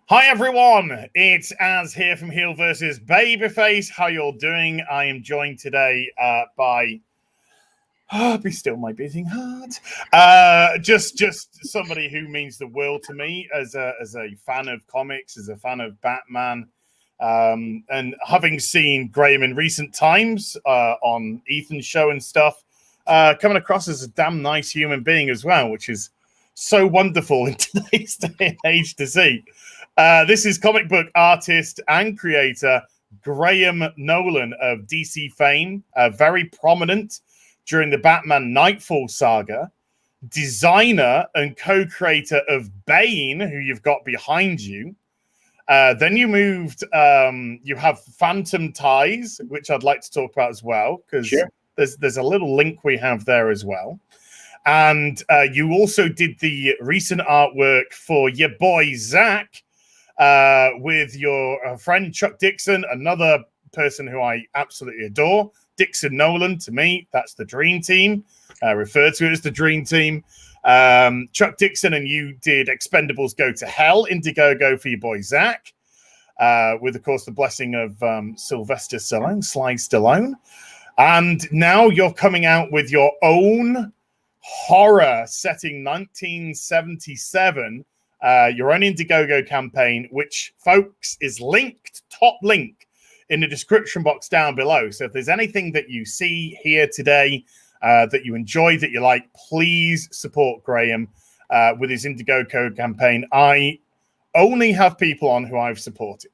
Hi everyone, it's Az here from Heel versus Babyface. How y'all doing? I am joined today by Be Still My Beating Heart. Just somebody who means the world to me as a fan of comics, as a fan of Batman, and having seen Graham in recent times on Ethan's show and stuff, coming across as a damn nice human being as well, which is so wonderful in today's day and age to see. This is comic book artist and creator Graham Nolan of DC fame, very prominent during the Batman Knightfall saga, designer and co-creator of Bane, who you've got behind you. Then you moved, you have Phantom Ties, which I'd like to talk about as well, because there's a little link we have there as well. And you also did the recent artwork for your boy Zach, with your friend Chuck Dixon, another person who I absolutely adore. Dixon Nolan, to me, that's the dream team. Referred to it as the dream team. Chuck Dixon and you did Expendables Go to Hell, Indiegogo for your boy Zach, with, of course, the blessing of Sylvester Stallone, Sly Stallone. And now you're coming out with your own horror setting 1977, your own Indiegogo campaign, which, folks, is linked, top link, in the description box down below. So if there's anything that you see here today that you enjoy, that you like, please support Graham with his Indiegogo campaign. I only have people on who I've supported.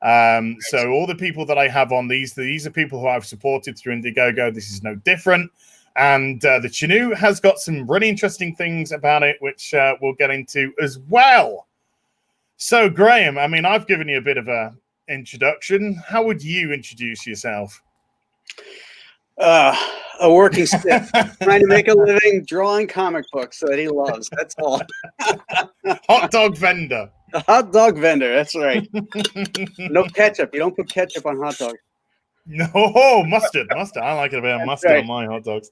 So all the people that I have on these are people who I've supported through Indiegogo. This is no different. And the Chenoo has got some really interesting things about it, which we'll get into as well. So, Graham, I mean, I've given you a bit of a introduction. How would you introduce yourself? A working stiff, trying to make a living drawing comic books that he loves. That's all. Hot dog vendor. A hot dog vendor. That's right. No ketchup. You don't put ketchup on hot dogs. No, mustard. I like it a bit of mustard on my hot dogs.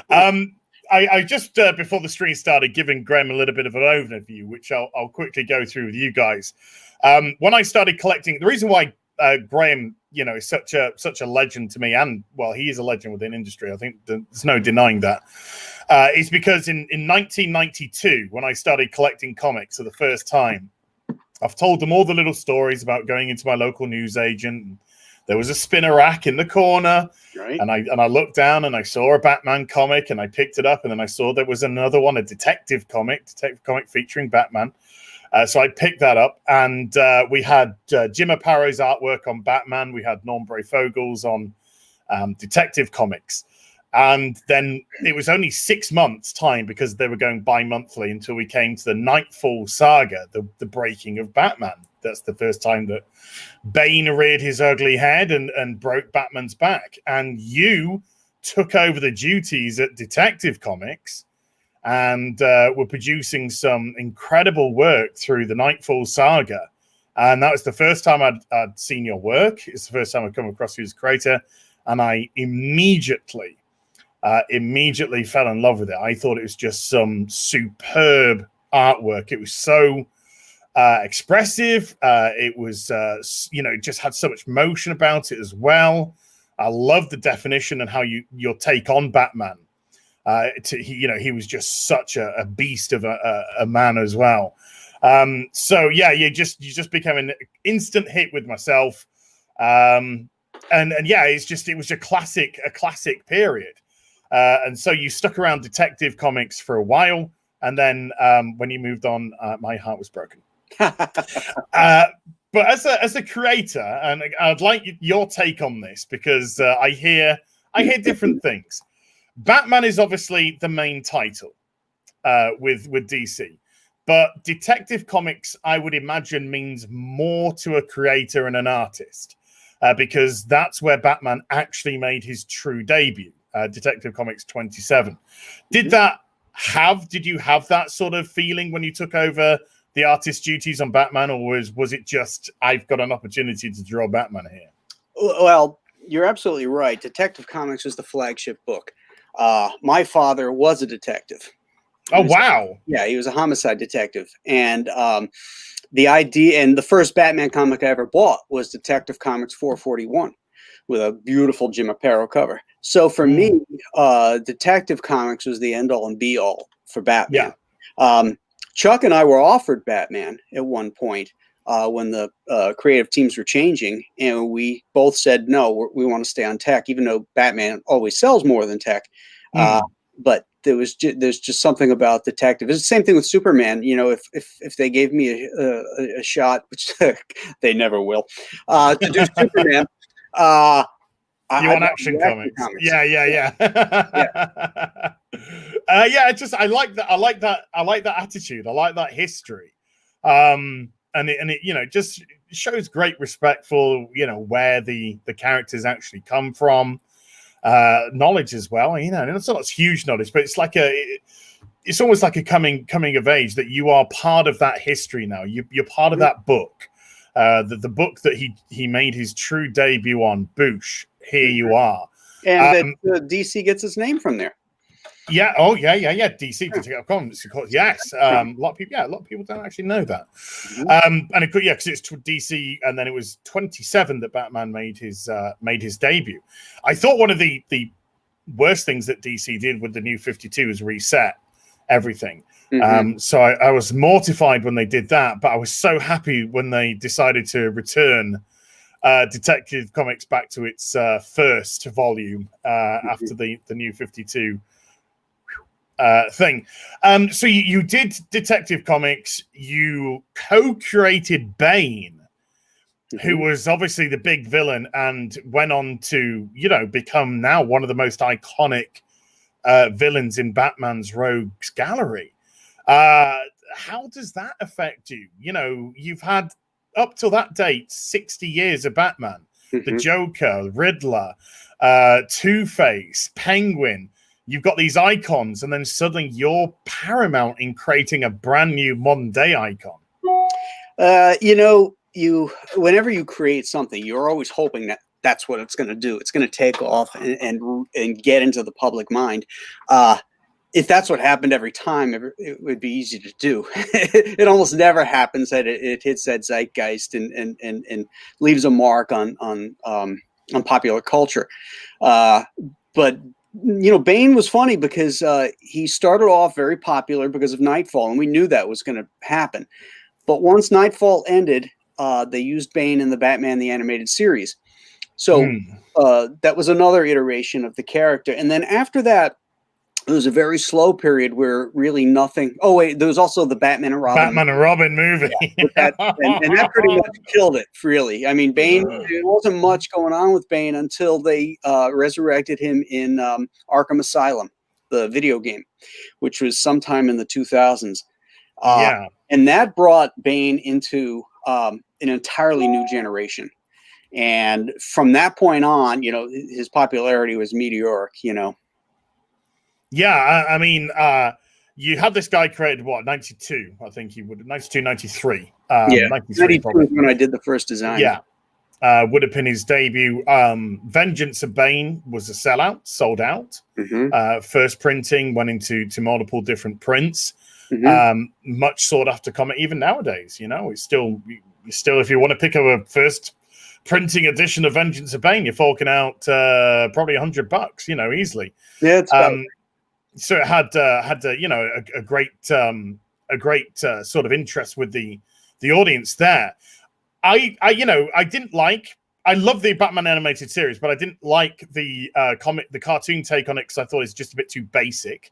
I just, before the stream started, giving Graham a little bit of an overview, which I'll quickly go through with you guys. When I started collecting, the reason why Graham, is such a legend to me, and, well, he is a legend within industry, I think there's no denying that, is because in 1992, when I started collecting comics for the first time, I've told them all the little stories about going into my local newsagent. There was a spinner rack in the corner, right? And I looked down and I saw a Batman comic and I picked it up, and then I saw there was another one, a detective comic featuring Batman. So I picked that up, and we had Jim Apato's artwork on Batman. We had Norm Breyfogle's on Detective Comics. And then it was only 6 months' time, because they were going bi-monthly, until we came to the Knightfall saga, the breaking of Batman. That's the first time that Bane reared his ugly head and broke Batman's back. And you took over the duties at Detective Comics and were producing some incredible work through the Knightfall saga. And that was the first time I'd seen your work. It's the first time I'd come across you as creator. And I immediately fell in love with it. I thought it was just some superb artwork. It was so expressive. It was, just had so much motion about it as well. I love the definition and how your take on Batman. He was just such a beast of a man as well. So yeah, you just became an instant hit with myself. And yeah, it was a classic period. And so you stuck around Detective Comics for a while, and then when you moved on, my heart was broken. But as a creator, and I'd like your take on this, because I hear different things. Batman is obviously the main title with DC, but Detective Comics, I would imagine, means more to a creator and an artist, because that's where Batman actually made his true debut. Detective Comics 27. Did you have that sort of feeling when you took over the artist duties on Batman, or was it just, I've got an opportunity to draw Batman here? Well, you're absolutely right. Detective Comics was the flagship book. My father was a detective. Oh, wow. Yeah, he was a homicide detective. And the idea, and the first Batman comic I ever bought was Detective Comics 441 with a beautiful Jim Aparo cover. So for me, Detective Comics was the end all and be all for Batman. Yeah. Chuck and I were offered Batman at one point when the creative teams were changing, and we both said no, we want to stay on tech, even though Batman always sells more than tech. But there's just something about detective. It's the same thing with Superman. You know, if they gave me a shot, which they never will, to do Superman. You want action comics? Yeah. Yeah. I like that. I like that attitude. I like that history. And it you know, just shows great respect for, you know, where the characters actually come from. Knowledge as well, you know, and it's not huge knowledge, but it's like it's almost like a coming of age that you are part of that history now. You're part of that book. The book that he made his true debut on, Boosh. Here you are, and that DC gets its name from there. Yeah. Oh, yeah. DC Detective Comics, of course. Yes. A lot of people don't actually know that. And it could, because it's DC, and then it was 27 that Batman made his debut. I thought one of the worst things that DC did with the New 52 is reset everything. So I was mortified when they did that, but I was so happy when they decided to return Detective Comics back to its first volume after the New 52 thing. So you did Detective Comics, you co-created Bane, who was obviously the big villain and went on to, you know, become now one of the most iconic villains in Batman's Rogues Gallery. How does that affect you? You know, you've had up till that date 60 years of Batman, the Joker, Riddler, Two-Face, Penguin. You've got these icons, and then suddenly you're paramount in creating a brand new modern day icon. You know, whenever you create something, you're always hoping that that's what it's going to do. It's going to take off and get into the public mind. If that's what happened every time, it would be easy to do. It almost never happens that it hits that zeitgeist and leaves a mark on popular culture. But you know, Bane was funny because he started off very popular because of Knightfall, and we knew that was going to happen. But once Knightfall ended, they used Bane in the Batman the Animated Series. So that was another iteration of the character. And then after that, it was a very slow period where really nothing. Oh wait, there was also the Batman and Robin movie. Yeah, and that pretty much killed it. Really, I mean, Bane. There wasn't much going on with Bane until they resurrected him in Arkham Asylum, the video game, which was sometime in the 2000s. And that brought Bane into an entirely new generation. And from that point on, you know, his popularity was meteoric. You know. Yeah, I mean, you had this guy created, what, 92? I think he would, 92, 93. 93 was when I did the first design. Yeah. Would have been his debut. Vengeance of Bane was a sellout, sold out. First printing, went into multiple different prints. Much sought after comic, even nowadays, you know, it's still, if you want to pick up a first printing edition of Vengeance of Bane, you're forking out probably $100, you know, easily. Yeah, it's so it had you know, a great sort of interest with the audience there. I love the Batman animated series, but I didn't like the cartoon take on it because I thought it's just a bit too basic.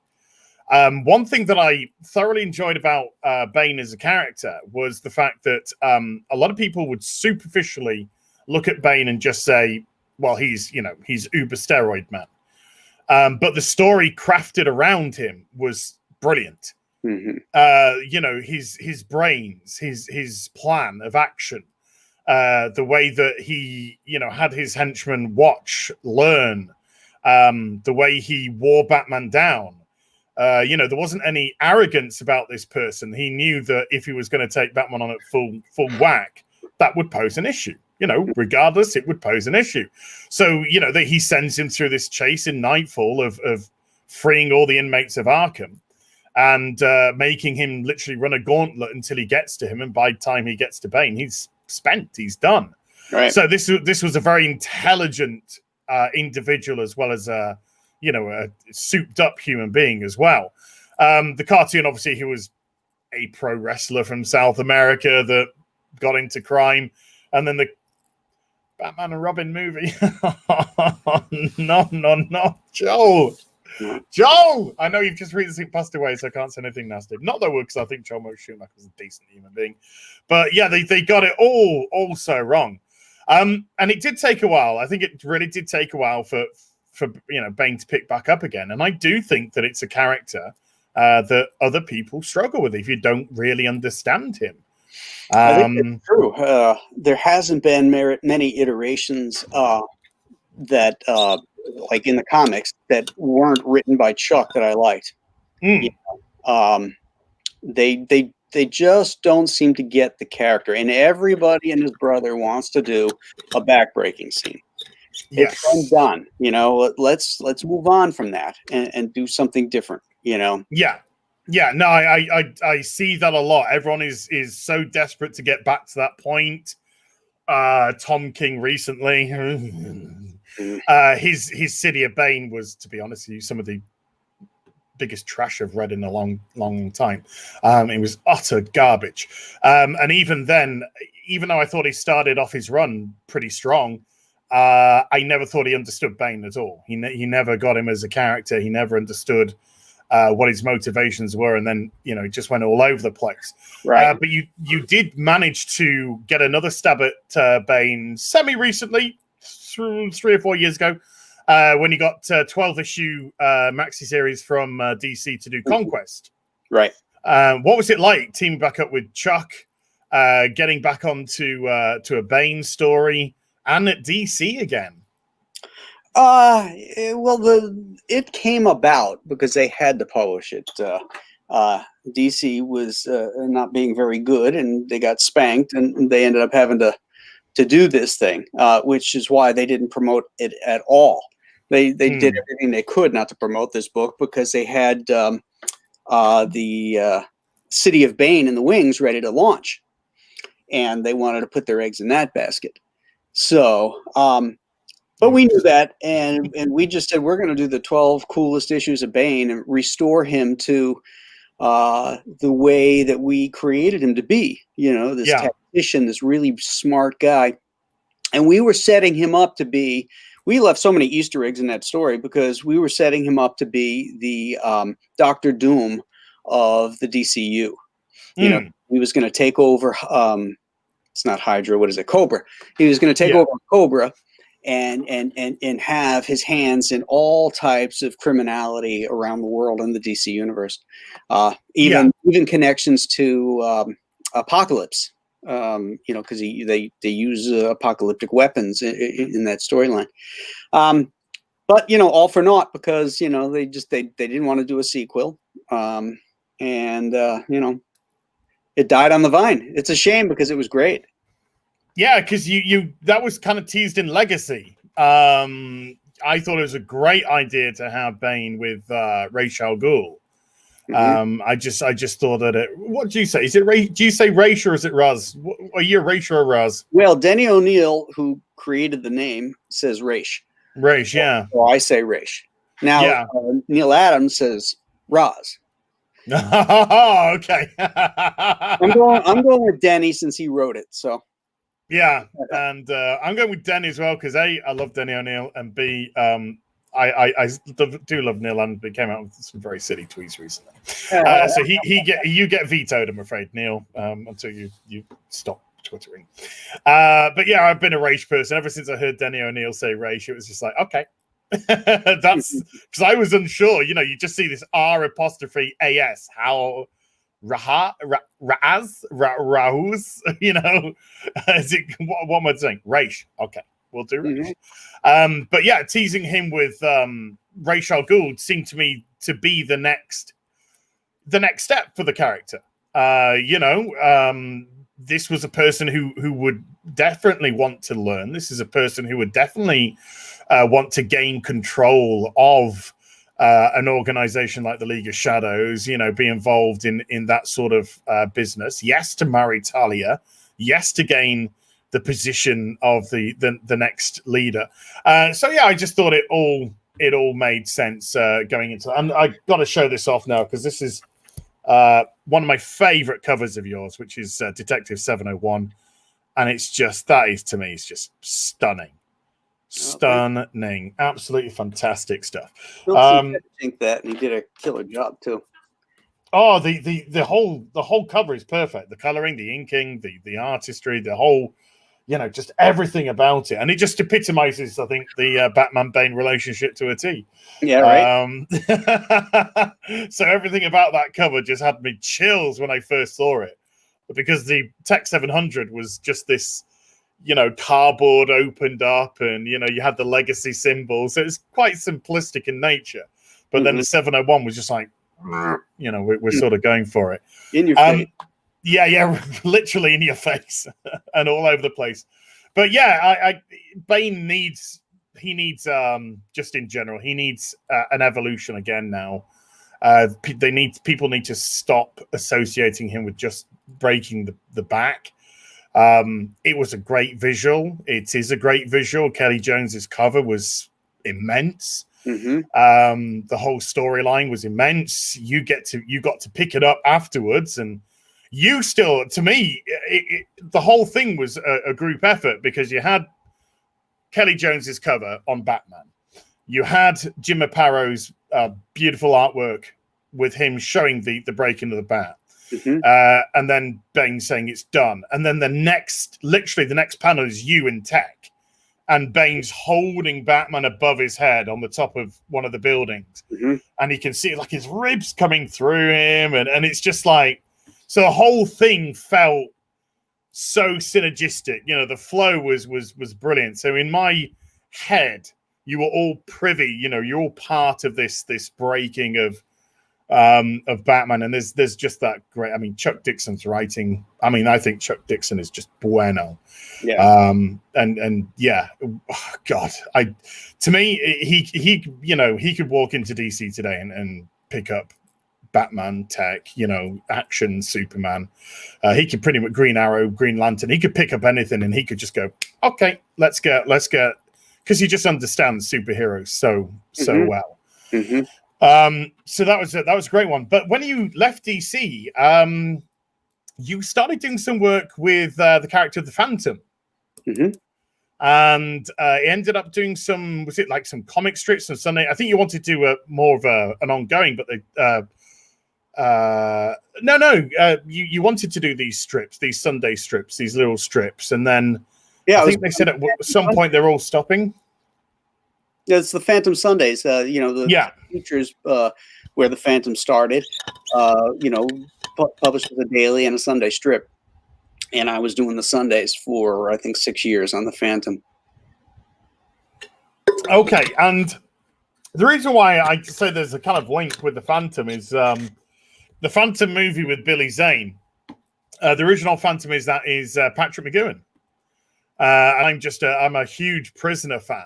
One thing that I thoroughly enjoyed about Bane as a character was the fact that a lot of people would superficially look at Bane and just say, well, he's uber steroid man. But the story crafted around him was brilliant. You know, his brains, his plan of action, the way that he, you know, had his henchmen watch, learn, the way he wore Batman down. You know, there wasn't any arrogance about this person. He knew that if he was going to take Batman on at full whack, that would pose an issue. You know, regardless, it would pose an issue. So, you know, that he sends him through this chase in Knightfall of freeing all the inmates of Arkham. and making him literally run a gauntlet until he gets to him. And by the time he gets to Bane, he's spent, he's done. Right. So this was a very intelligent individual, as well as a souped up human being as well. The cartoon, obviously, he was a pro wrestler from South America that got into crime, and then the Batman and Robin movie. No, Joel. I know you've just recently passed away, so I can't say anything nasty. Not that because I think Joel Schumacher was a decent human being, but yeah, they got it all so wrong. And it did take a while. I think it really did take a while for Bane to pick back up again. And I do think that it's a character that other people struggle with if you don't really understand him. I think that's true. There hasn't been many iterations that, like in the comics, that weren't written by Chuck that I liked. You know, they just don't seem to get the character, and everybody and his brother wants to do a backbreaking scene. It's been done. You know, let's move on from that and do something different. You know. Yeah, no, I see that a lot. Everyone is so desperate to get back to that point. Tom King recently, his City of Bane was, to be honest with you, some of the biggest trash I've read in a long time. It was utter garbage. And even then, even though I thought he started off his run pretty strong, I never thought he understood Bane at all. He never got him as a character. He never understood what his motivations were, and then it just went all over the place. Right. But you did manage to get another stab at Bane semi-recently, 3 or 4 years ago, when you got 12-issue maxi series from DC to do Conquest. Right. What was it like teaming back up with Chuck, getting back onto to a Bane story, and at DC again? Well, it came about because they had to publish it. DC was not being very good, and they got spanked, and they ended up having to do this thing, which is why they didn't promote it at all. They did everything they could not to promote this book, because they had the City of Bane in the wings ready to launch, and they wanted to put their eggs in that basket. So, but we knew that, and we just said, we're going to do the 12 coolest issues of Bane and restore him to the way that we created him to be. This tactician, this really smart guy. And we were setting him up to be, we left so many Easter eggs in that story, because we were setting him up to be the Dr. Doom of the DCU. He was going to take over, it's not Hydra, what is it, Cobra. He was going to take over Cobra and have his hands in all types of criminality around the world in the DC universe. Even connections to Apocalypse, because they use apocalyptic weapons in that storyline. But all for naught, because they didn't want to do a sequel, and it died on the vine. It's a shame, because it was great. Yeah, because you that was kind of teased in Legacy. I thought it was a great idea to have Bane with Ra's al Ghul. I just thought that it. What do you say? Is it Ray? Do you say Ra's or is it Raz? Are you a Ra's or a Raz? Well, Denny O'Neil, who created the name, says Ra's. Ra's, yeah. So I say Ra's. Now, Neil Adams says Raz. Oh, okay. I'm going with Denny, since he wrote it. So. Yeah, and I'm going with Denny as well, because A, I love Denny O'Neil, and B, I do love Neil, and he came out with some very silly tweets recently. So you get vetoed, I'm afraid, Neil, until you stop twittering. But yeah, I've been a Ra's person ever since I heard Denny O'Neil say Ra's. It was just like, okay. That's because I was unsure. You just see this R''AS. How Rahuz, is it, what am I saying? Ra's. Okay, we'll do Ra's. But yeah, teasing him with Ra's al Ghul seemed to me to be the next step for the character. This was a person who would definitely want to learn. This is a person who would definitely want to gain control of an organization like the League of Shadows, you know, be involved in that sort of business. Yes, to marry Talia. Yes, to gain the position of the next leader. So yeah, I just thought it all made sense going into. And I got to show this off now because this is one of my favorite covers of yours, which is Detective 701, and it's just to me, it's just stunning. Stunning, absolutely fantastic stuff. I think that, and he did a killer job too. Oh, the whole cover is perfect. The coloring, the inking, the artistry, the whole, you know, just everything about it, and it just epitomizes, I think, the Batman Bane relationship to a T. Yeah, right. So everything about that cover just had me chills when I first saw it, but because the Tech 700 was just this, you know, cardboard opened up, and you know, you had the legacy symbols, so it's quite simplistic in nature. But then the 701 was just like, you know, we're sort of going for it in your face. Yeah, literally in your face and all over the place. But yeah, Bane needs just in general, he needs an evolution again now. People need to stop associating him with just breaking the back. It was a great visual. It is a great visual. Kelly Jones's cover was immense. The whole storyline was immense. You got to pick it up afterwards, and you still, to me, the whole thing was a group effort because you had Kelly Jones's cover on Batman. You had Jim Apato's beautiful artwork with him showing the breaking of the bat. And then Bane saying it's done. And then the next panel is you in tech. And Bane's holding Batman above his head on the top of one of the buildings. And he can see like his ribs coming through him. And it's just like, so the whole thing felt so synergistic. You know, the flow was brilliant. So in my head, you were all privy, you know, you're all part of this breaking of Batman, and there's just that great. I mean, Chuck Dixon's writing. I mean, I think Chuck Dixon is just bueno. Yeah. And yeah, God, to me, he you know, he could walk into DC today and pick up Batman tech, you know, action, Superman. He could pretty much Green Arrow, Green Lantern. He could pick up anything, and he could just go, okay, let's get, because he just understands superheroes so well. So that was a great one. But when you left DC, you started doing some work with the character of the Phantom, and it ended up doing some. Was it like some comic strips on Sunday? I think you wanted to do more of an ongoing, but you wanted to do these strips, these Sunday strips, these little strips, and then I think they said at some point they're all stopping. Yeah, it's the Phantom Sundays. You know, the features where the Phantom started. You know, published as a daily and a Sunday strip, and I was doing the Sundays for I think 6 years on the Phantom. Okay, and the reason why I say there's a kind of link with the Phantom is the Phantom movie with Billy Zane. The original Phantom is Patrick McGowan. I'm a huge Prisoner fan.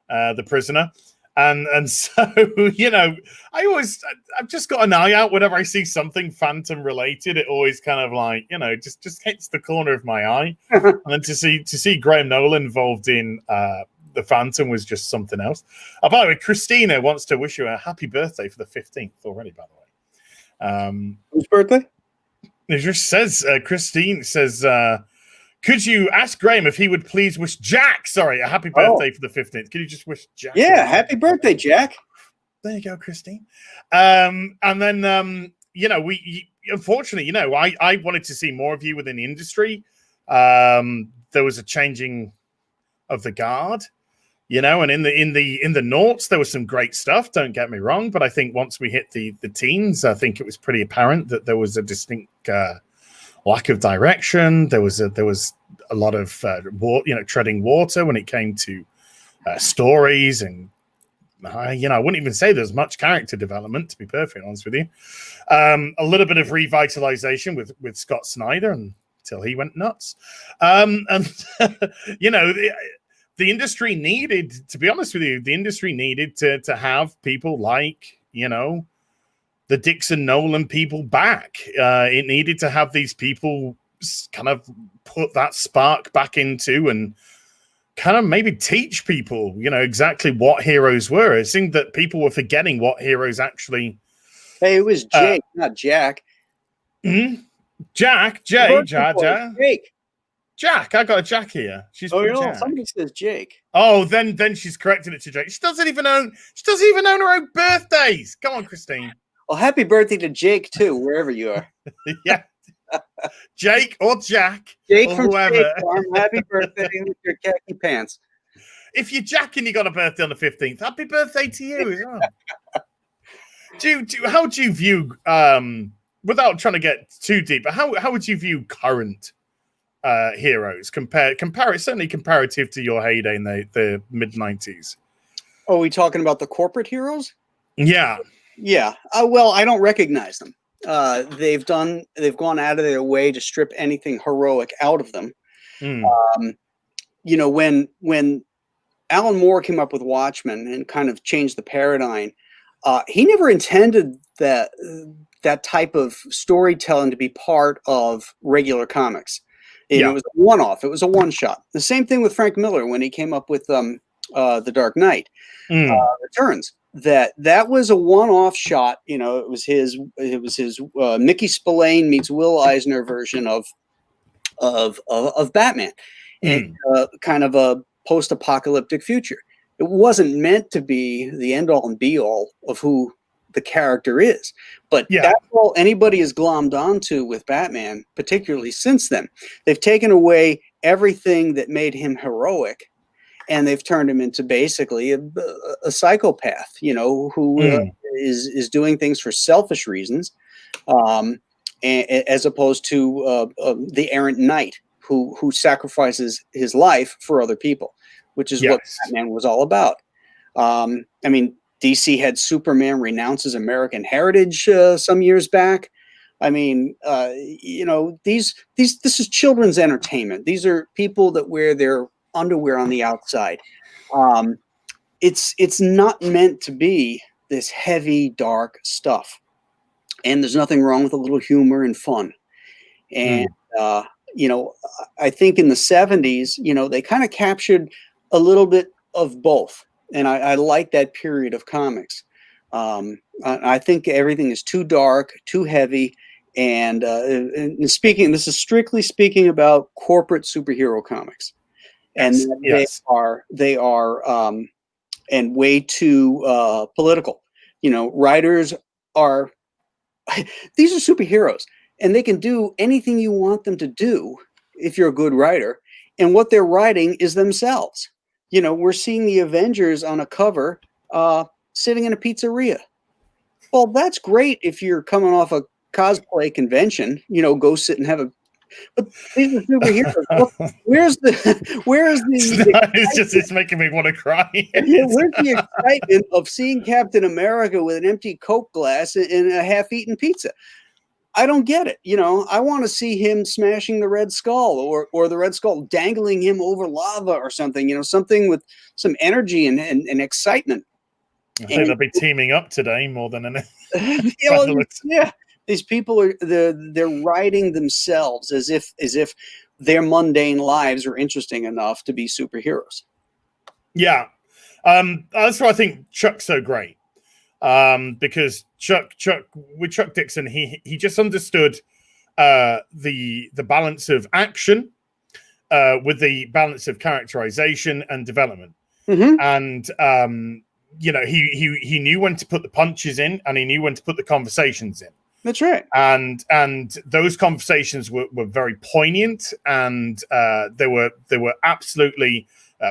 The Prisoner, and so, you know, I've just got an eye out whenever I see something Phantom related. It always kind of like, you know, just hits the corner of my eye. And then to see Graham Nolan involved in the Phantom was just something else. By the way, Christina wants to wish you a happy birthday for the 15th already, by the way. Whose birthday? It just says Christine says, could you ask Graham if he would please wish Jack, a happy birthday for the 15th? Could you just wish Jack? Yeah, happy birthday, Jack. There you go, Christine. And then, you know, unfortunately, you know, I wanted to see more of you within the industry. There was a changing of the guard, you know, and in the noughts, there was some great stuff. Don't get me wrong, but I think once we hit the teens, I think it was pretty apparent that there was a distinct lack of direction. There was a lot of treading water when it came to stories, and you know, I wouldn't even say there's much character development, to be perfectly honest with you. A little bit of revitalization with Scott Snyder until he went nuts. And you know, the industry needed, to be honest with you, the industry needed to have people like, you know, the Dixon Nolan people back. It needed to have these people kind of put that spark back into and kind of maybe teach people, you know, exactly what heroes were. It seemed that people were forgetting what heroes actually. Hey, it was Jake, not Jack. Jack, Jake. Jack. I got a Jack here. She's Jack. Somebody says Jake. Oh, then she's correcting it to Jake. She doesn't even own her own birthdays. Come on, Christine. Well, happy birthday to Jake too, wherever you are. Yeah. Jake or Jack. Jake or from whoever. Jake Farm, happy birthday with your khaki pants. If you're Jack and you got a birthday on the 15th, happy birthday to you as well. How do you view, without trying to get too deep, but how would you view current heroes certainly comparative to your heyday in the mid-90s? Oh, are we talking about the corporate heroes? Yeah. Yeah. Well, I don't recognize them. They've gone out of their way to strip anything heroic out of them. You know, when Alan Moore came up with Watchmen and kind of changed the paradigm, he never intended that type of storytelling to be part of regular comics. It was a one-off. It was a one-shot. The same thing with Frank Miller when he came up with The Dark Knight Returns. That was a one-off shot. You know, it was his Mickey Spillane meets Will Eisner version of Batman, and kind of a post-apocalyptic future. It wasn't meant to be the end-all and be-all of who the character is, but that's all anybody has glommed onto with Batman, particularly since then. They've taken away everything that made him heroic, and they've turned him into basically a psychopath, you know, who is doing things for selfish reasons, as opposed to the errant knight who sacrifices his life for other people, which is what Batman was all about. I mean, DC had Superman renounce his American heritage some years back. I mean, you know, this is children's entertainment. These are people that wear their underwear on the outside. It's not meant to be this heavy, dark stuff. And there's nothing wrong with a little humor and fun. And you know, I think in the 70s, you know, they kind of captured a little bit of both. And I like that period of comics. I think everything is too dark, too heavy. And this is strictly speaking about corporate superhero comics. And they are and way too political. You know, writers are, these are superheroes, and they can do anything you want them to do if you're a good writer. And what they're writing is themselves. You know, we're seeing the Avengers on a cover sitting in a pizzeria. Well, that's great if you're coming off a cosplay convention, you know, go sit and have a, but these are superheroes. Where's the it's making me want to cry. Where's the excitement of seeing Captain America with an empty Coke glass and a half-eaten pizza? I don't get it. You know, I want to see him smashing the Red Skull or the Red Skull dangling him over lava or something, you know, something with some energy and excitement. I think they'll be teaming up today more than anything. Yeah. These people are they're writing themselves as if their mundane lives are interesting enough to be superheroes. Yeah. That's why I think Chuck's so great. Because Chuck Dixon, he just understood the balance of action with the balance of characterization and development. And you know, he knew when to put the punches in, and he knew when to put the conversations in. That's right. And those conversations were very poignant, and they were absolutely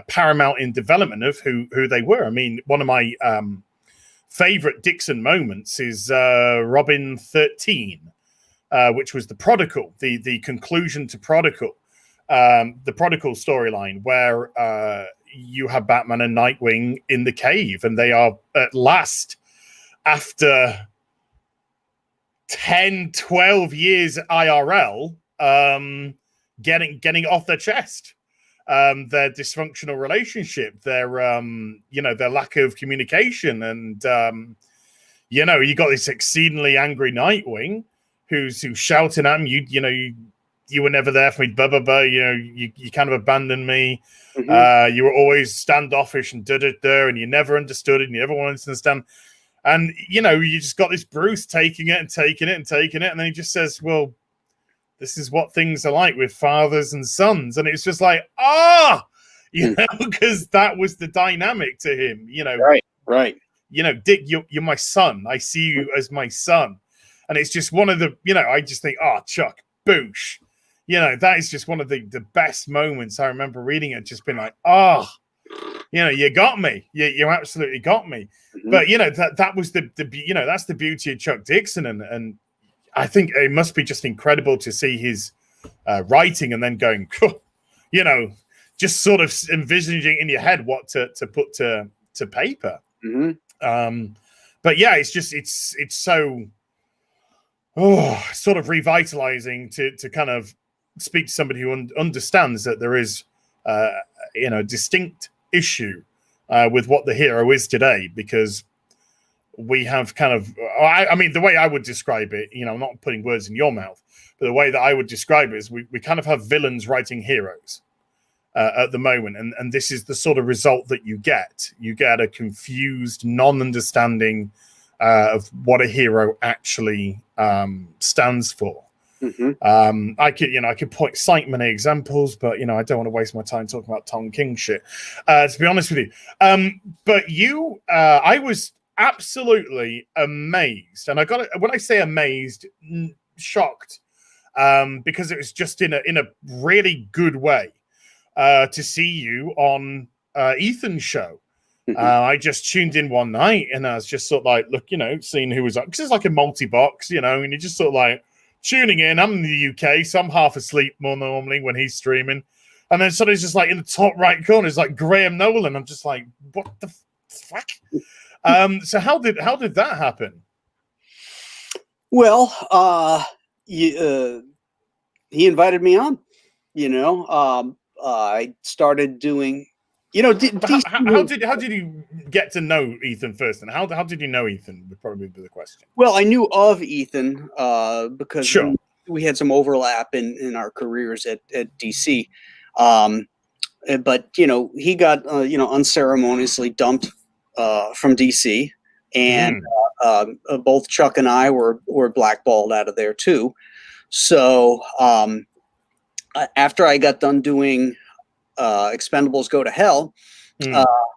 paramount in development of who they were. I mean, one of my favorite Dixon moments is Robin 13, which was the Prodigal, the conclusion to Prodigal, the Prodigal storyline, where you have Batman and Nightwing in the cave, and they are at last, after 10, 12 years IRL, getting off their chest. their dysfunctional relationship, their their lack of communication, and you got this exceedingly angry Nightwing who's shouting at him, you were never there for me, blah blah blah. You kind of abandoned me. Mm-hmm. You were always standoffish and and you never understood it, and you never wanted to understand. And you just got this Bruce taking it and taking it and taking it, and then he just says, "Well, this is what things are like with fathers and sons," and it's just like, because that was the dynamic to him. Right. Dick, you're my son. I see you as my son, and it's just one of the. I just think, Chuck, boosh. That is just one of the best moments. I remember reading it, just being like, you got me. You absolutely got me. Mm-hmm. But that was that's the beauty of Chuck Dixon, and I think it must be just incredible to see his writing and then going, just sort of envisaging in your head what to put to paper. Mm-hmm. But yeah, it's so sort of revitalizing to kind of speak to somebody who understands that there is a distinct issue with what the hero is today, because we have kind of I mean the way I would describe it, I'm not putting words in your mouth, but the way that I would describe it is we kind of have villains writing heroes at the moment, and this is the sort of result that you get a confused, non-understanding of what a hero actually stands for. Mm-hmm. I could cite many examples, but I don't want to waste my time talking about Tom King shit, to be honest with you. But I was absolutely amazed, and when I say amazed, shocked, because it was just in a really good way to see you on Ethan's show. Mm-hmm. I just tuned in one night, and I was just sort of like, look, seeing who was up, because it's like a multi-box, and you're just sort of like tuning in. I'm in the UK, so I'm half asleep more normally when he's streaming, and then suddenly it's just like in the top right corner is like Graham Nolan. I'm just like, what the fuck? So how did that happen? Well, he invited me on. I started doing. How did you get to know Ethan first, and how did you know Ethan would probably be the question. Well, I knew of Ethan because sure. we had some overlap in our careers at DC, but he got unceremoniously dumped from DC, and both Chuck and I were blackballed out of there too. So after I got done doing Expendables Go to Hell,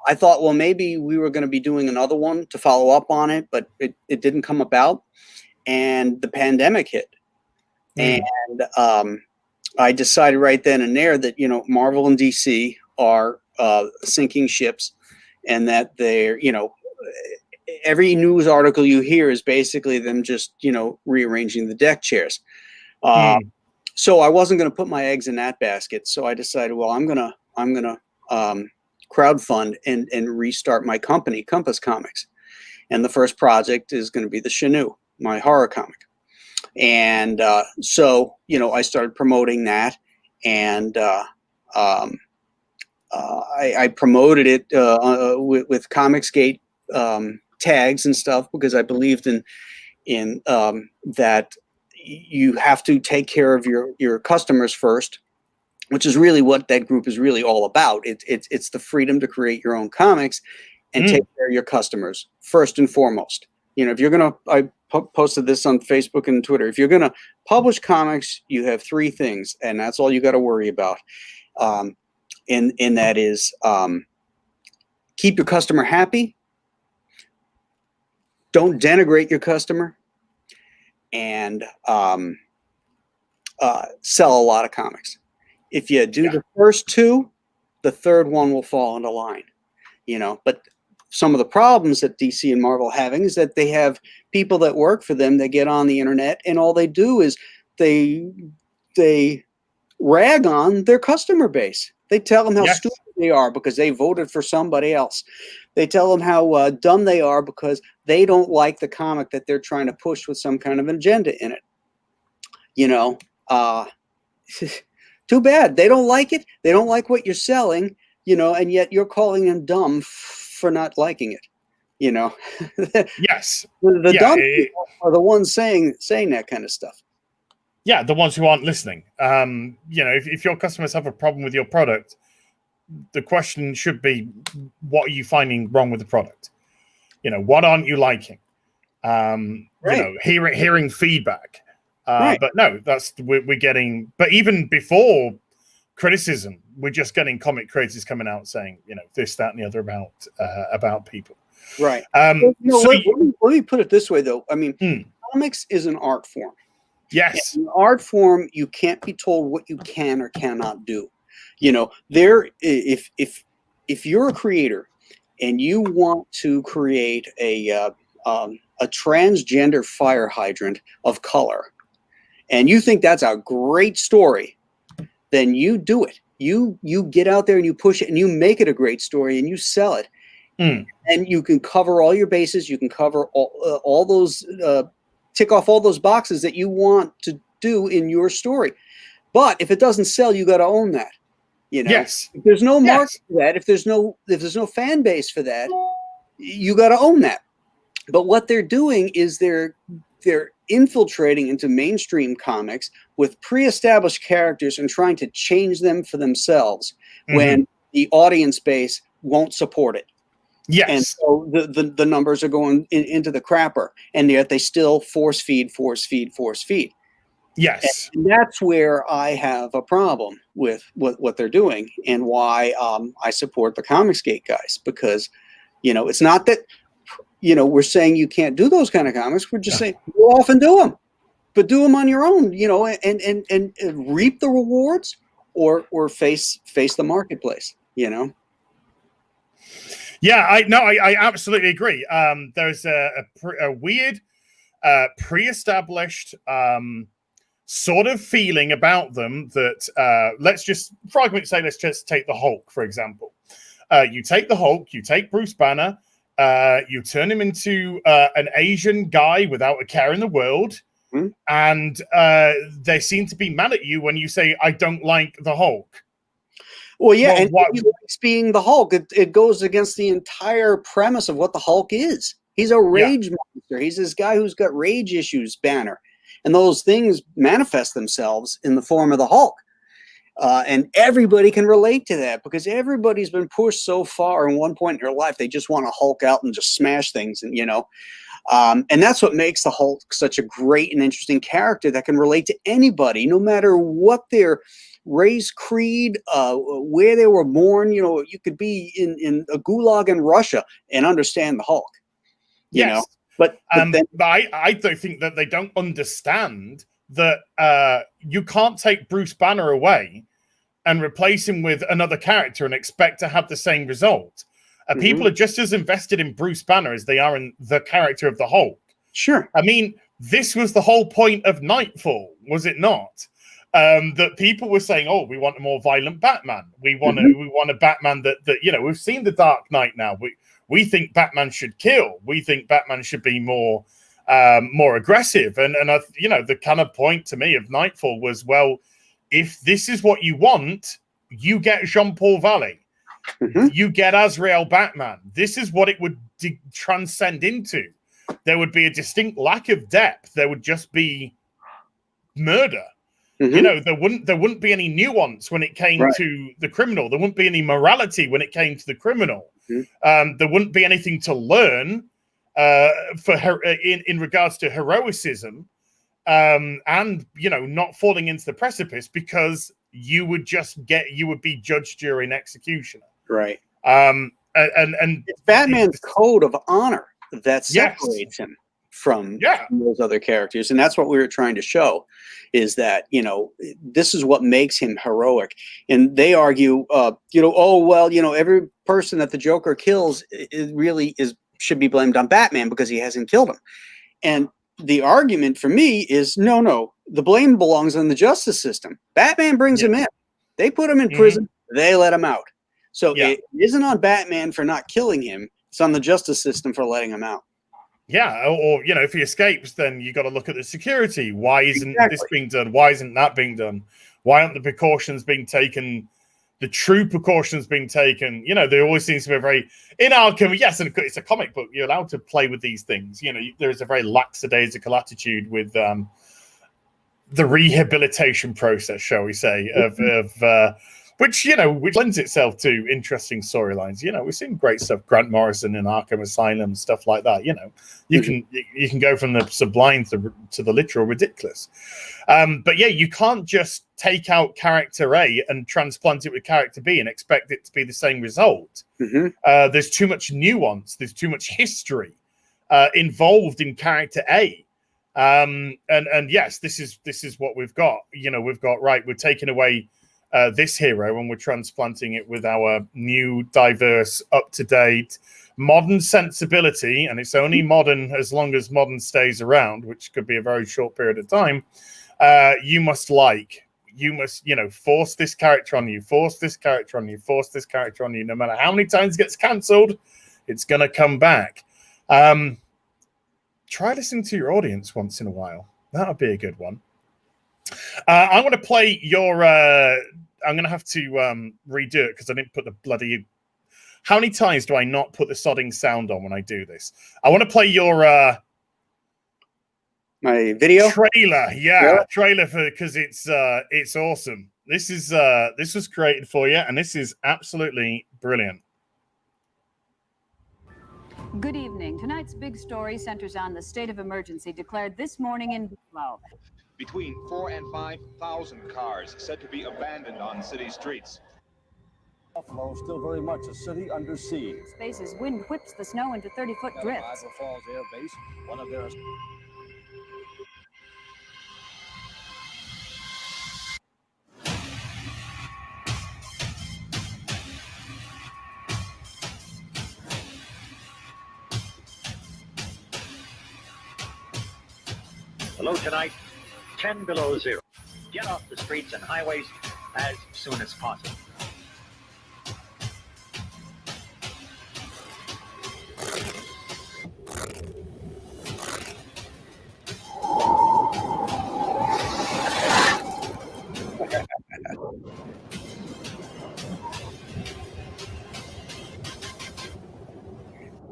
I thought, well, maybe we were going to be doing another one to follow up on it, but it didn't come about, and the pandemic hit. And I decided right then and there that Marvel and DC are sinking ships, and that they're every news article you hear is basically them just rearranging the deck chairs. So I wasn't going to put my eggs in that basket. So I decided, well, I'm gonna crowdfund and restart my company, Compass Comics, and the first project is going to be the Chenoo, my horror comic. And so I started promoting that, and I promoted it with Comicsgate tags and stuff, because I believed in that you have to take care of your customers first, which is really what that group is really all about. It's the freedom to create your own comics and take care of your customers first and foremost. If you're gonna, I posted this on Facebook and Twitter. If you're gonna publish comics, you have three things, and that's all you got to worry about. And that is keep your customer happy, don't denigrate your customer, and sell a lot of comics. If you do the first two, the third one will fall into line. But some of the problems that DC and Marvel are having is that they have people that work for them that get on the internet, and all they do is they rag on their customer base. They tell them how stupid they are because they voted for somebody else. They tell them how dumb they are because they don't like the comic that they're trying to push with some kind of agenda in it. Too bad. They don't like it. They don't like what you're selling, and yet you're calling them dumb for not liking it. Yes. The dumb people are the ones saying that kind of stuff. Yeah, the ones who aren't listening. If your customers have a problem with your product, the question should be, what are you finding wrong with the product? What aren't you liking? Right. Hearing feedback. Right. But no, we're getting. But even before criticism, we're just getting comic creators coming out saying, this, that, and the other about people. Right. Let me put it this way, though. I mean, comics is an art form. Yes. In art form, you can't be told what you can or cannot do. If you're a creator and you want to create a transgender fire hydrant of color, and you think that's a great story, then you do it. You get out there and you push it and you make it a great story and you sell it. And you can cover all your bases. You can cover all those, tick off all those boxes that you want to do in your story. But if it doesn't sell, you got to own that. Yes. If there's no market for that, if there's no fan base for that, you got to own that. But what they're doing is they're infiltrating into mainstream comics with pre-established characters and trying to change them for themselves when the audience base won't support it. Yes. And so the numbers are going into the crapper, and yet they still force feed. Yes. And that's where I have a problem with what they're doing, and why I support the Comicsgate guys, because, it's not that, we're saying you can't do those kind of comics. We're just saying go off and do them, but do them on your own, and reap the rewards or face the marketplace, Yeah, I absolutely agree. There's a weird, pre-established sort of feeling about them that, let's just, for argument's sake, let's just take the Hulk, for example. You take the Hulk, you take Bruce Banner, you turn him into an Asian guy without a care in the world, and they seem to be mad at you when you say, I don't like the Hulk. Well, yeah, and he likes being the Hulk. It goes against the entire premise of what the Hulk is. He's a rage monster. He's this guy who's got rage issues, Banner. And those things manifest themselves in the form of the Hulk. And everybody can relate to that, because everybody's been pushed so far in one point in their life. They just want to Hulk out and just smash things. And, and that's what makes the Hulk such a great and interesting character that can relate to anybody, no matter what their race, creed, where they were born. You could be in a gulag in Russia and understand the Hulk. But I don't think that they don't understand that you can't take Bruce Banner away and replace him with another character and expect to have the same result. People are just as invested in Bruce Banner as they are in the character of the Hulk. Sure. I mean, this was the whole point of Knightfall, was it not? That people were saying, "Oh, we want a more violent Batman. We want a Batman that we've seen the Dark Knight now. We think Batman should kill. We think Batman should be more aggressive." And the kind of point to me of Knightfall was, well, if this is what you want, you get Jean-Paul Valley. You get Azrael Batman. This is what it would transcend into. There would be a distinct lack of depth. There would just be murder. There wouldn't be any nuance when it came to the criminal. There wouldn't be any morality when it came to the criminal. There wouldn't be anything to learn in regards to heroicism, and not falling into the precipice, because you would be judge, jury, and executioner. Right. And it's Batman's code of honor that separates him from those other characters. And that's what we were trying to show, is that, this is what makes him heroic. And they argue, every person that the Joker kills should be blamed on Batman because he hasn't killed him. And the argument for me is, no, the blame belongs on the justice system. Batman brings him in. They put him in prison. They let him out. So it isn't on Batman for not killing him. It's on the justice system for letting him out. Yeah, or if he escapes, then you got to look at the security. Why isn't this being done? Why isn't that being done? Why aren't the precautions being taken? The true precautions being taken? You know, there always seems to be a very in Arkham. Yes, and it's a comic book. You're allowed to play with these things. You know, there is a very lackadaisical attitude with the rehabilitation process, shall we say, of which, you know, which lends itself to interesting storylines. You know, we've seen great stuff, Grant Morrison in Arkham Asylum, stuff like that. You know, you can go from the sublime to the literal ridiculous. But yeah, you can't just take out character A and transplant it with character B and expect it to be the same result. There's too much nuance. There's too much history involved in character A. And yes, this is what we've got. You know, we're taking away this hero and we're transplanting it with our new, diverse, up-to-date, modern sensibility. And it's only modern as long as modern stays around, which could be a very short period of time. You must, you know, force this character on you, force this character on you, force this character on you. No matter how many times it gets cancelled, it's going to come back. Try listening to your audience once in a while. That would be a good one. I'm going to play your... I'm going to have to redo it because I didn't put the bloody... How many times do I not put the sodding sound on when I do this? I want to play your... my video? Trailer, yeah. Trailer, because it's awesome. This was created for you, and this is absolutely brilliant. Good evening. Tonight's big story centers on the state of emergency declared this morning in Buffalo. Between 4,000 and 5,000 cars said to be abandoned on city streets. Buffalo is still very much a city under siege. Space's wind whips the snow into 30-foot drifts. Niagara Falls Air Base, one of their... Below tonight, 10 below zero. Get off the streets and highways as soon as possible.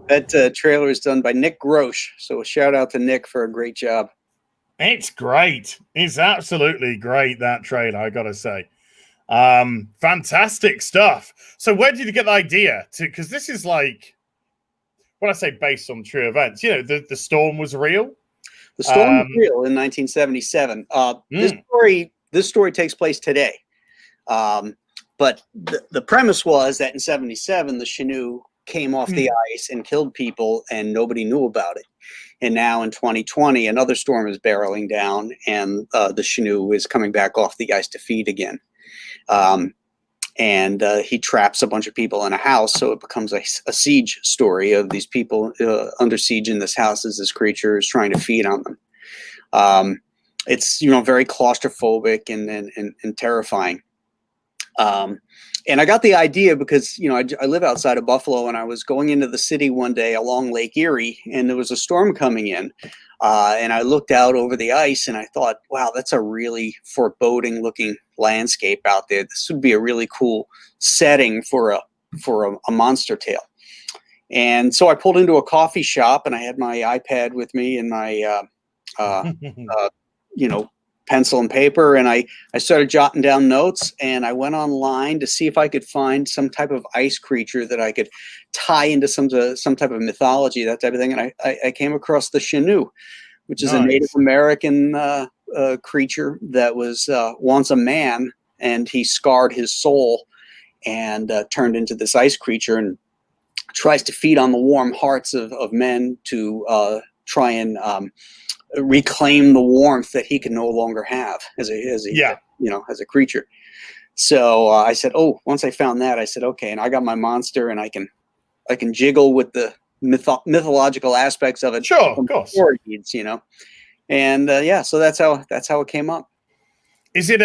That trailer is done by Nick Grosh, so a shout out to Nick for a great job. It's great. It's absolutely great, that trailer, I gotta say. Fantastic stuff. So where did you get the idea to, because this is like, when I say based on true events, you know, the storm was real. The storm was real in 1977. This story takes place today. But the premise was that in 77, the Chenoo came off the ice and killed people and nobody knew about it. And now in 2020, another storm is barreling down and the Chenoo is coming back off the ice to feed again. And he traps a bunch of people in a house. So it becomes a siege story of these people under siege in this house as this creature is trying to feed on them. It's, you know, very claustrophobic and terrifying. And I got the idea because, you know, I live outside of Buffalo and I was going into the city one day along Lake Erie and there was a storm coming in. And I looked out over the ice and I thought, wow, that's a really foreboding looking landscape out there. This would be a really cool setting for a monster tale. And so I pulled into a coffee shop and I had my iPad with me and my, you know, pencil and paper, and I started jotting down notes, and I went online to see if I could find some type of ice creature that I could tie into some type of mythology, that type of thing. And I came across the Chenoo, which is a Native American creature that was once a man, and he scarred his soul and turned into this ice creature and tries to feed on the warm hearts of men to try and reclaim the warmth that he can no longer have as a creature. So I said, oh, once I found that, I said, okay, and I got my monster, and I can jiggle with the mythological aspects of it. Sure, of course. Needs, you know, and yeah, so that's how it came up. Is it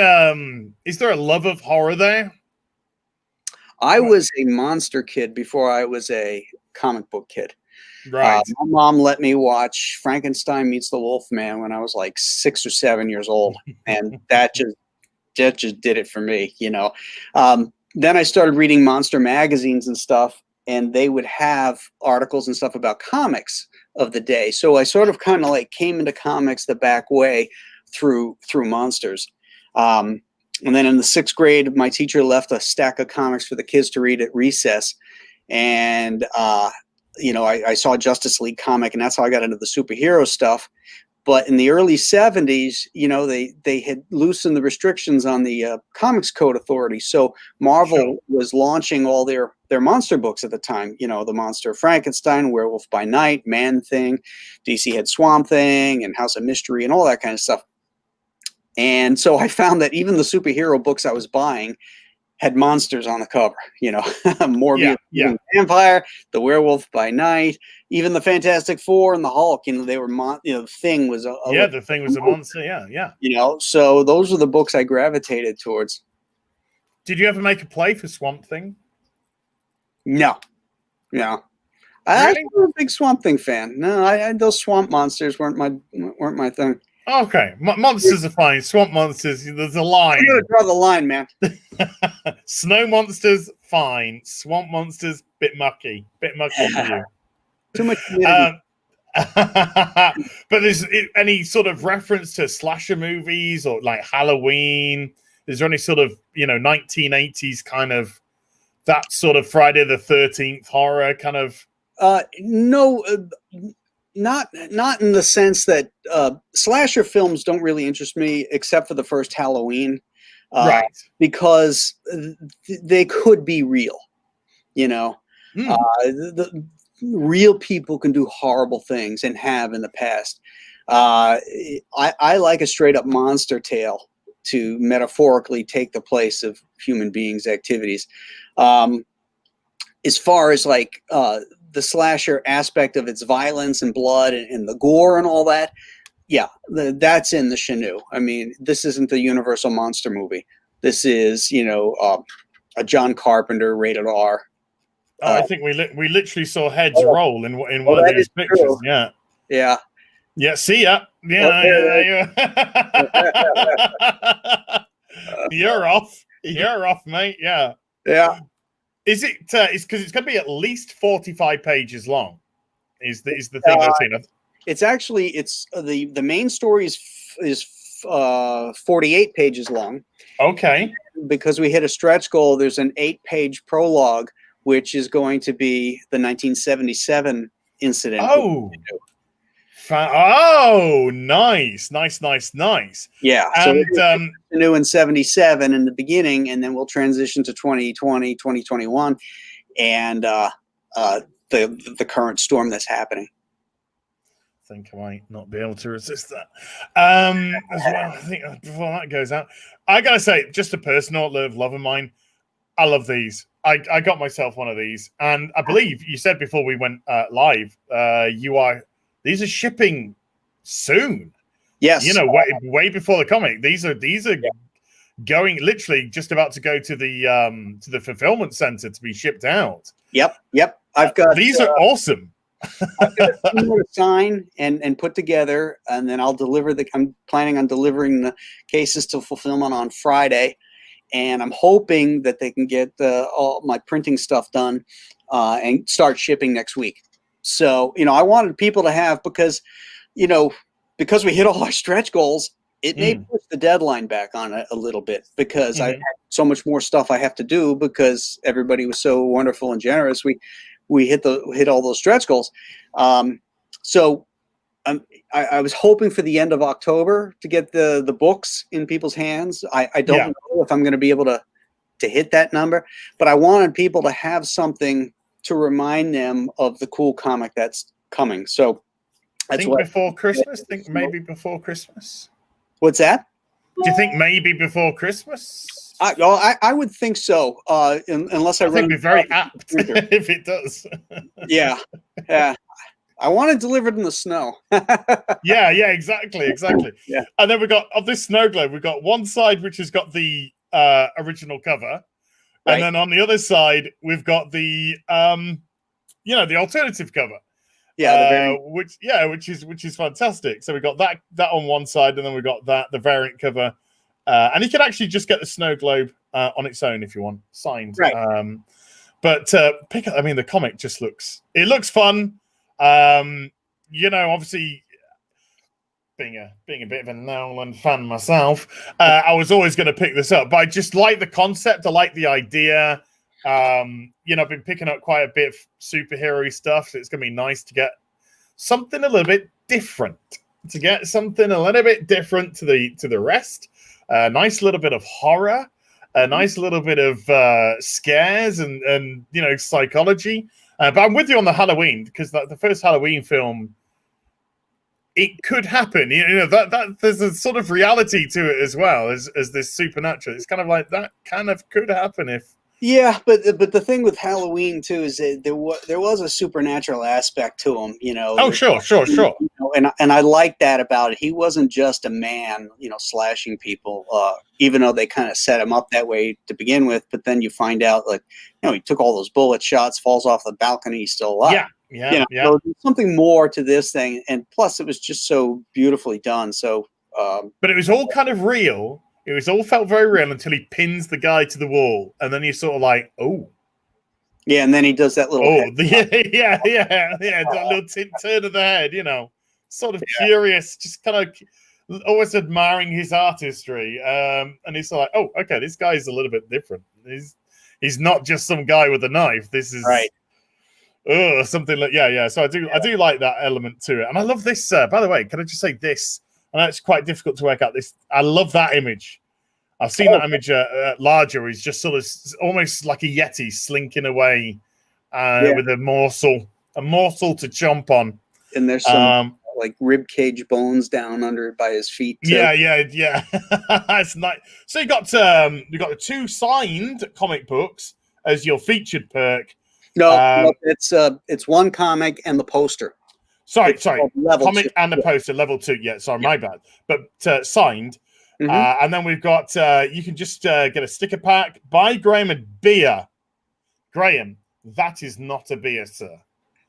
is there a love of horror there? I was a monster kid before I was a comic book kid. Right. My mom let me watch Frankenstein Meets the Wolfman when I was like 6 or 7 years old, and that just just did it for me, you know. Then I started reading monster magazines and stuff, and they would have articles and stuff about comics of the day. So I sort of kind of like came into comics the back way through monsters. And then in the 6th grade, my teacher left a stack of comics for the kids to read at recess. And, you know, I saw a Justice League comic, and that's how I got into the superhero stuff. But in the early 70s, you know, they had loosened the restrictions on the Comics Code Authority. So Marvel was launching all their monster books at the time. You know, the Monster of Frankenstein, Werewolf by Night, Man-Thing. DC had Swamp Thing and House of Mystery and all that kind of stuff. And so I found that even the superhero books I was buying had monsters on the cover, you know, Morbius, Vampire, the Werewolf by Night, even the Fantastic Four and the Hulk, you know, they were, you know, the Thing was the Thing was a monster, yeah. You know, so those are the books I gravitated towards. Did you ever make a play for Swamp Thing? No. Really? I'm a big Swamp Thing fan. No, those swamp monsters weren't my thing. Okay, monsters are fine. Swamp monsters, there's a line. I'm gonna draw the line, man. Snow monsters, fine. Swamp monsters, bit mucky for you. Too much humidity. But there's any sort of reference to slasher movies or like Halloween? Is there any sort of, you know, 1980s kind of that sort of Friday the 13th horror kind of? No. Not in the sense that slasher films don't really interest me, except for the first Halloween, right? Because they could be real, you know. The real people can do horrible things and have in the past. I like a straight up monster tale to metaphorically take the place of human beings' activities. As far as like the slasher aspect of its violence and blood and the gore and all that, yeah, that's in the Chenoo. I mean, this isn't the Universal monster movie. This is, you know, a John Carpenter rated R. I think we literally saw heads roll in one of these pictures. True. Yeah. See ya. Yeah. You're off, mate. Yeah. Is it? It's because it's going to be at least 45 pages long. Is the thing I've seen? It's actually the main story is 48 pages long. Okay. Because we hit a stretch goal, there's an 8-page prologue, which is going to be the 1977 incident. Oh, nice. Yeah. And Chenoo in 77 in the beginning, and then we'll transition to 2020, 2021, and the current storm that's happening. I think I might not be able to resist that. As well, I think before that goes out, I gotta say, just a personal love of mine. I love these. I got myself one of these, and I believe you said before we went live, these are shipping soon. Yes, you know, way before the comic. These are going literally just about to go to the fulfillment center to be shipped out. Yep. I've got these are awesome. I've got a few more to sign and put together, and then I'll deliver I'm planning on delivering the cases to fulfillment on Friday, and I'm hoping that they can get all my printing stuff done and start shipping next week. So, you know, I wanted people to have, because we hit all our stretch goals, it may push the deadline back on it a little bit, because I had so much more stuff I have to do because everybody was so wonderful and generous. We hit all those stretch goals. So I was hoping for the end of October to get the books in people's hands. I don't know if I'm going to be able to hit that number, but I wanted people to have something to remind them of the cool comic that's coming. So that's before Christmas. Think maybe before Christmas. What's that? Do you think maybe before Christmas? I would think so. Unless I think it'd be very apt if it does. Yeah. I want it delivered in the snow. yeah, exactly. Yeah. And then we got of this snow globe. We've got one side which has got the original cover. Right. And then on the other side, we've got the the alternative cover. Yeah, which is fantastic. So we got that on one side, and then we got the variant cover And you can actually just get the Snow Globe on its own if you want, signed. Right. But pick up. I mean, the comic just looks fun. Obviously, being a bit of a Nolan fan myself, I was always going to pick this up. But I just like the concept. I like the idea. I've been picking up quite a bit of superhero stuff, so it's going to be nice to get something a little bit different. To get something a little bit different to the rest. A nice little bit of horror. A nice little bit of scares and psychology. But I'm with you on the Halloween, because the first Halloween film, it could happen. That there's a sort of reality to it as well as this supernatural. It's kind of like that kind of could happen if. Yeah, but the thing with Halloween too is that there was a supernatural aspect to him, Oh, sure. And I like that about it. He wasn't just a man, slashing people, even though they kind of set him up that way to begin with. But then you find out, like, he took all those bullet shots, falls off the balcony, he's still alive. Yeah. So there's something more to this thing, and plus it was just so beautifully done. So, but it was all kind of real. It was all felt very real until he pins the guy to the wall, and then you're sort of like, oh. Yeah, and then he does that little. Yeah. That little turn of the head, sort of curious, just kind of always admiring his artistry. And he's like, oh, okay, this guy's a little bit different. He's not just some guy with a knife. This is right. Something like yeah. So I do like that element to it, and I love this. By the way, can I just say this? I know it's quite difficult to work out this. I love that image. I've seen that image larger. He's just sort of almost like a Yeti slinking away with a morsel to chomp on. And there's some like rib cage bones down under by his feet too. Yeah. It's nice. So you got the 2 signed comic books as your featured perk. No, it's one comic and the poster. Sorry. Level Comic 2. and the poster, level 2. Yeah, sorry, my bad. But signed. Mm-hmm. And then we've got, you can just get a sticker pack. Buy Graham a beer. Graham, that is not a beer, sir.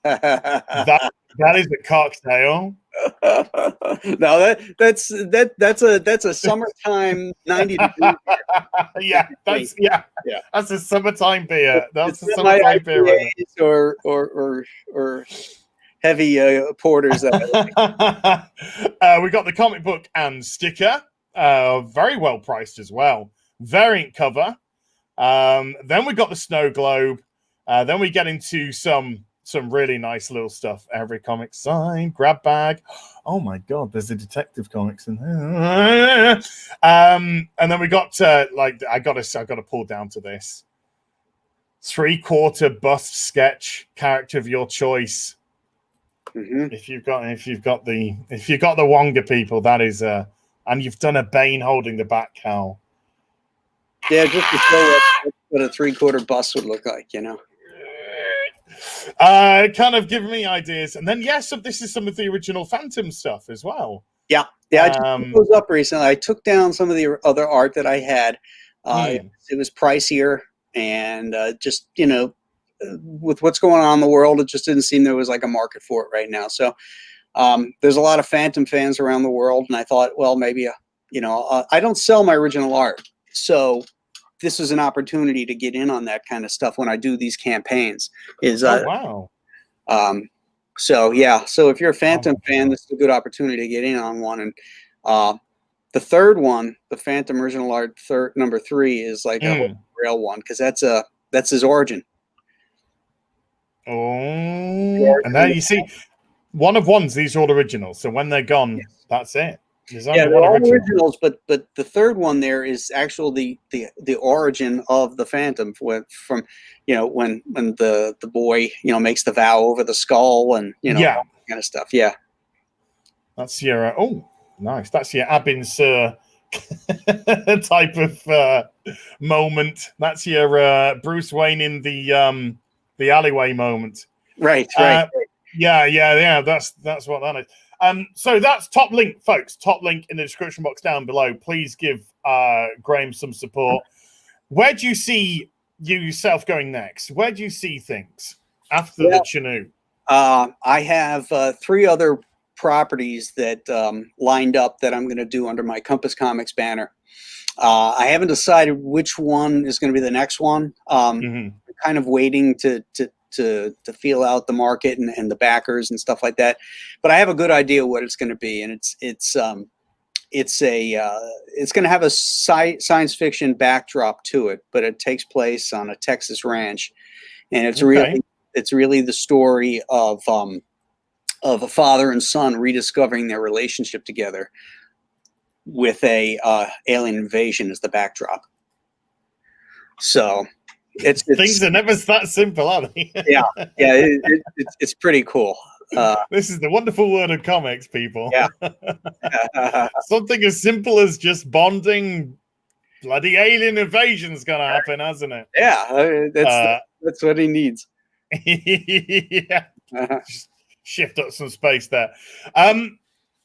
that is a cocktail. No, that's a summertime 90 degrees beer. That's a summertime beer. That's it's a summertime beer. Right? Or heavy porters. We got the comic book and sticker. Very well priced as well. Variant cover. Then we got the snow globe. Then we get into some really nice little stuff. Every comic signed, grab bag. Oh my god, there's a Detective Comics in there. And then we got I gotta pull down to this 3/4 bust sketch, character of your choice. Mm-hmm. If you've got the Wonga people, that is and you've done a Bane holding the bat cowl. Yeah, just to show what a 3/4 bust would look like, Kind of giving me ideas. And then so this is some of the original Phantom stuff as well. Yeah. I just put those up recently. I took down some of the other art that I had. It was pricier, and just with what's going on in the world, it just didn't seem there was like a market for it right now. So there's a lot of Phantom fans around the world, and I thought, well, maybe I don't sell my original art, so this is an opportunity to get in on that kind of stuff when I do these campaigns. Wow. So if you're a Phantom fan, this is a good opportunity to get in on one. And the third one, the Phantom original art number 3, is like a real one, because that's his origin. Oh, and now you see, one of ones. These are all originals. So when they're gone, that's it. They're all originals, but the third one there is actually the origin of the Phantom from when the boy makes the vow over the skull and that kind of stuff. Yeah, that's your nice. That's your Abin Sur type of moment. That's your Bruce Wayne in the alleyway moment. Right. Yeah. That's what that is. So that's top link, folks. Top link in the description box down below. Please give Graham some support. Where do you see yourself going next? Where do you see things after the Chenoo? I have 3 other properties that lined up that I'm going to do under my Compass Comics banner. I haven't decided which one is going to be the next one. Kind of waiting to feel out the market and the backers and stuff like that. But I have a good idea what it's going to be, and it's going to have a science fiction backdrop to it, but it takes place on a Texas ranch, and it's really the story of a father and son rediscovering their relationship together with a alien invasion as the backdrop. So things are never that simple, are they? yeah, it's pretty cool. This is the wonderful world of comics, people. Yeah. Something as simple as just bonding, bloody alien invasion's gonna happen, hasn't it? Yeah, that's what he needs. Yeah. Just shift up some space there.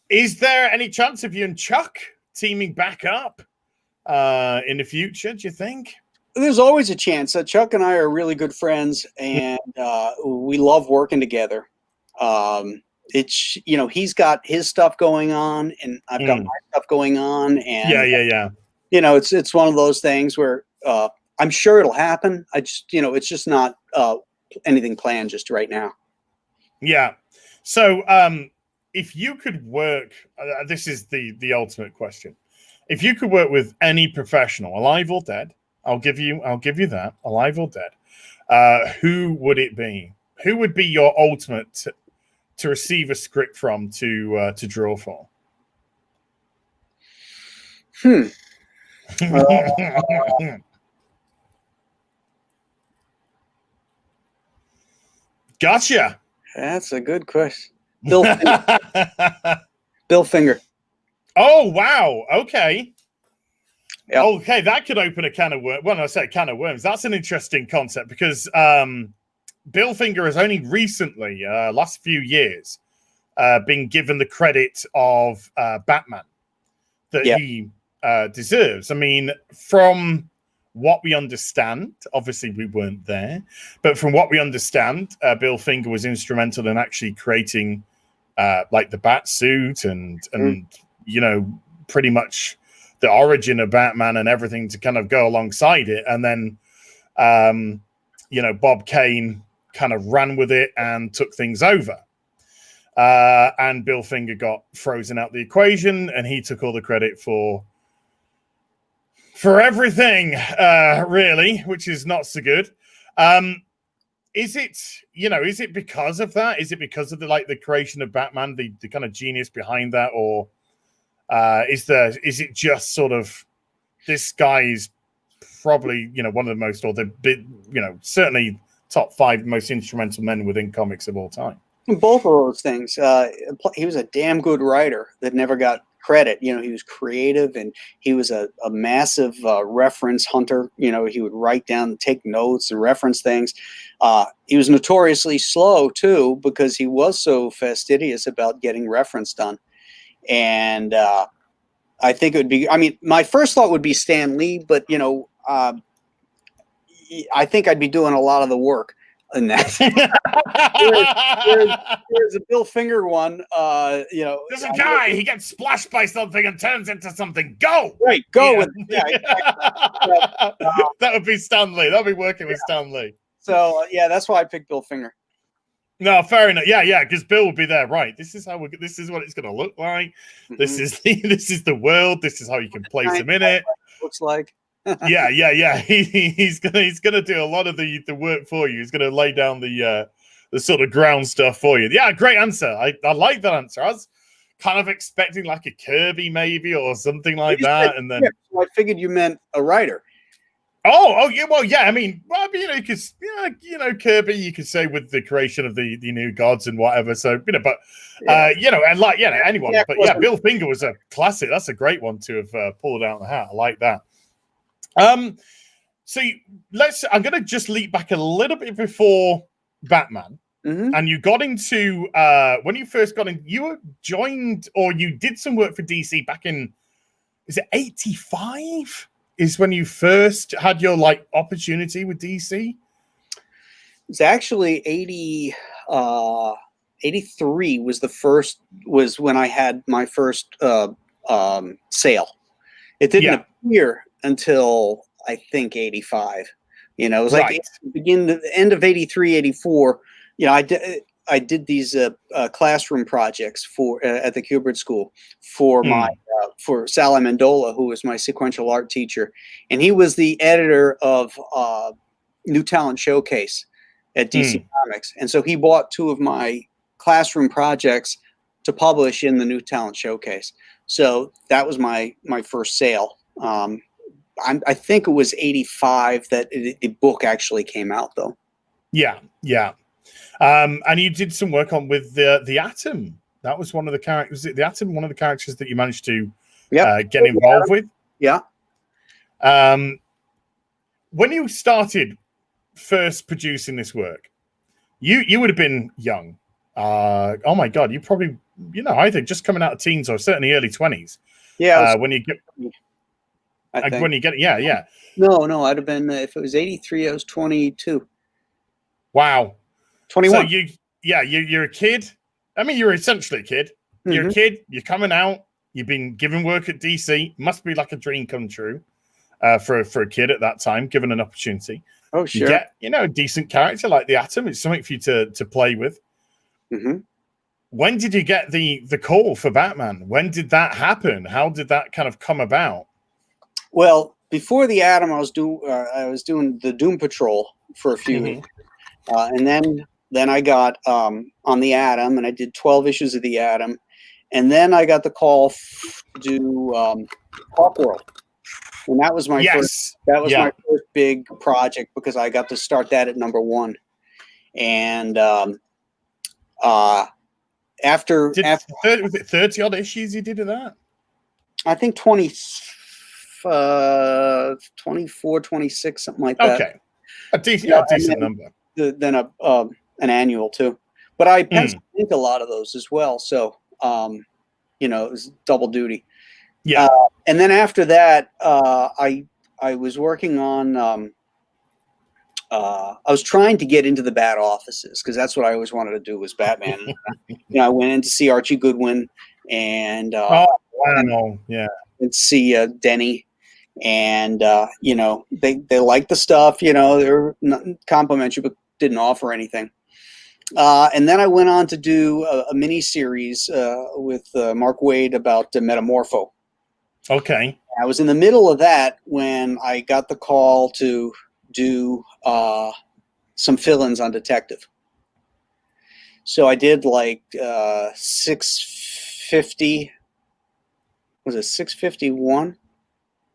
Is there any chance of you and Chuck teaming back up in the future, do you think? There's always a chance. Chuck and I are really good friends, and we love working together. It's, he's got his stuff going on, and I've got my stuff going on, and yeah. It's one of those things where I'm sure it'll happen. I just, it's just not anything planned just right now. Yeah. So, if you could work, this is the ultimate question. If you could work with any professional, alive or dead, I'll give you that, alive or dead, who would it be? Who would be your ultimate to receive a script from to draw for? Gotcha. That's a good question. Bill Finger. Bill Finger. Oh, wow. Okay. Yep. Okay, that could open a can of worms. When I say can of worms, that's an interesting concept because Bill Finger has only recently, last few years, been given the credit of Batman that he deserves. I mean, from what we understand, obviously we weren't there, but from what we understand, Bill Finger was instrumental in actually creating like the bat suit and pretty much the origin of Batman and everything to kind of go alongside it. And then, Bob Kane kind of ran with it and took things over. And Bill Finger got frozen out the equation, and he took all the credit for everything, really, which is not so good. Is it because of that? Is it because of the creation of Batman, the kind of genius behind that, or is it just sort of this guy is probably one of the most, or the big, certainly top 5 most instrumental men within comics of all time? Both of those things. He was a damn good writer that never got credit. He was creative, and he was a massive reference hunter. He would write down, take notes, and reference things. He was notoriously slow too, because he was so fastidious about getting reference done. And I think it would be, my first thought would be Stan Lee, but I think I'd be doing a lot of the work in that. There's a Bill Finger one, there's a guy, he gets splashed by something and turns into something. Go! Right, go yeah. with it. Yeah, exactly. That would be Stan Lee. That would be working with Stan Lee. So, that's why I picked Bill Finger. No, fair enough. Yeah, because Bill would be there. Right. This is what it's going to look like. Mm-hmm. This is the world. This is how you can place him in it. Looks like. yeah. He's gonna do a lot of the work for you. He's gonna lay down the sort of ground stuff for you. Yeah, great answer. I like that answer. I was kind of expecting like a Kirby maybe or something like that, and then so I figured you meant a writer. Oh, yeah. Well, yeah. Because Kirby, you could say with the creation of the new gods and whatever. So but anyone. Yeah, but yeah, Bill Finger was a classic. That's a great one to have pulled out of the hat. I like that. So I'm going to just leap back a little bit before Batman. Mm-hmm. And you got into when you first got in, you joined or you did some work for DC back in, is it 85? Is when you first had your opportunity with DC? It's actually 83 was when I had my first sale. It didn't appear until I think 85. You know, it was like Right. the end of 83, 84. You know, I did these classroom projects for at the Kubert School for my for Sally Mandola, who was my sequential art teacher, and he was the editor of New Talent Showcase at DC Comics, and so he bought 2 of my classroom projects to publish in the New Talent Showcase. So that was my first sale. I think it was 85 that the book actually came out, though. Yeah, yeah. And you did some work on with the Atom. That was one of the characters. Was it the Atom? One of the characters that you managed to get involved with. Yeah. When you started first producing this work, you would have been young. Oh my God, you probably either just coming out of teens or certainly early 20s. Yeah. When you get No, I'd have been if it was 83, I was 22. Wow. 21. So you're a kid. I mean, you're essentially a kid. You're a kid. You're coming out. You've been given work at DC. Must be like a dream come true for a kid at that time, given an opportunity. Oh, sure. You get a decent character like the Atom. It's something for you to play with. When did you get the call for Batman? When did that happen? How did that kind of come about? Well, before the Atom, I was doing the Doom Patrol for a few weeks. And then I got on the Atom, and I did 12 issues of the Atom, and then I got the call to do Hawk World, and that was my first. That was my first big project because I got to start that at #1, and after was it 30 odd issues you did of that? I think 24, 26, something like that. Okay, a decent number. Then an annual too, but I penciled ink a lot of those as well. So it was double duty. Yeah. And then after that, I was working on. I was trying to get into the Bat offices because that's what I always wanted to do was Batman. I went in to see Archie Goodwin and and see Denny. And they liked the stuff, they were complimentary but didn't offer anything. And then I went on to do a mini series with Mark Waid about Metamorpho. Okay. I was in the middle of that when I got the call to do some fill-ins on Detective. So I did like 650. Was it 651?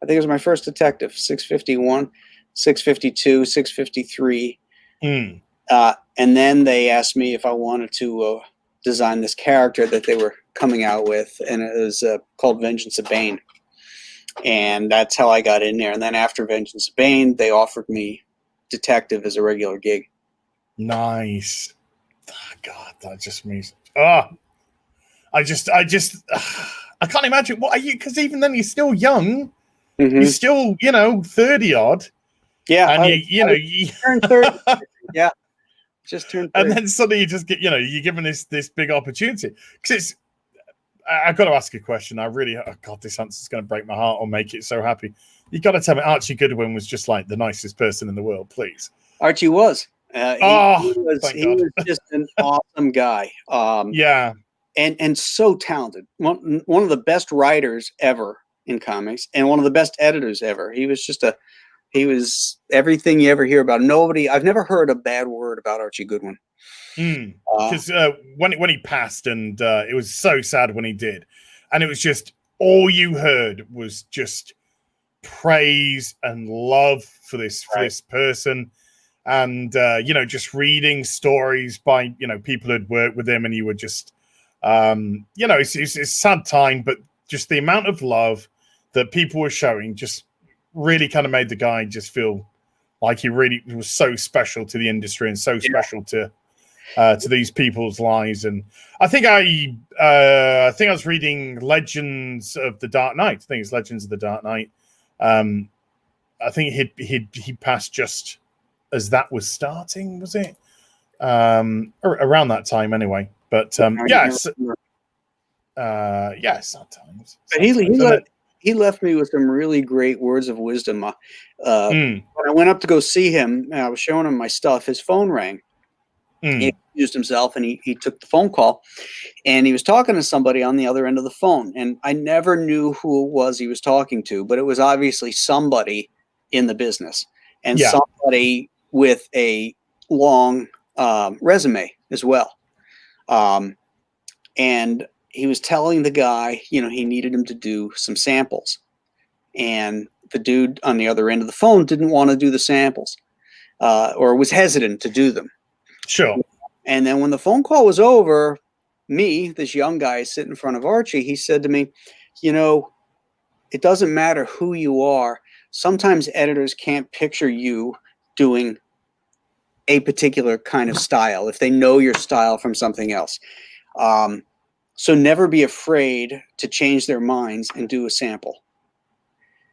I think it was my first Detective, 651, 652, 653. And then they asked me if I wanted to design this character that they were coming out with, and it was called Vengeance of Bane. And that's how I got in there. And then after Vengeance of Bane, they offered me Detective as a regular gig. Nice. Oh, God, that just means... I can't imagine. What are you? Because even then, you're still young. You're still, 30 odd. Yeah. And you turned 30. Yeah. Just turned 30. And then suddenly you just get, you're given this big opportunity. Because I've got to ask a question. This answer's going to break my heart or make it so happy. You got to tell me Archie Goodwin was just like the nicest person in the world, please. Archie was. He was just an awesome guy. Yeah. And so talented. One of the best writers ever in comics and one of the best editors ever. He was everything you ever hear about. I've never heard a bad word about Archie Goodwin. Because when he passed, and it was so sad when he did, and it was just all you heard was just praise and love for this person, and just reading stories by people who'd worked with him, and you were just it's a sad time, but just the amount of love that people were showing just really kind of made the guy just feel like he really was so special to the industry and so special to these people's lives. And I think I was reading Legends of the Dark Knight. I think it's Legends of the Dark Knight. I think he passed just as that was starting, was it? Around that time anyway. But yes, sometimes. But he he left me with some really great words of wisdom. Mm. When I went up to go see him, and I was showing him my stuff. His phone rang. Mm. He used himself, and he took the phone call, and he was talking to somebody on the other end of the phone. And I never knew who it was he was talking to, but it was obviously somebody in the business and Yeah. somebody with a long resume as well. And he was telling the guy, you know, he needed him to do some samples. And the dude on the other end of the phone didn't want to do the samples or was hesitant to do them. Sure. And then when the phone call was over, me, this young guy sitting in front of Archie, he said to me, you know, it doesn't matter who you are. Sometimes editors can't picture you doing a particular kind of style if they know your style from something else. So never be afraid to change their minds and do a sample.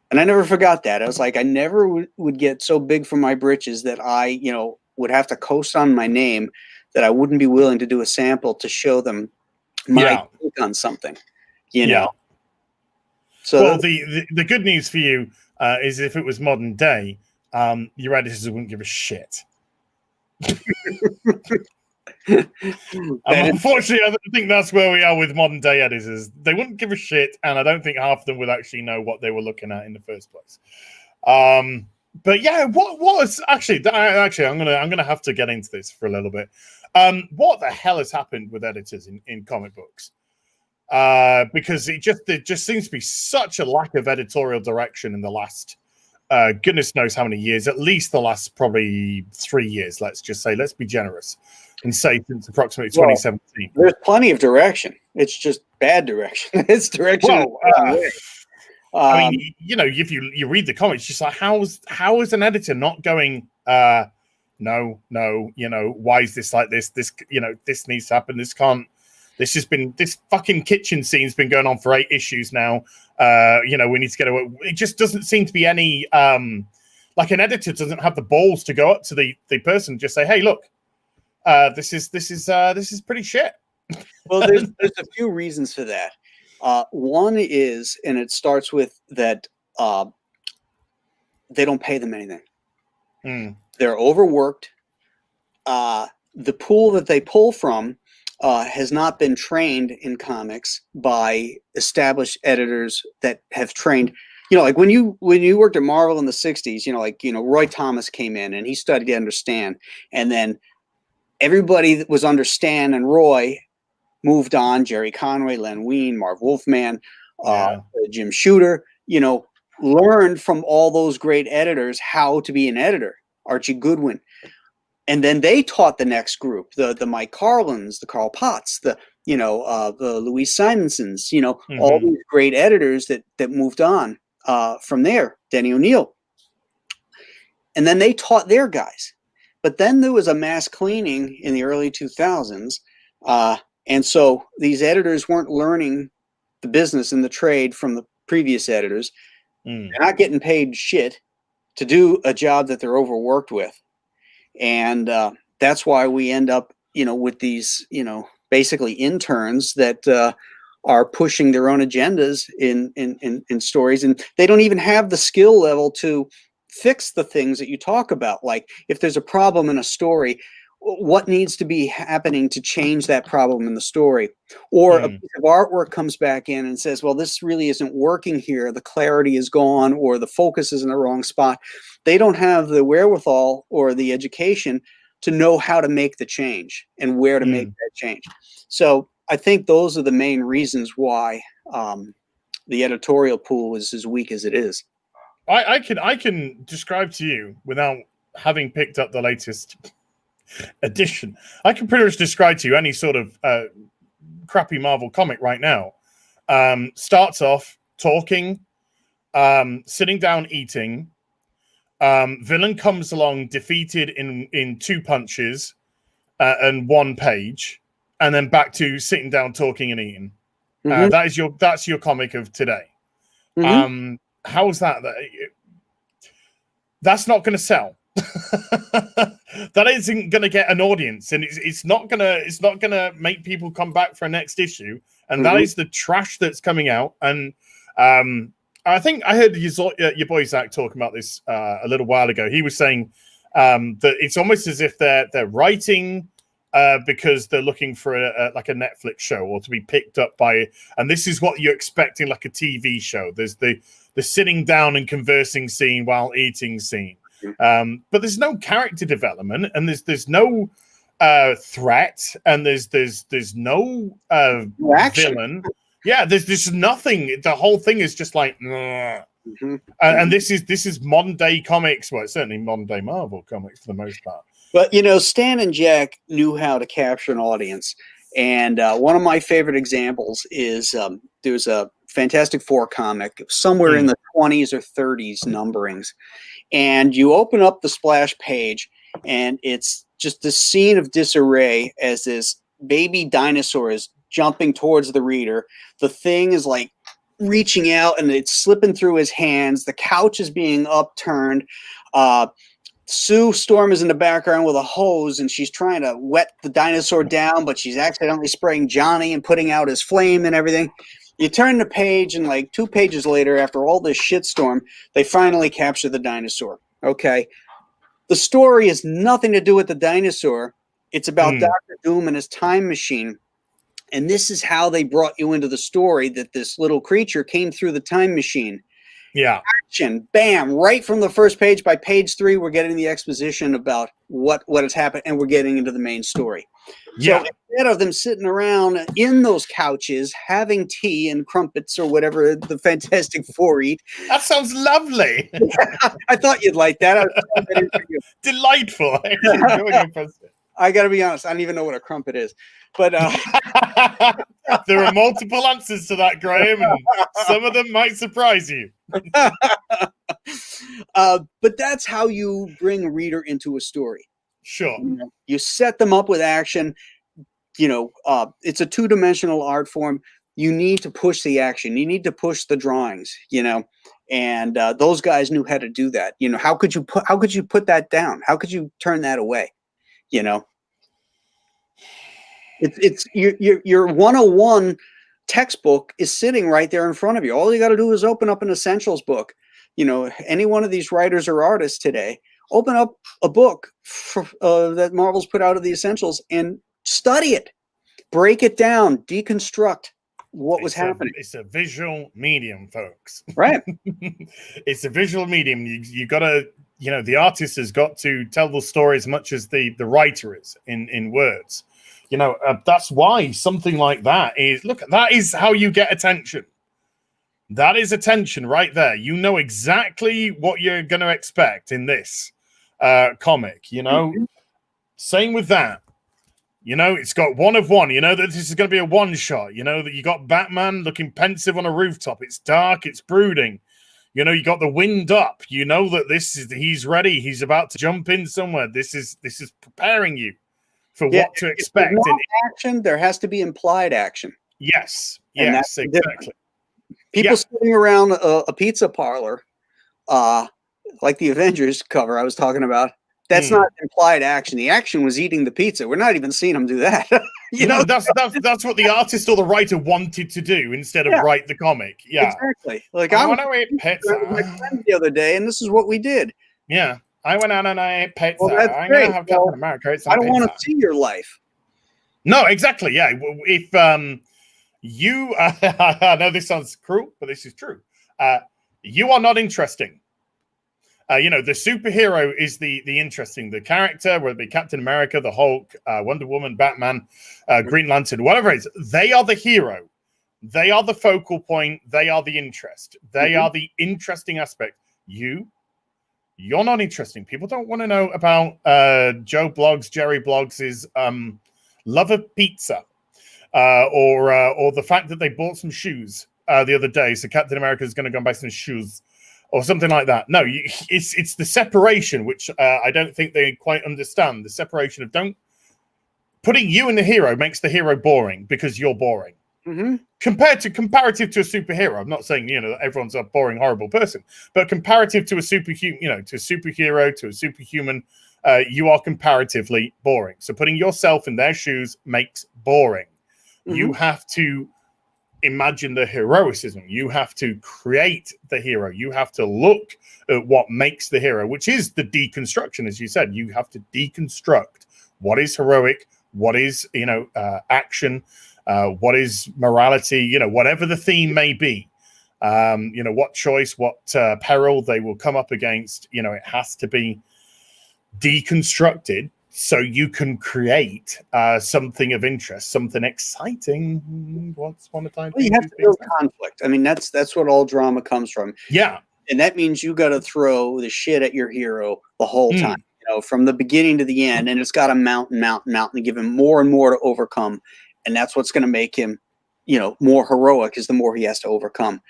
And I never forgot that. I was like, I never would get so big for my britches that I, you know, would have to coast on my name that I wouldn't be willing to do a sample to show them my take on something, you know. So well, the good news for you is if it was modern day, your editors wouldn't give a shit. Unfortunately, I think that's where we are with modern day editors. They wouldn't give a shit, and I don't think half of them would actually know what they were looking at in the first place. But yeah, what was actually I'm gonna have to get into this for a little bit. What the hell has happened with editors in comic books? Because there just seems to be such a lack of editorial direction in the last goodness knows how many years, at least the last probably 3 years. Let's just say, let's be generous and say since approximately 2017. There's plenty of direction. It's just bad direction. It's direction. I mean, you know, if you read the comments, just like how is an editor not going? No, you know, why is this like this? This, you know, this needs to happen. This can't. This fucking kitchen scene's been going on for 8 issues now. You know, we need to get away. It just doesn't seem to be any like an editor doesn't have the balls to go up to the person and just say, hey, look, this is pretty shit. Well, there's a few reasons for that. One is, and it starts with that they don't pay them anything. They're overworked. The pool that they pull from has not been trained in comics by established editors that have trained. You know, like when you worked at Marvel in the 60s, you know, like, you know, Roy Thomas came in and he studied to understand. And then everybody that was under Stan and Roy moved on. Jerry Conway, Len Wein, Marv Wolfman, Jim Shooter, you know, learned from all those great editors how to be an editor. Archie Goodwin. And then they taught the next group, the Mike Carlins, the Carl Potts, the Louise Simonsons, you know, all these great editors that moved on from there, Denny O'Neil. And then they taught their guys. But then there was a mass cleaning in the early 2000s. And so these editors weren't learning the business and the trade from the previous editors. They're not getting paid shit to do a job that they're overworked with. And that's why we end up, you know, with these, you know, basically interns that are pushing their own agendas in stories. And they don't even have the skill level to fix the things that you talk about. Like if there's a problem in a story, what needs to be happening to change that problem in the story? Or a piece of artwork comes back in and says, well, this really isn't working here. The clarity is gone or the focus is in the wrong spot. They don't have the wherewithal or the education to know how to make the change and where to make that change. So I think those are the main reasons why the editorial pool is as weak as it is. I can describe to you without having picked up the latest edition. I can pretty much describe to you any sort of crappy Marvel comic right now. Starts off talking, sitting down, eating. Villain comes along, defeated in 2 punches and 1 page, and then back to sitting down, talking, and eating. That's your comic of today. How is that? That's not going to sell. That isn't going to get an audience, and it's not gonna make people come back for a next issue. And that is the trash that's coming out. And I think I heard your boy Zach talking about this a little while ago. He was saying that it's almost as if they're writing because they're looking for like a Netflix show or to be picked up by, and this is what you're expecting, like a TV show. There's the sitting down and conversing scene while eating scene, but there's no character development, and there's no threat, and there's no villain. Yeah, there's nothing. The whole thing is just like, and this is modern day comics. Well, it's certainly modern day Marvel comics for the most part. But you know, Stan and Jack knew how to capture an audience, and one of my favorite examples is there's a Fantastic Four comic somewhere in the 20s or 30s numberings, and you open up the splash page, and it's just the scene of disarray as this baby dinosaur is jumping towards the reader. The thing is like reaching out and it's slipping through his hands. The couch is being upturned. Sue Storm is in the background with a hose and she's trying to wet the dinosaur down, but she's accidentally spraying Johnny and putting out his flame and everything. You turn the page and like 2 pages later, after all this shitstorm, they finally capture the dinosaur. Okay. The story has nothing to do with the dinosaur. It's about Dr. Doom and his time machine. And this is how they brought you into the story, that this little creature came through the time machine. Yeah. Action, bam, right from the first page. By page 3, we're getting the exposition about what has happened, and we're getting into the main story. Yeah. So instead of them sitting around in those couches having tea and crumpets or whatever the Fantastic Four eat. That sounds lovely. I thought you'd like that. Delightful. I got to be honest, I don't even know what a crumpet is. But there are multiple answers to that, Graham, and some of them might surprise you. But that's how you bring a reader into a story. Sure. You set them up with action. You know, it's a 2-dimensional art form. You need to push the action. You need to push the drawings, you know, and those guys knew how to do that. You know, how could you put that down? How could you turn that away? You know, it's your 101 textbook is sitting right there in front of you. All you got to do is open up an essentials book. You know, any one of these writers or artists today, open up a book that Marvel's put out of the essentials and study it, break it down, deconstruct what was happening. It's a visual medium, folks. Right. It's a visual medium. You got to, you know, the artist has got to tell the story as much as the writer is in words. You know, that's why something like that is, look, that is how you get attention. That is attention right there. You know exactly what you're going to expect in this comic, you know. Same with that. You know, it's got one of one. You know that this is going to be a one shot. You know that you got Batman looking pensive on a rooftop. It's dark. It's brooding. You know, you got the wind up. You know that he's ready. He's about to jump in somewhere. This is preparing you for what to expect. In action, there has to be implied action. Yes. Yes, exactly. People sitting around a pizza parlor, like the Avengers cover I was talking about, that's not implied action. The action was eating the pizza. We're not even seeing them do that. You know, that's what the artist or the writer wanted to do instead of write the comic. Yeah, exactly. Like I want to eat pizza with my friend the other day, and this is what we did. Yeah, I went out and I ate pizza. Well, that's I'm great. gonna have Captain America eat some I don't pizza. want to see your life. No, exactly. Yeah, if you, I know this sounds cruel, but this is true. You are not interesting. You know, the superhero is the interesting. The character, whether it be Captain America, the Hulk, Wonder Woman, Batman, Green Lantern, whatever it is, they are the hero. They are the focal point. They are the interest. They are the interesting aspect. You're not interesting. People don't want to know about Joe Bloggs, Jerry Bloggs' love of pizza, or the fact that they bought some shoes the other day. So Captain America is going to go and buy some shoes. Or something like that. No, it's the separation, which I don't think they quite understand. The separation of putting you in the hero makes the hero boring because you're boring. Comparative to a superhero. I'm not saying, you know, everyone's a boring, horrible person, but comparative to a superhuman, you know, to a superhero, to a superhuman, you are comparatively boring. So putting yourself in their shoes makes boring. You have to imagine the heroicism. You have to create the hero. You have to look at what makes the hero, which is the deconstruction, as you said. You have to deconstruct what is heroic, what is, action, what is morality, whatever the theme may be. What choice, what peril they will come up against. It has to be deconstructed so you can create something of interest, something exciting. Once upon a time, you have to build conflict. I mean, that's what all drama comes from. Yeah, and that means you got to throw the shit at your hero the whole time, from the beginning to the end, and it's got to mount and give him more and more to overcome, and that's what's going to make him, more heroic. Is the more he has to overcome.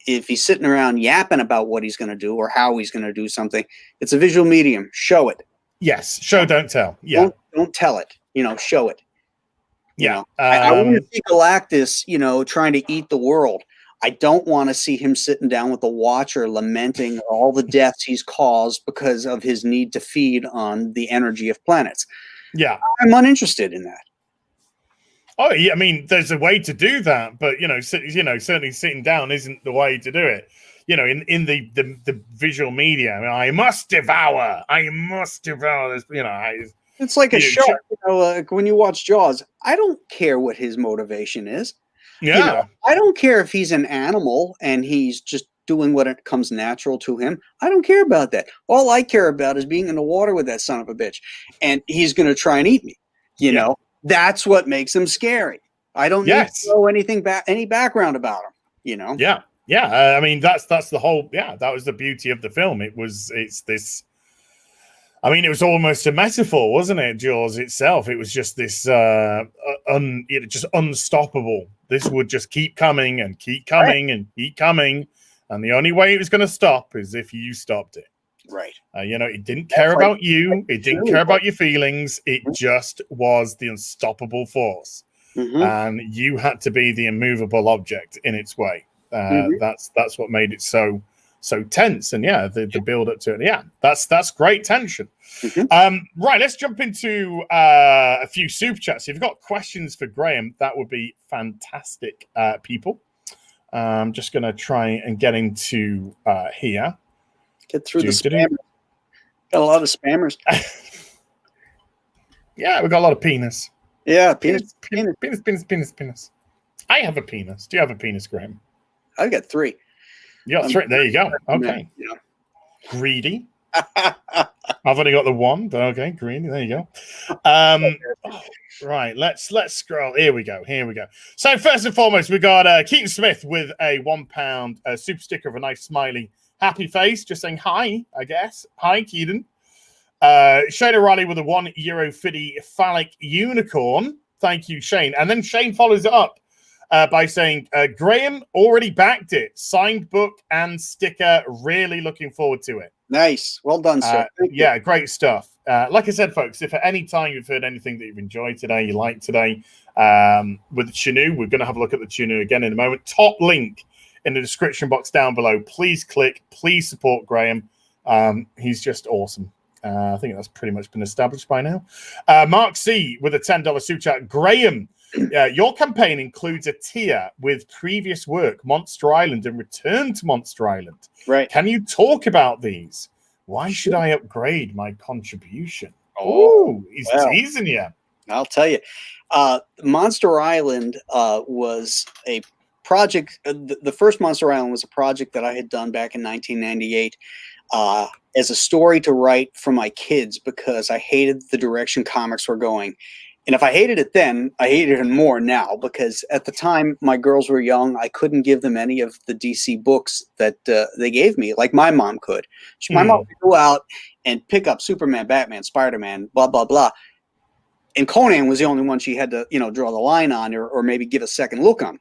If he's sitting around yapping about what he's going to do or how he's going to do something, it's a visual medium. Show it. Yes, show, don't tell. Yeah, don't tell it. Show it. Yeah, I want to see Galactus, trying to eat the world. I don't want to see him sitting down with the Watcher lamenting all the deaths he's caused because of his need to feed on the energy of planets. Yeah, I'm uninterested in that. Oh, yeah, I mean, there's a way to do that, but certainly sitting down isn't the way to do it. In the visual media, I mean, I must devour this. It's like a shark. Like when you watch Jaws, I don't care what his motivation is. Yeah, I don't care if he's an animal and he's just doing what it comes natural to him. I don't care about that. All I care about is being in the water with that son of a bitch, and he's going to try and eat me. That's what makes him scary. I don't need to know anything any background about him. Yeah. Yeah, I mean that's the whole. Yeah, that was the beauty of the film. It was almost a metaphor, wasn't it? Jaws itself. It was just this just unstoppable. This would just keep coming and keep coming and keep coming, and the only way it was going to stop is if you stopped it. Right. It didn't care about you. It didn't care about your feelings. It just was the unstoppable force, and you had to be the immovable object in its way. That's what made it so tense, and the build up to it. Yeah, that's great tension. Right, let's jump into a few super chats. If you've got questions for Graham, that would be fantastic, people. I'm just gonna try and get into here. Get through the spammers. Got a lot of spammers. Yeah, we got a lot of penis. Yeah, penis. I have a penis. Do you have a penis, Graham? I've got 3. You got 3. There you go. Okay. Greedy. I've only got the 1, but okay, greedy. There you go. Right, let's scroll. Here we go. So first and foremost, we got Keaton Smith with a £1 super sticker of a nice smiley happy face, just saying hi, I guess. Hi, Keaton. Shane O'Reilly with a €1 phallic unicorn. Thank you, Shane. And then Shane follows it up by saying, Graham already backed it. Signed book and sticker. Really looking forward to it. Nice. Well done, sir. Great stuff. Like I said, folks, if at any time you've heard anything that you've enjoyed today, you like today, with Chenoo, we're going to have a look at the Chenoo again in a moment. Top link in the description box down below. Please click. Please support Graham. He's just awesome. I think that's pretty much been established by now. Mark C with a $10 super chat. Graham, your campaign includes a tier with previous work, Monster Island and Return to Monster Island. Right. Can you talk about these? Why should I upgrade my contribution? Oh, he's teasing you. I'll tell you. Monster Island was a project. The first Monster Island was a project that I had done back in 1998 as a story to write for my kids because I hated the direction comics were going. And if I hated it then, I hate it even more now because at the time my girls were young. I couldn't give them any of the DC books that they gave me, like my mom could. My mom would go out and pick up Superman, Batman, Spider-Man, blah, blah, blah. And Conan was the only one she had to, draw the line on or maybe give a second look on.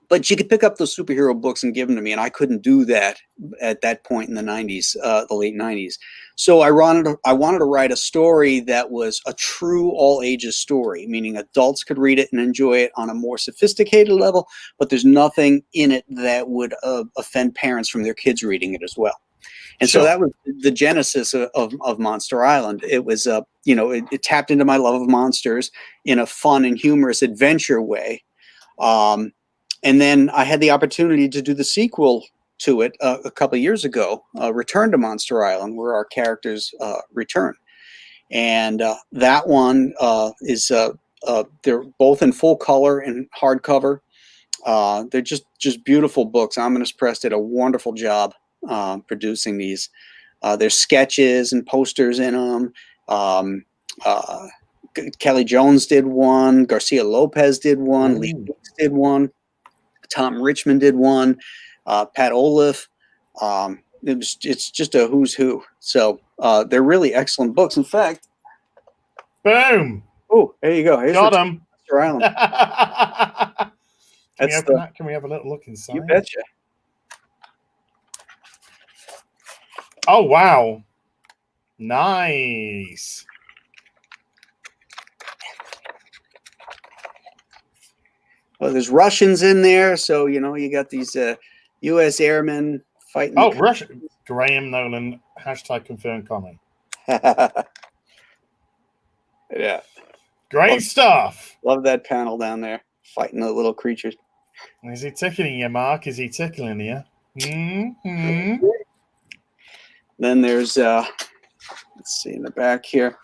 But she could pick up those superhero books and give them to me, and I couldn't do that at that point in the 90s, the late 90s. So I wanted to write a story that was a true all-ages story, meaning adults could read it and enjoy it on a more sophisticated level, but there's nothing in it that would offend parents from their kids reading it as well. And so that was the genesis of Monster Island. It was, it tapped into my love of monsters in a fun and humorous adventure way. And then I had the opportunity to do the sequel to it a couple of years ago, Return to Monster Island, where our characters return. And that one is they're both in full color and hardcover. They're just beautiful books. Ominous Press did a wonderful job producing these. There's sketches and posters in them. Kelly Jones did one. Garcia Lopez did one. Lee Weeks did one. Tom Richmond did one. Pat Olaf. It's just a who's who. So they're really excellent books. In fact, boom. Oh, there you go. Here's Got him. Monster Island. Can we have a little look inside? You betcha. Oh wow, nice. Well, there's Russians in there, so you got these U.S. airmen fighting. Oh, Russia. Graham Nolan #confirmed comment. Yeah, great stuff. Love that panel down there fighting the little creatures. Is he tickling you, Mark? Is he tickling you? Mm-hmm. Then there's let's see in the back here.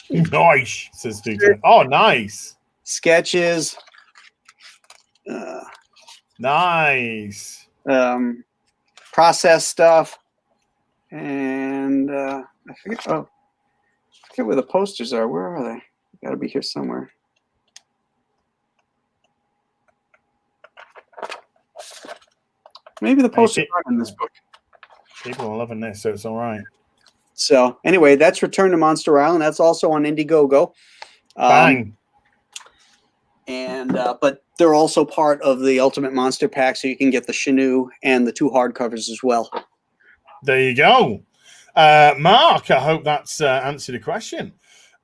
Nice, says Duke. Oh, nice. Sketches. Nice. Process stuff. And I forget where the posters are. Where are they? Gotta be here somewhere. Maybe the posters aren't in this book. People are loving this, so it's all right. So anyway, that's Return to Monster Island. That's also on Indiegogo. Bang. And but they're also part of the Ultimate Monster Pack, so you can get the Chenoo and the 2 hardcovers as well. There you go. Mark, I hope that's answered the question.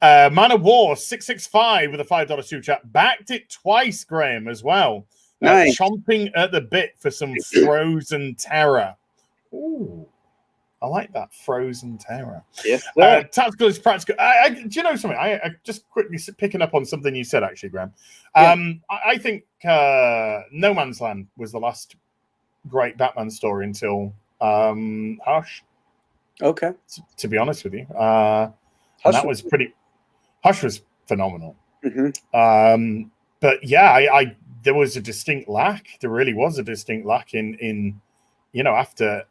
Man of War 665 with a $5 super chat backed it twice, Graham, as well. Nice. Chomping at the bit for some frozen terror. Ooh, I like that, frozen terror. Yes. Tactical is practical. Do you know something? I just quickly picking up on something you said, actually, Graham. I think No Man's Land was the last great Batman story until Hush. Okay. To be honest with you, that was pretty. Hush was phenomenal. Mm-hmm. But yeah, there was a distinct lack. There really was a distinct lack in after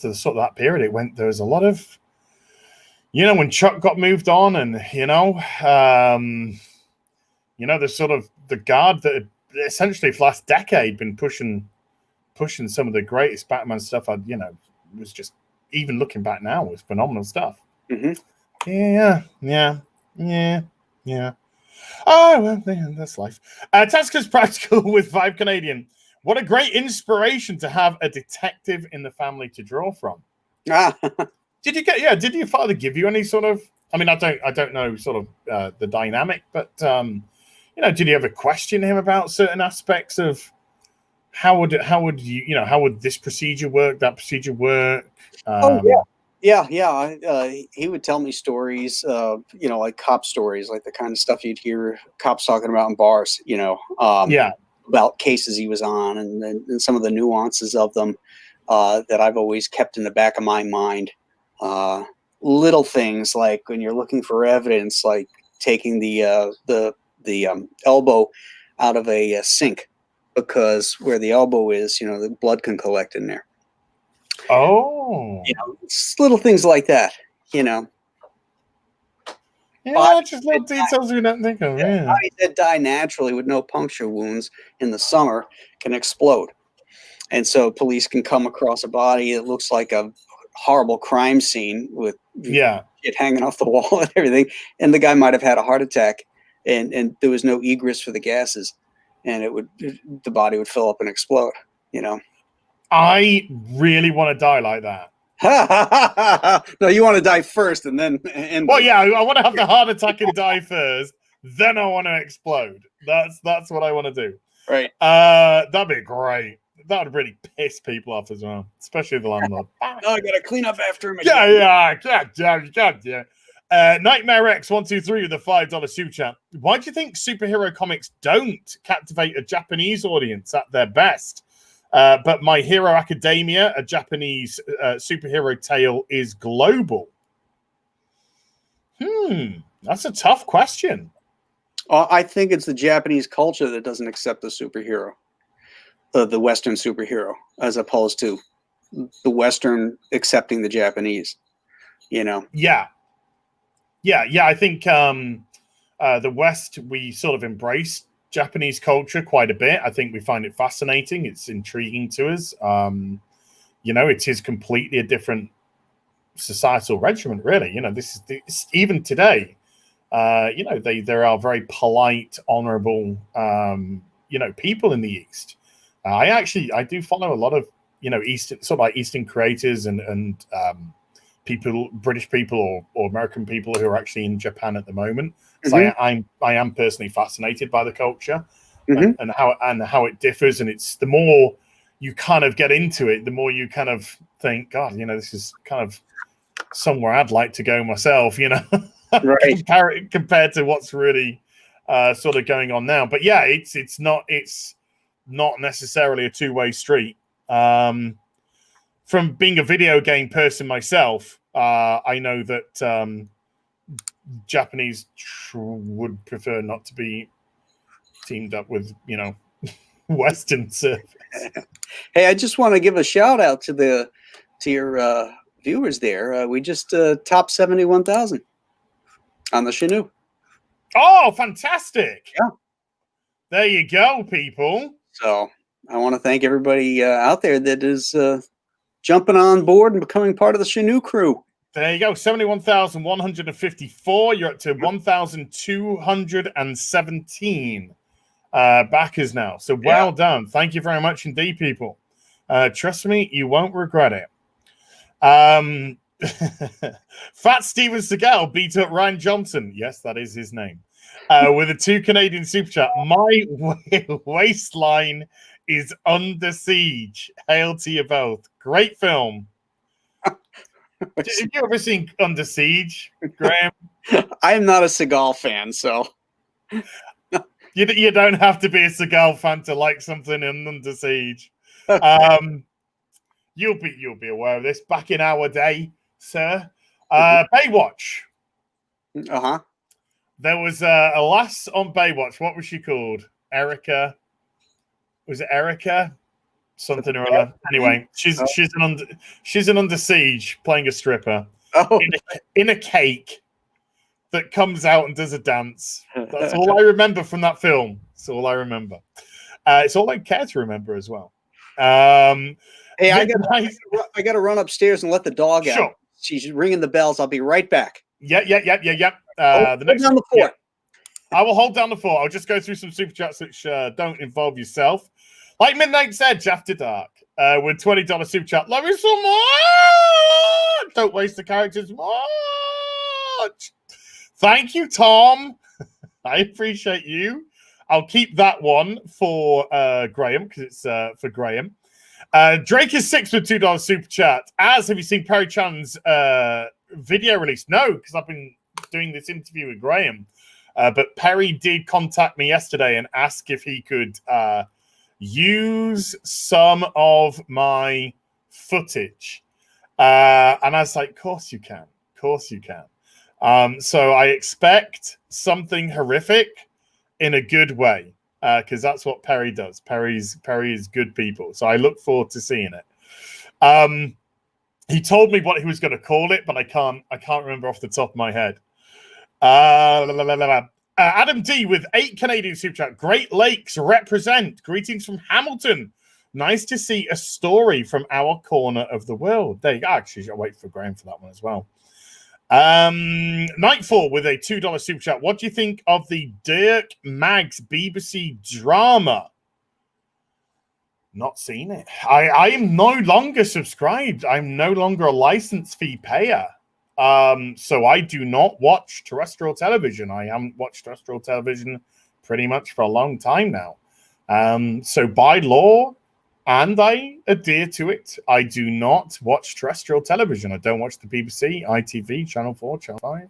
the sort of that period. There was a lot of, when Chuck got moved on, and the sort of the guard that had essentially for the last decade been pushing some of the greatest Batman stuff. Was just, even looking back now, was phenomenal stuff. Mm-hmm. Yeah. Oh, well, that's life. Tasker's Practical with 5 Canadian. What a great inspiration to have a detective in the family to draw from. Did your father give you any sort of, I don't know sort of the dynamic, but did you ever question him about certain aspects of how would this procedure work, that procedure work? Yeah. He would tell me stories, like cop stories, like the kind of stuff you'd hear cops talking about in bars, about cases he was on, and some of the nuances of them that I've always kept in the back of my mind. Little things like when you're looking for evidence, like taking the elbow out of a sink, because where the elbow is, the blood can collect in there. Oh, it's little things like that, Yeah, just little details we don't think of. Yeah. Bodies that die naturally with no puncture wounds in the summer can explode. And so police can come across a body that looks like a horrible crime scene with it hanging off the wall and everything. And the guy might have had a heart attack, and there was no egress for the gases, and the body would fill up and explode, I really want to die like that. No, you want to die first and then. I want to have the heart attack and die first. Then I want to explode. That's what I want to do. Right. That'd be great. That would really piss people off as well, especially the landlord. I gotta clean up after him. Yeah. Nightmare X123 with a $5 super chat. Why do you think superhero comics don't captivate a Japanese audience at their best? But My Hero Academia, a Japanese superhero tale, is global. That's a tough question. I think it's the Japanese culture that doesn't accept the superhero, the Western superhero, as opposed to the Western accepting the Japanese. You know? Yeah. I think the West, we sort of embrace Japanese culture quite a bit. I think we find it fascinating. It's intriguing to us. You know, it is completely a different societal regiment, really. You know, this is even today. You know, there are very polite, honorable, you know, people in the East. I do follow a lot of, you know, Eastern, sort of like Eastern creators and people, British people or American people who are actually in Japan at the moment. So I am personally fascinated by the culture and how it differs. And it's the more you kind of get into it, the more you kind of think, God, you know, this is kind of somewhere I'd like to go myself, you know, right. compared to what's really sort of going on now. But yeah, it's not necessarily a two-way street. From being a video game person myself, I know that Japanese would prefer not to be teamed up with, you know, Western service. Hey, I just want to give a shout out to your viewers there. We just topped 71,000 on the Chenoo. Oh, fantastic! Yeah, there you go, people. So I want to thank everybody out there that is jumping on board and becoming part of the Chenoo crew. There you go, 71,154. You're up to 1,217 backers now. So well done. Thank you very much indeed, people. Trust me, you won't regret it. Fat Steven Seagal beat up Ryan Johnson. Yes, that is his name. With a 2 Canadian super chat. My waistline is under siege. Hail to you both. Great film. Have you ever seen Under Siege, Graham? I am not a Seagal fan, so you don't have to be a Seagal fan to like something in Under Siege. You'll be aware of this. Back in our day, sir, Baywatch. There was a lass on Baywatch. What was she called? Erica. Was it Erica? Something or other. Anyway, she's an Under Siege playing a stripper in a cake that comes out and does a dance. That's all I remember from that film. That's all I remember. It's all I care to remember as well. Hey, I got to run upstairs and let the dog out. She's ringing the bells. I'll be right back. Yeah. The next down the fort. Yeah. I will hold down the fort. I'll just go through some super chats which don't involve yourself. Like Midnight's Edge After Dark with $20 super chat. Love you so much. Don't waste the characters much. Thank you, Tom. I appreciate you. I'll keep that one for Graham because it's for Graham. Drake is 6 with $2 super chat. Have you seen Perry Chan's video release? No, because I've been doing this interview with Graham. But Perry did contact me yesterday and ask if he could use some of my footage. And I was like, of course you can. Of course you can. So I expect something horrific in a good way. Because that's what Perry does. Perry is good people. So I look forward to seeing it. He told me what he was going to call it, but I can't remember off the top of my head. Adam D with 8 Canadian super chat. Great Lakes represent. Greetings from Hamilton. Nice to see a story from our corner of the world. There you go. Actually, I'll wait for Graham for that one as well. Knightfall with a $2 super chat. What do you think of the Dirk Maggs BBC drama? Not seen it. I am no longer subscribed. I'm no longer a license fee payer. So I do not watch terrestrial television. I haven't watched terrestrial television pretty much for a long time now. So by law, and I adhere to it, I do not watch terrestrial television. I don't watch the BBC, ITV, Channel 4, Channel 5.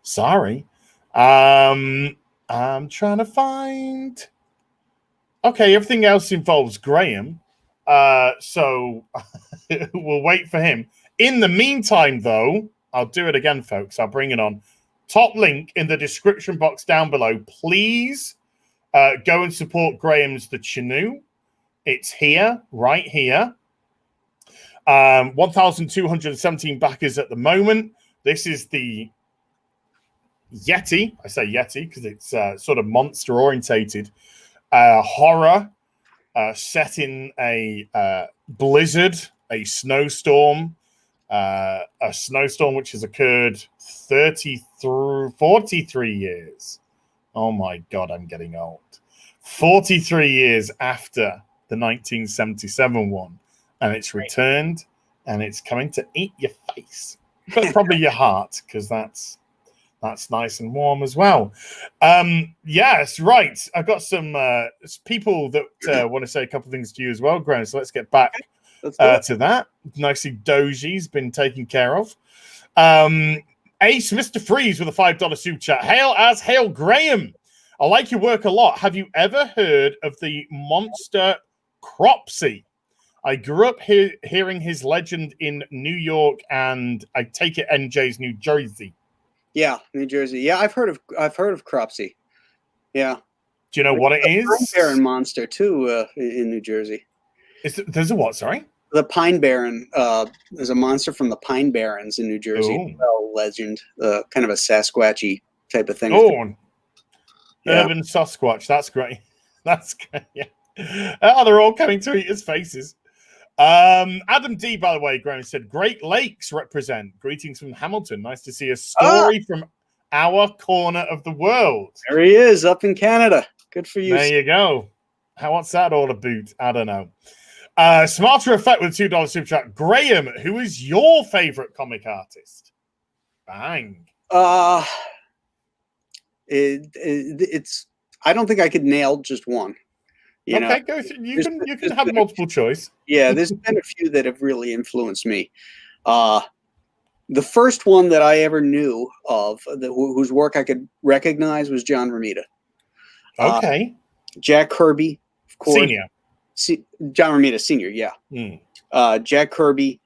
Sorry. I'm trying to find. Okay, everything else involves Graham. So we'll wait for him. In the meantime, though, I'll do it again, folks. I'll bring it on. Top link in the description box down below. Please go and support Graham's The Chenoo. It's here, right here. 1,217 backers at the moment. This is the Yeti. I say Yeti because it's sort of monster orientated. Horror set in a blizzard, a snowstorm, which has occurred 43 years. Oh my God, I'm getting old. 43 years after the 1977 one, and it's returned, and it's coming to eat your face, but probably your heart, because that's nice and warm as well. Yes, right. I've got some people that want to say a couple of things to you as well, Graham. So let's get back to that. Nicely, Doji's been taken care of. Ace, Mr. Freeze with a $5 super chat. Hail, Graham. I like your work a lot. Have you ever heard of the monster Cropsey? I grew up hearing his legend in New York, and I take it NJ's New Jersey. Yeah, New Jersey. Yeah, I've heard of Cropsey. Yeah. Do you know what it is? Pine Barren monster too in New Jersey. There's a what? Sorry. The Pine Barren. There's a monster from the Pine Barrens in New Jersey. Well, legend, kind of a Sasquatchy type of thing. Oh, yeah. Urban Sasquatch. That's great. That's great. Yeah. They're all coming to eat his faces. Adam D, by the way, Graham said, Great Lakes represent. Greetings from Hamilton. Nice to see a story from our corner of the world. There he is, up in Canada. Good for you. There you go. What's that all about? I don't know. Smarter Effect with a $2 super chat. Graham, who is your favorite comic artist? Bang. It's. I don't think I could nail just one. You know, go through. You can have multiple choice. Yeah, there's been a few that have really influenced me. The first one that I ever knew of, whose work I could recognize, was John Romita. Okay. Jack Kirby, of course. Senior. John Romita Senior, yeah. Jack Kirby,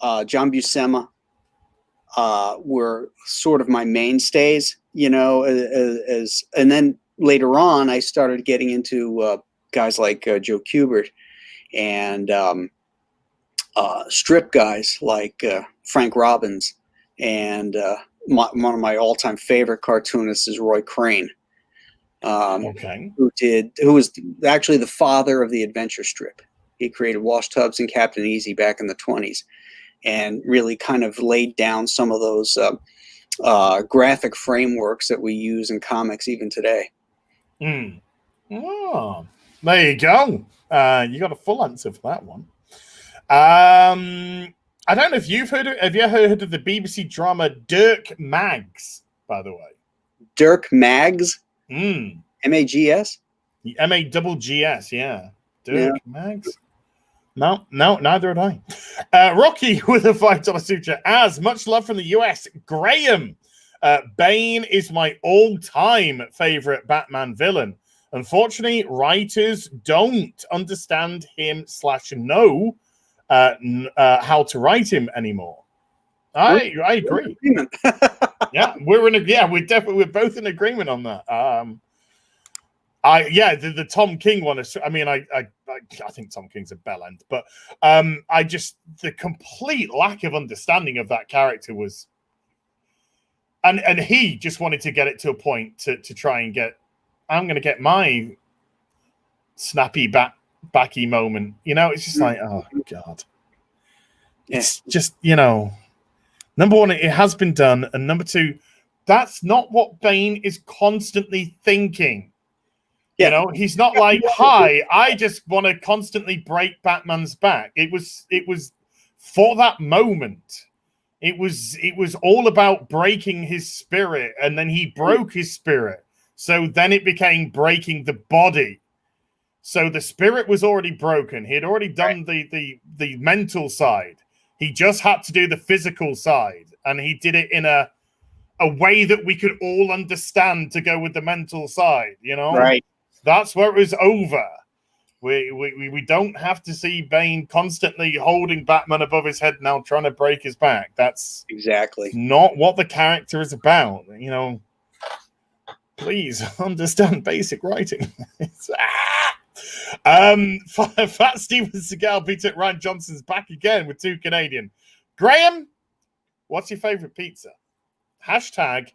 John Buscema were sort of my mainstays, you know. And then later on, I started getting into guys like Joe Kubert and strip guys like Frank Robbins, and one of my all-time favorite cartoonists is Roy Crane, who was actually the father of the adventure strip. He created Wash Tubbs and Captain Easy back in the 20s, and really kind of laid down some of those graphic frameworks that we use in comics even today. Oh, there you go. You got a full answer for that one. I don't know if you've heard of. Have you heard of the BBC drama Dirk Maggs? By the way, Dirk Maggs, M-A-G-S, M-A-G-G-S. Yeah, Dirk Maggs. No, neither had I. Rocky with a $5 suture. As much love from the US, Graham. Bane is my all-time favorite Batman villain. Unfortunately, writers don't understand him / know how to write him anymore. I agree. Yeah, we're both in agreement on that. The Tom King one is. I mean, I think Tom King's a bell end, but the complete lack of understanding of that character was, and he just wanted to get it to a point to try and get. I'm going to get my snappy backy moment. You know, it's just like, oh God. It's just, you know, number one, it has been done, and number two, that's not what Bane is constantly thinking. You know, he's not like, hi, I just want to constantly break Batman's back. It was for that moment. It was all about breaking his spirit, and then he broke his spirit. So then it became breaking the body. So the spirit was already broken. He had already done the mental side. He just had to do the physical side, and he did it in a a way that we could all understand to go with the mental side, you know? Right. That's where it was over. We don't have to see Bane constantly holding Batman above his head now, trying to break his back. That's Exactly. not what the character is about. You know, please understand basic writing. Fat Steven Seagal beat it. Ryan Johnson's back again with 2 Canadian. Graham, what's your favorite pizza? Hashtag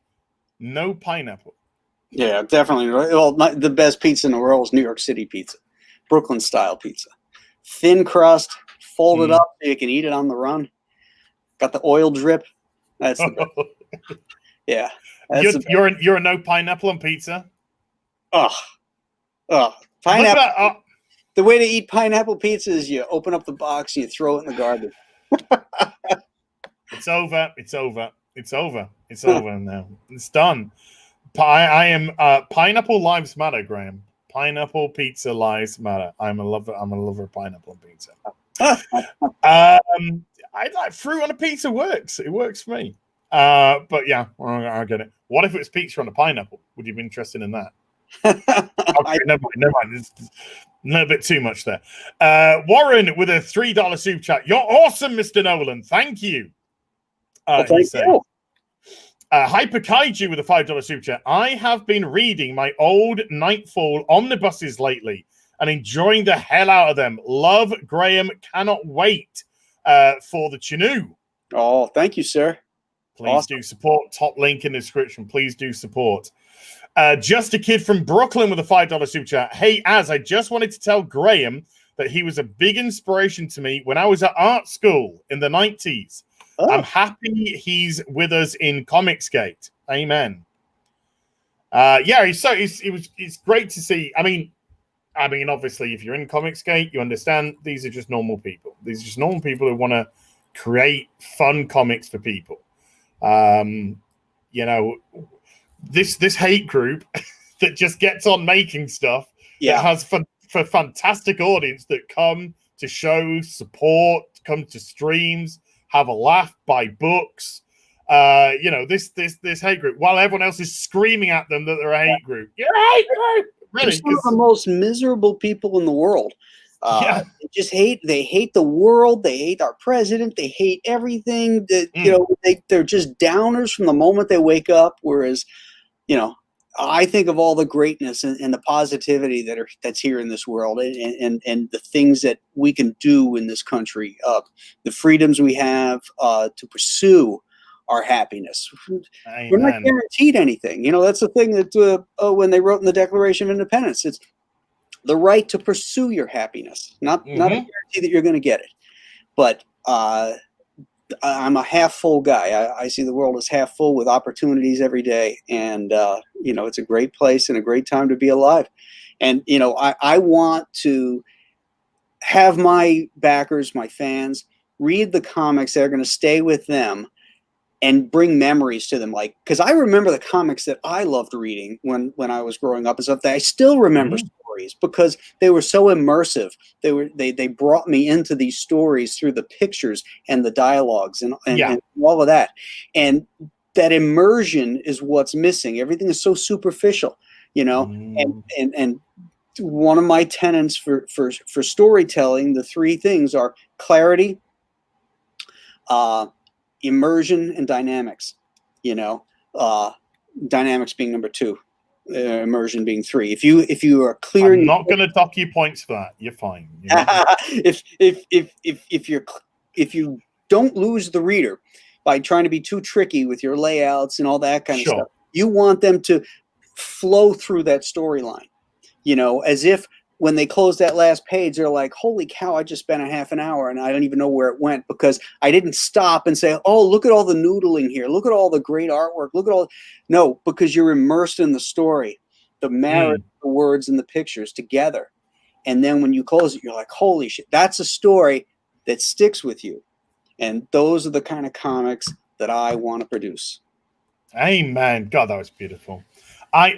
no pineapple. Yeah, definitely. Well, the best pizza in the world is New York City pizza, Brooklyn style pizza, thin crust, folded up so you can eat it on the run. Got the oil drip. That's the best. Yeah, you're a no pineapple on pizza. Pineapple. The way to eat pineapple pizza is you open up the box and you throw it in the garbage. It's over. It's over. It's over. It's over now. It's done. I am pineapple lives matter, Graham. Pineapple pizza lives matter. I'm a lover of pineapple on pizza. I like fruit on a pizza works. It works for me. But yeah, I get it. What if it was pizza on a pineapple? Would you be interested in that? Okay, never mind. It's a little bit too much there. Warren with a $3 super chat. You're awesome, Mr. Nolan. Thank you. Thank you. Hyper Kaiju with a $5 super chat. I have been reading my old Knightfall omnibuses lately and enjoying the hell out of them. Love, Graham. Cannot wait for the Chenoo. Oh, thank you, sir. Please do support. Top link in the description. Please do support. Just a Kid from Brooklyn with a $5 super chat. Hey, I just wanted to tell Graham that he was a big inspiration to me when I was at art school in the 90s. Oh. I'm happy he's with us in Comicsgate. Amen. Yeah, it's great to see. I mean, obviously, if you're in Comicsgate, you understand these are just normal people. These are just normal people who want to create fun comics for people. You know, this hate group that just gets on making stuff that has for fantastic audience that come to shows, support, come to streams, have a laugh, buy books. You know, this hate group, while everyone else is screaming at them that they're a hate group. You're a hate group. Really, some of the most miserable people in the world. They hate the world, they hate our president, they hate everything. That you know, they're just downers from the moment they wake up. Whereas, you know, I think of all the greatness and the positivity that's here in this world, and the things that we can do in this country, the freedoms we have to pursue our happiness. Amen. We're not guaranteed anything. You know, that's the thing that when they wrote in the Declaration of Independence, it's the right to pursue your happiness, not a guarantee that you're going to get it. But I'm a half full guy. I see the world as half full with opportunities every day. And, you know, it's a great place and a great time to be alive. And, you know, I want to have my backers, my fans, read the comics that are going to stay with them and bring memories to them. Like, because I remember the comics that I loved reading when I was growing up and stuff that I still remember stories because they were so immersive. They brought me into these stories through the pictures and the dialogues and all of that. And that immersion is what's missing. Everything is so superficial, you know, and one of my tenets for storytelling, the 3 things are clarity, immersion, and dynamics. You know, dynamics being number 2, immersion being 3. If you are clear, I'm not going to dock you points for that. You're fine. If you don't lose the reader by trying to be too tricky with your layouts and all that kind of stuff, you want them to flow through that storyline. You know, as if when they close that last page, they're like, holy cow, I just spent a half an hour and I don't even know where it went because I didn't stop and say, oh, look at all the noodling here. Look at all the great artwork. Look at all. No, because you're immersed in the story, the marriage, the words and the pictures together. And then when you close it, you're like, holy shit, that's a story that sticks with you. And those are the kind of comics that I want to produce. Amen. God, that was beautiful.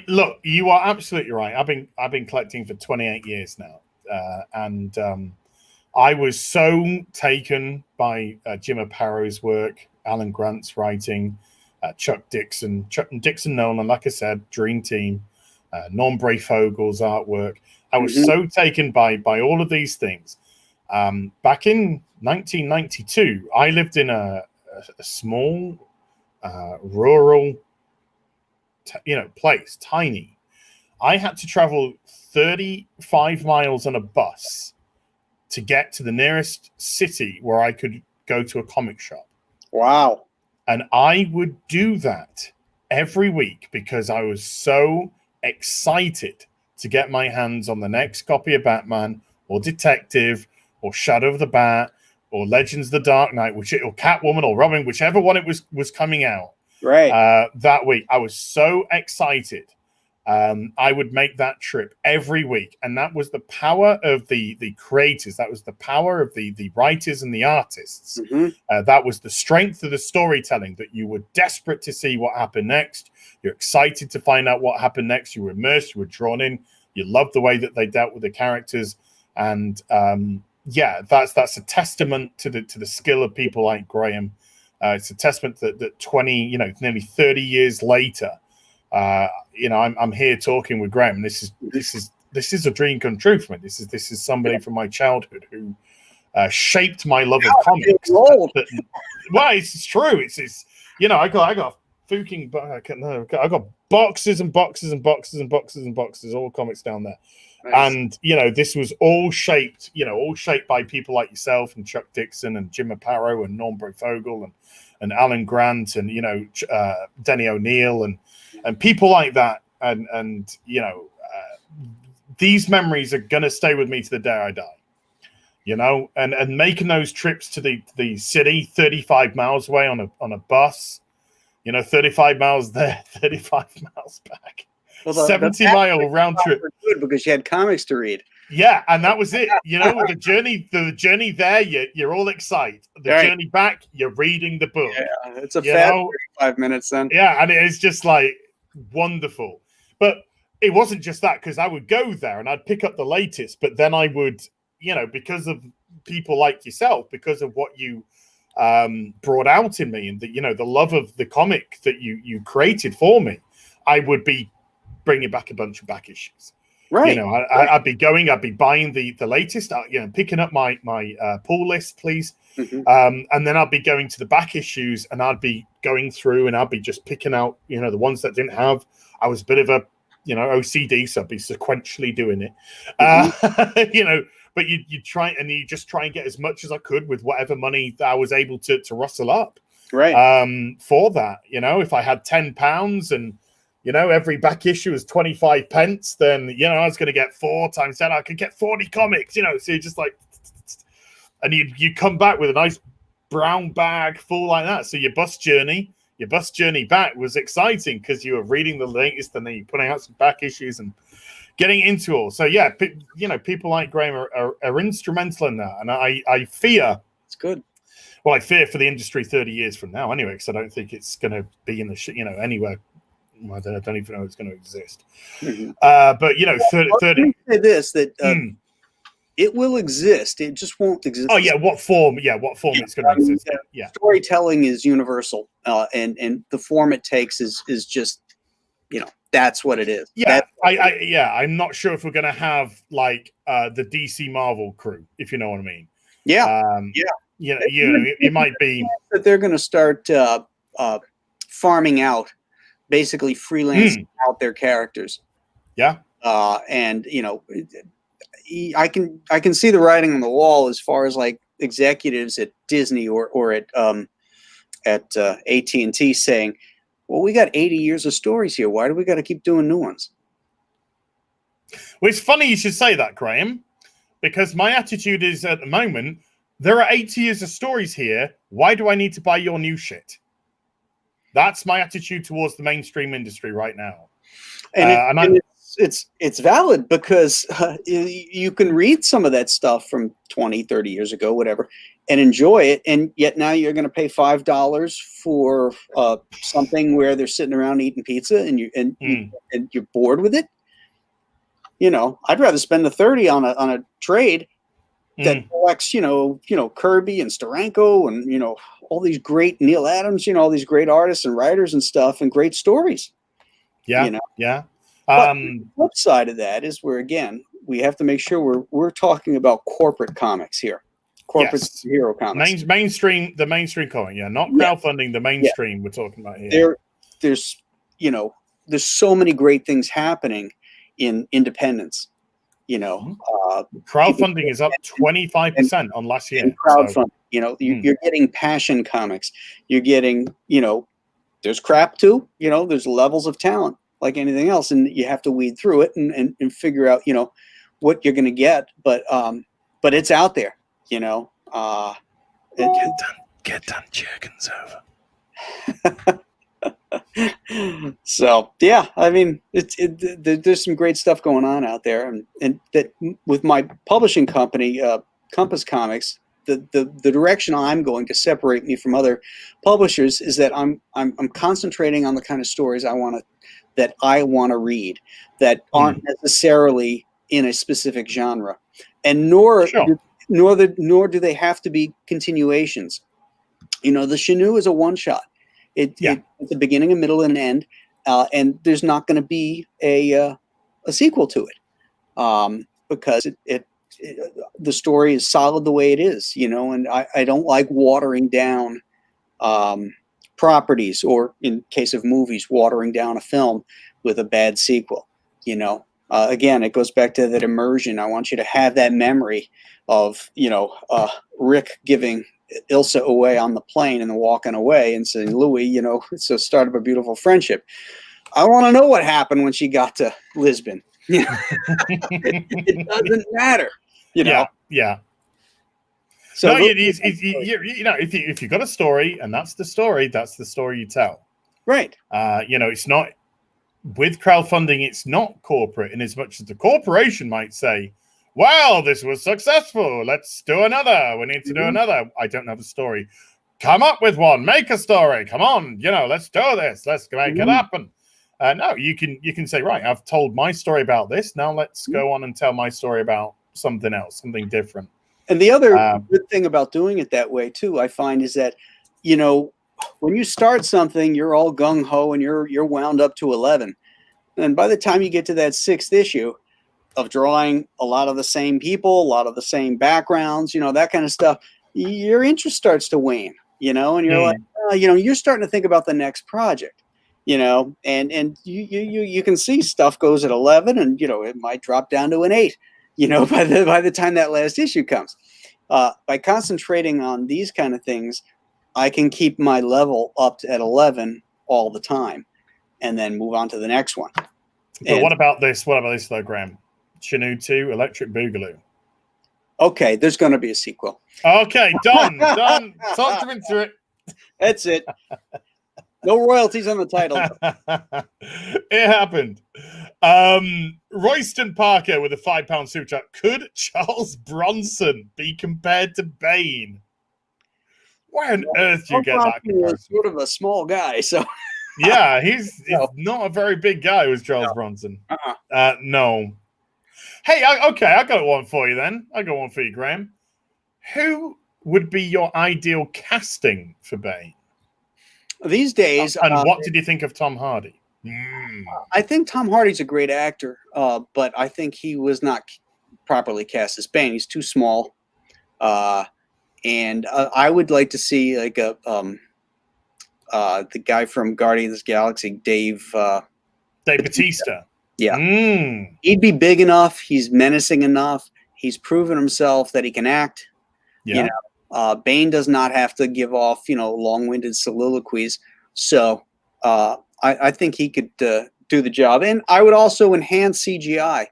Look, you are absolutely right. I've been collecting for 28 years now, and I was so taken by Jim Apato's work, Alan Grant's writing, Chuck and Dixon Nolan, like I said, dream team. Norm Brayfogel's artwork. I was so taken by all of these things. Back in 1992, I lived in a small, rural, place, tiny. I had to travel 35 miles on a bus to get to the nearest city where I could go to a comic shop. Wow. And I would do that every week because I was so excited to get my hands on the next copy of Batman or Detective or Shadow of the Bat or Legends of the Dark Knight, or Catwoman or Robin, whichever one it was coming out. Right. That week. I was so excited. I would make that trip every week. And that was the power of the creators. That was the power of the writers and the artists. That was the strength of the storytelling, that you were desperate to see what happened next. You're excited to find out what happened next. You were immersed. You were drawn in. You loved the way that they dealt with the characters. And that's a testament to the skill of people like Graham. It's a testament that 20, nearly 30 years later, I'm here talking with Graham. This is a dream come true for me. This is somebody from my childhood who shaped my love of comics. Well, it's true. It's I got fucking, I got boxes and boxes and boxes and boxes and boxes, all comics down there. Nice. And this was all shaped by people like yourself and Chuck Dixon and Jim Aparo and Norm Brayfogle and Alan Grant and Denny O'Neil and people like that. And these memories are gonna stay with me to the day I die. And making those trips to the city 35 miles away on a bus, 35 miles there, 35 miles back. Well, 70-mile round trip. Good because you had comics to read. Yeah, and that was it. The journey there, you're all excited. The journey back, you're reading the book. Yeah, it's a fat 35 minutes then. Yeah, and it is just like wonderful. But it wasn't just that, because I would go there and I'd pick up the latest, but then I would, because of people like yourself, because of what you brought out in me and the love of the comic that you created for me, I would be bringing back a bunch of back issues. Right. I'd be buying the latest, picking up my pull list, please. And then I'd be going to the back issues and I'd be going through and I'd be just picking out, the ones that didn't have. I was a bit of a, OCD, so I'd be sequentially doing it. But you try and get as much as I could with whatever money that I was able to rustle up. Right. For that, if I had £10 and every back issue was 25 pence, then I was going to get 4 times 10. I could get 40 comics, so you're just like, and you come back with a nice brown bag full like that. So your bus journey back was exciting because you were reading the latest and then you're putting out some back issues and getting into all. So yeah, people like Graham are instrumental in that, and I fear it's good. Well, I fear for the industry 30 years from now, anyway, because I don't think it's going to be in the anywhere. I don't even know it's going to exist. But 30. Let me say this: that it will exist. It just won't exist. Oh yeah, what form? Yeah, what form it's going to exist? Yeah, storytelling is universal, and the form it takes is just that's what it is. Yeah, I'm not sure if we're going to have like the DC Marvel crew, if you know what I mean. Yeah, it might be that they're going to start farming out. Basically freelancing out their characters. Yeah. And I can see the writing on the wall as far as like executives at Disney or at AT&T saying, well, we got 80 years of stories here. Why do we got to keep doing new ones? Well, it's funny you should say that, Graham, because my attitude is at the moment, there are 80 years of stories here. Why do I need to buy your new shit? That's my attitude towards the mainstream industry right now. And it's valid because you can read some of that stuff from 20, 30 years ago, whatever, and enjoy it. And yet now you're going to pay $5 for something where they're sitting around eating pizza and you're bored with it. I'd rather spend the 30 on a trade that collects, Kirby and Steranko and, all these great Neil Adams, all these great artists and writers and stuff and great stories. Yeah. Yeah. But the flip side of that is where, again, we have to make sure we're talking about corporate comics here. Corporate hero comics. Mainstream comic, not crowdfunding, the mainstream we're talking about here. There's so many great things happening in independence. Crowdfunding is up 25% on last year. Crowdfunding, you're getting passion comics. You're getting, there's crap too. There's levels of talent like anything else, and you have to weed through it and figure out, what you're going to get. But it's out there. Get done, Jerkins over. So yeah, I mean, there's some great stuff going on out there, and that with my publishing company, Compass Comics, the direction I'm going to separate me from other publishers is that I'm concentrating on the kind of stories I want to read that aren't necessarily in a specific genre, and nor do they have to be continuations. The Chenoo is a one shot. It's a beginning, a middle, and an end, and there's not going to be a sequel to it because the story is solid the way it is, and I don't like watering down properties, or in case of movies, watering down a film with a bad sequel. Again, it goes back to that immersion. I want you to have that memory of Rick giving Ilsa away on the plane and then walking away and saying, Louis, it's the start of a beautiful friendship. I want to know what happened when she got to Lisbon. It doesn't matter, Yeah. So if you've got a story and that's the story you tell. Right. It's not with crowdfunding. It's not corporate in as much as the corporation might say, well, this was successful. Let's do another. We need to do another. I don't have a story. Come up with one. Make a story. Come on. Let's do this. Let's make it happen. No, you can say, right, I've told my story about this. Now let's go on and tell my story about something else, something different. And the other good thing about doing it that way too, I find, is that, when you start something, you're all gung ho and you're wound up to 11. And by the time you get to that 6th issue, of drawing a lot of the same people, a lot of the same backgrounds, that kind of stuff, your interest starts to wane, and you're like, you're starting to think about the next project, and you can see stuff goes at 11 and, it might drop down to an 8, by the time that last issue comes. By concentrating on these kind of things, I can keep my level up at 11 all the time and then move on to the next one. But what about this though, Graham? Chenoo 2, Electric Boogaloo. Okay, there's going to be a sequel. Okay, done. Talk me through it. That's it. No royalties on the title. It happened. Royston Parker with a £5 super chat. Could Charles Bronson be compared to Bane? Where on earth do you get that comparison? Sort of a small guy, so... Yeah, he's not a very big guy, was Charles Bronson. No. Hey, I got one for you then. I got one for you, Graham. Who would be your ideal casting for Bane? These days... And what did you think of Tom Hardy? I think Tom Hardy's a great actor, but I think he was not properly cast as Bane. He's too small. And I would like to see like the guy from Guardians of the Galaxy, Dave Bautista. Yeah. He'd be big enough. He's menacing enough. He's proven himself that he can act. Yeah. Bane does not have to give off, long-winded soliloquies. So I think he could do the job. And I would also enhance CGI,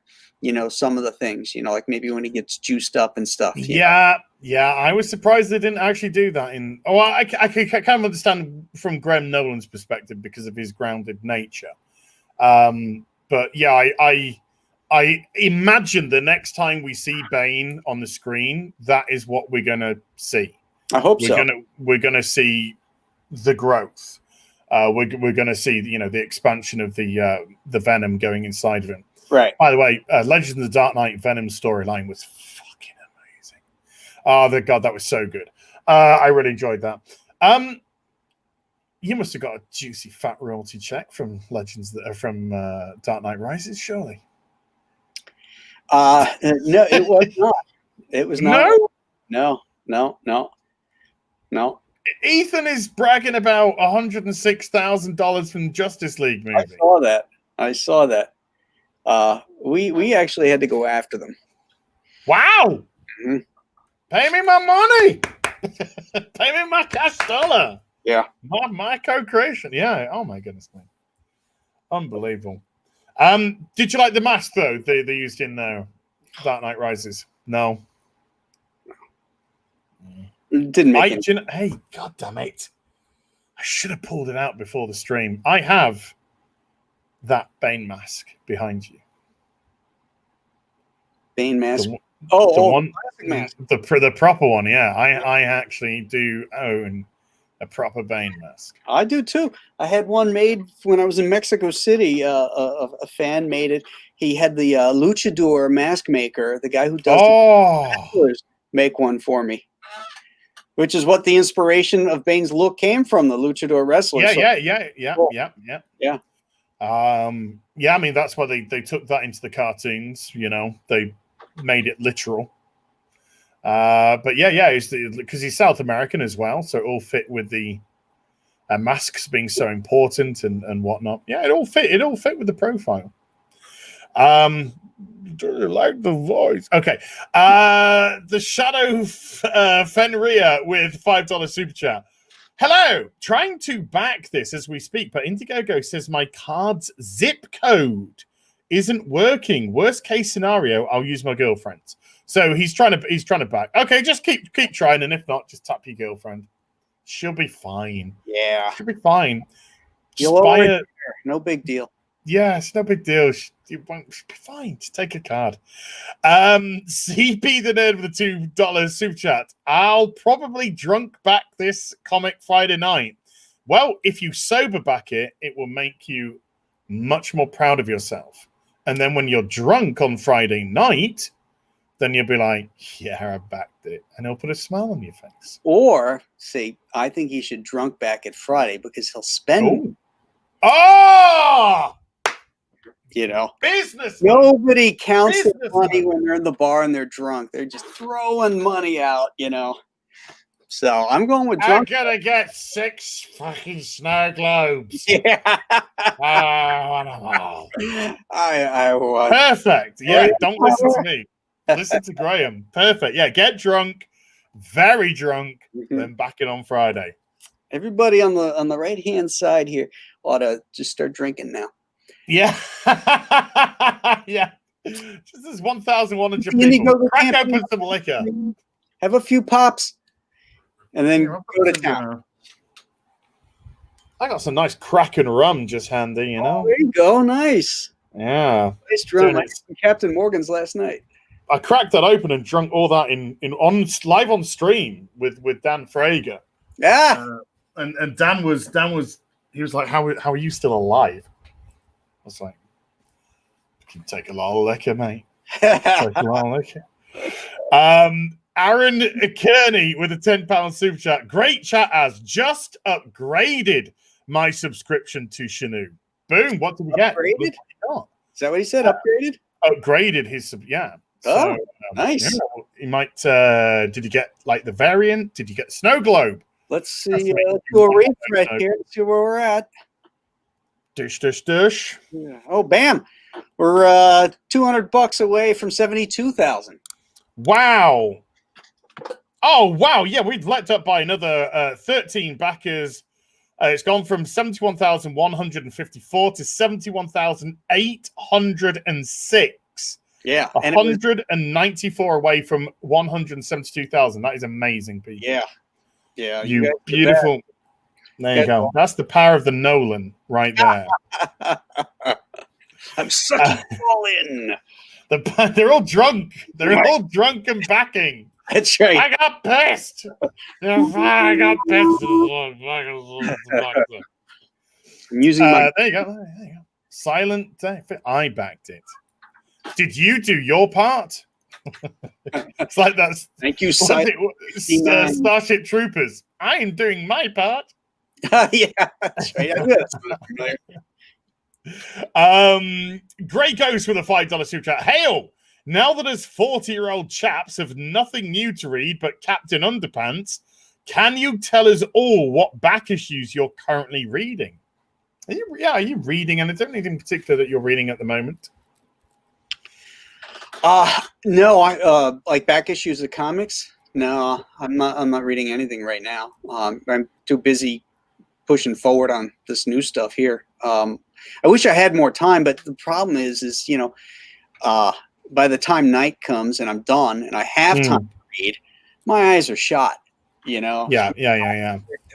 some of the things, like maybe when he gets juiced up and stuff. Yeah. I was surprised they didn't actually do that I can kind of understand from Graham Nolan's perspective because of his grounded nature. But yeah, I imagine the next time we see Bane on the screen, that is what we're going to see. I hope so. We're going to see the growth. We're going to see, the expansion of the Venom going inside of him. Right. By the way, Legends of the Dark Knight Venom storyline was fucking amazing. Oh, the God, that was so good. I really enjoyed that. You must have got a juicy fat royalty check from Legends that are from Dark Knight Rises, surely. No, it was not. It was not. No. Ethan is bragging about $106,000 from Justice League movie. I saw that. We actually had to go after them. Wow! Mm-hmm. Pay me my money. Pay me my cash dollar. Yeah. My co-creation. Yeah. Oh my goodness, man. Unbelievable. Did you like the mask though they used in Dark Knight Rises? No. It didn't make it. Hey, God damn it. I should have pulled it out before the stream. I have that Bane mask behind you. Bane Mask. The one, mask. The proper one, yeah. I actually do own a proper Bane mask. I do too. I had one made when I was in Mexico City. A fan made it. He had the luchador mask maker, the guy who does make one for me. Which is what the inspiration of Bane's look came from, the luchador wrestler. Yeah. I mean, that's why they took that into the cartoons, you know. They made it literal. But yeah, because he's South American as well, so it all fit with the masks being so important and whatnot. Yeah, it all fit with the profile. Like the voice. Okay. The Shadow Fenrir with $5 super chat. Hello. Trying to back this as we speak, but Indiegogo says my card's zip code isn't working. Worst case scenario, I'll use my girlfriend's. So he's trying to back. Okay, just keep trying, and if not, just tap your girlfriend. She'll be fine. Yeah. She'll be fine. You'll buy it. No big deal. Yeah, it's no big deal. She'll be fine. Just take a card. CP the Nerd with the $2 super chat. I'll probably drunk back this comic Friday night. Well, if you sober back it, it will make you much more proud of yourself. And then when you're drunk on Friday night, then you'll be like, yeah, I backed it. And it'll put a smile on your face. Or say, I think he should drunk back it Friday because he'll spend. Oh! You know, business. Nobody counts their money when they're in the bar and they're drunk. They're just throwing money out, you know. So I'm going with drunk. I'm gonna get 6 fucking snow globes. Yeah. I want. Perfect. Yeah. Don't listen to me. Listen to Graham. Perfect. Yeah. Get drunk, very drunk, then back it on Friday. Everybody on the right hand side here ought to just start drinking now. Yeah. Yeah. Just as 1,100 people. Crack open some liquor. Have a few pops. And then go to town. I got some nice Kraken rum just handy, you know. Oh, there you go. Nice. Yeah. Nice drum. I had some Captain Morgan's last night. I cracked that open and drunk all that in live on stream with Dan Frager. Yeah. And Dan was he was like, how are you still alive? I was like, you can take a lot of liquor, mate. Take a lot of liquor. Aaron Kearney with a £10 super chat. Great chat as just upgraded my subscription to Chenoo. Boom. What did we get? Upgraded? Is that what he said? Upgraded? Upgraded his, yeah. Oh, so, nice. Yeah, he might, did you get like the variant? Did you get Snow Globe? Let's see. Let's do a race right here. Let's see where we're at. Dish. Yeah. Oh, bam. We're $200 away from 72,000. Wow. Oh, wow. Yeah, we've leapt up by another 13 backers. It's gone from 71,154 to 71,806. Yeah. 194 away from 172,000. That is amazing, people. Yeah. Yeah. You beautiful. There you go. That's the power of the Nolan right there. I'm sucking all in. They're all drunk. They're all drunk and backing. That's right. I got pissed. I got pissed. I'm using my. There you go. Silent. I backed it. Did you do your part? It's like that's Thank you, Starship Troopers. I am doing my part. Yeah, that's right. I knew that sounded familiar. Grey Ghost with a $5 super chat. Hail! Now that us 40-year-old chaps have nothing new to read but Captain Underpants, can you tell us all what back issues you're currently reading? Are you reading anything in particular that you're reading at the moment? No, I like back issues of comics. No, I'm not reading anything right now. I'm too busy pushing forward on this new stuff here. I wish I had more time, but the problem is by the time night comes and I'm done and I have time to read, my eyes are shot. Yeah.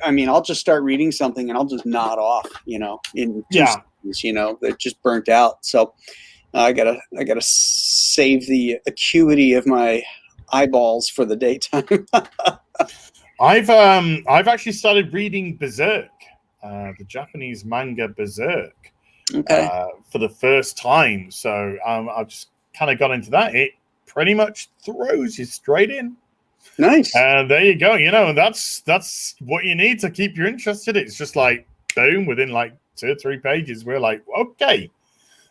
I mean, I'll just start reading something and I'll just nod off. In 2 seconds, they're just burnt out. So I gotta save the acuity of my eyeballs for the daytime. I've actually started reading Berserk, the Japanese manga Berserk, for the first time. So I've just kind of got into that. It pretty much throws you straight in. Nice. There you go. That's what you need to keep you interested. It's just like boom, within like 2 or 3 pages, we're like, okay,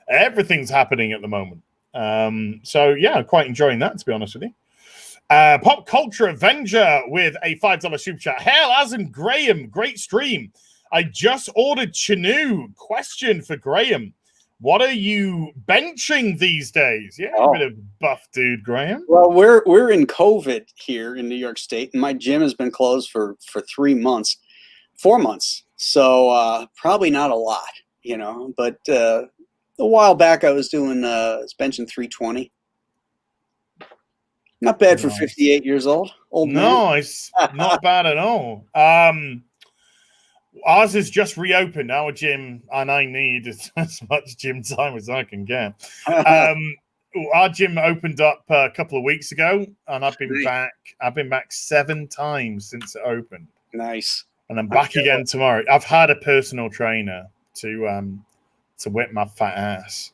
everything's happening at the moment. So yeah, quite enjoying that, to be honest with you. Pop Culture Avenger with a $5 super chat. Hell, as in Graham, great stream. I just ordered Chenoo. Question for Graham. What are you benching these days? Yeah, a bit of buff dude, Graham. Well, we're in COVID here in New York State, and my gym has been closed for 4 months. So probably not a lot, But a while back, I was doing benching 320. Not bad for 58 years old. No, it's not bad at all. Ours is just reopened, our gym, and I need as much gym time as I can get. Our gym opened up a couple of weeks ago, and I've been back. I've been back 7 times since it opened. Nice. And I'm back again tomorrow. I've had a personal trainer to whip my fat ass.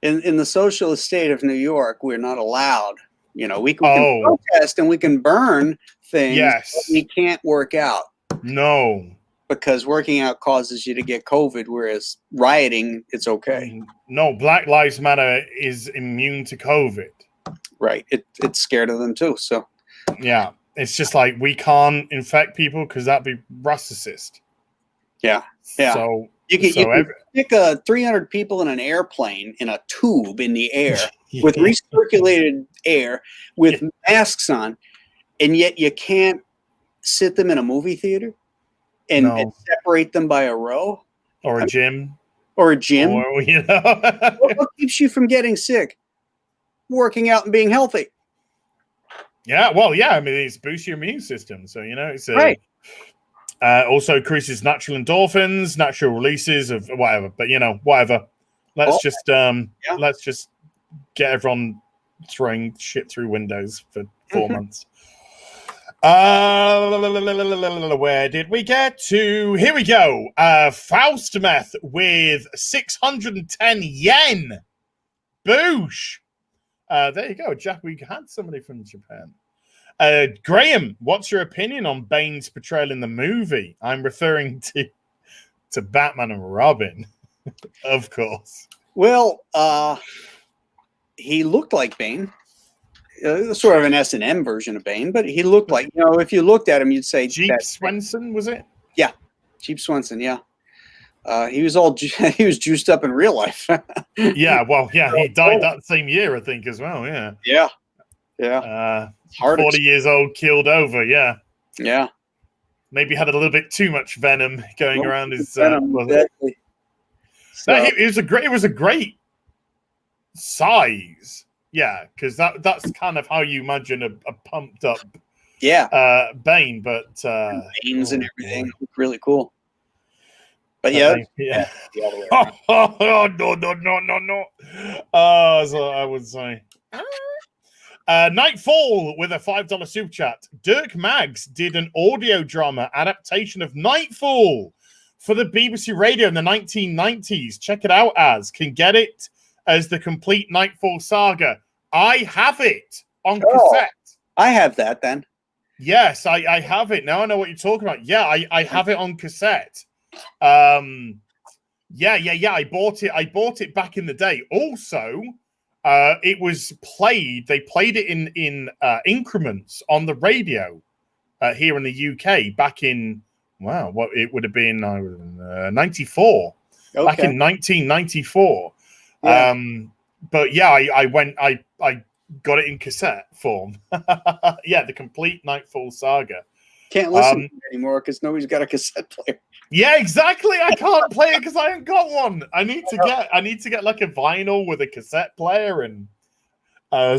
In the socialist state of New York, we're not allowed. We can protest and we can burn things. Yes. But we can't work out. No. Because working out causes you to get COVID, whereas rioting, it's okay. No, Black Lives Matter is immune to COVID. Right. It's scared of them too. So yeah, it's just like we can't infect people because that'd be racist. Yeah. So you can stick 300 people in an airplane in a tube in the air with recirculated air with masks on, and yet you can't sit them in a movie theater and separate them by a row or a gym. Or a gym. Or, what keeps you from getting sick? Working out and being healthy. Yeah, well, yeah. I mean, it's boosts your immune system. So, it's right. Also increases natural endorphins, natural releases of whatever. But, whatever. Let's just get everyone throwing shit through windows for 4 months. Where did we get to? Here we go. Faustmeth with 610 yen. Boosh. There you go, Jack. We had somebody from Japan. Graham, what's your opinion on Bane's portrayal in the movie? I'm referring to Batman and Robin, of course. Well, he looked like Bane. Sort of an S&M version of Bane, but he looked like, if you looked at him, you'd say Jeep Swenson, was it? Yeah, Jeep Swenson, yeah. He was juiced up in real life. Yeah, well, yeah, he died that same year, I think, as well, yeah. Yeah. 40 years old, killed over, yeah. Yeah. Maybe had a little bit too much venom going around his... exactly. It was a great size. Yeah, because that's kind of how you imagine a pumped up Bane, but Banes and everything. Really cool. But no. That's what I would say. Knightfall with a $5 super chat. Dirk Maggs did an audio drama adaptation of Knightfall for the BBC Radio in the 1990s. Check it out can get it as the complete Knightfall saga. I have it. on Oh. cassette. I have that then. Yes, I have it now. I know what you're talking about. Yeah, I have it on cassette. Yeah. I bought it back in the day. Also, it was played. They played it in increments on the radio here in the UK back in what it would have been 94. Okay. Back in 1994. Yeah. But yeah, I got it in cassette form. Yeah, the complete Knightfall saga. Can't listen to it anymore because nobody's got a cassette player. Yeah, exactly. I can't play it because I haven't got one. I need to get like a vinyl with a cassette player and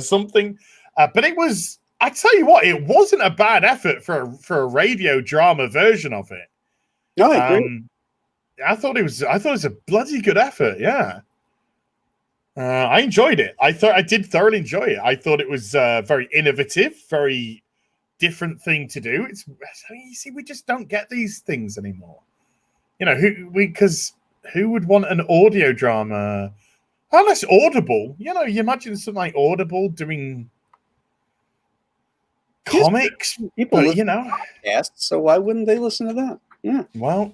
something. But it was, I tell you what, it wasn't a bad effort for a radio drama version of it. No, I agree. I thought it was a bloody good effort. Yeah. I enjoyed it. I did thoroughly enjoy it. I thought it was very innovative, very different thing to do. You see, we just don't get these things anymore. You know, who would want an audio drama? Unless Audible, you know, you imagine something like Audible doing comics, People but, listen you know, to podcasts, so why wouldn't they listen to that? Yeah. Well,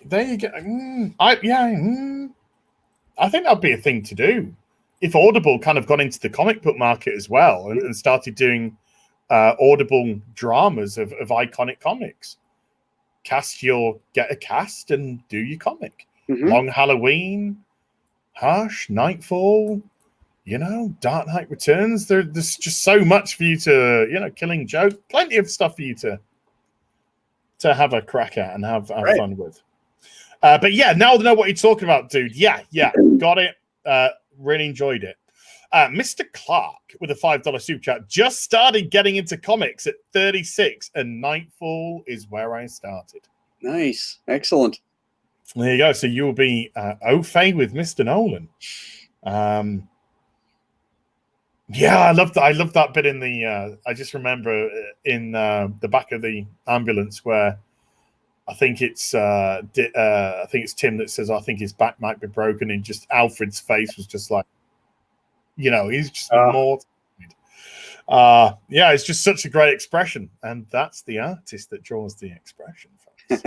there you go. I think that'd be a thing to do if Audible kind of got into the comic book market as well and started doing Audible dramas of iconic comics. Get a cast and do your comic. Mm-hmm. Long Halloween, Hush, Knightfall, you know, Dark Knight Returns. There's just so much for you to, you know, Killing Joke, plenty of stuff for you to have a crack at and have fun with. But yeah, now I know what you're talking about, dude. Yeah, got it. Really enjoyed it. Mr. Clark with a $5 super chat just started getting into comics at 36, and Knightfall is where I started. Nice, excellent. There you go. So you'll be au fait with Mr. Nolan. Yeah, I love that bit in the. I just remember in the back of the ambulance where I think it's Tim that says I think his back might be broken, and just Alfred's face was just like, you know, he's just mortified. Yeah, it's just such a great expression, and that's the artist that draws the expression, folks.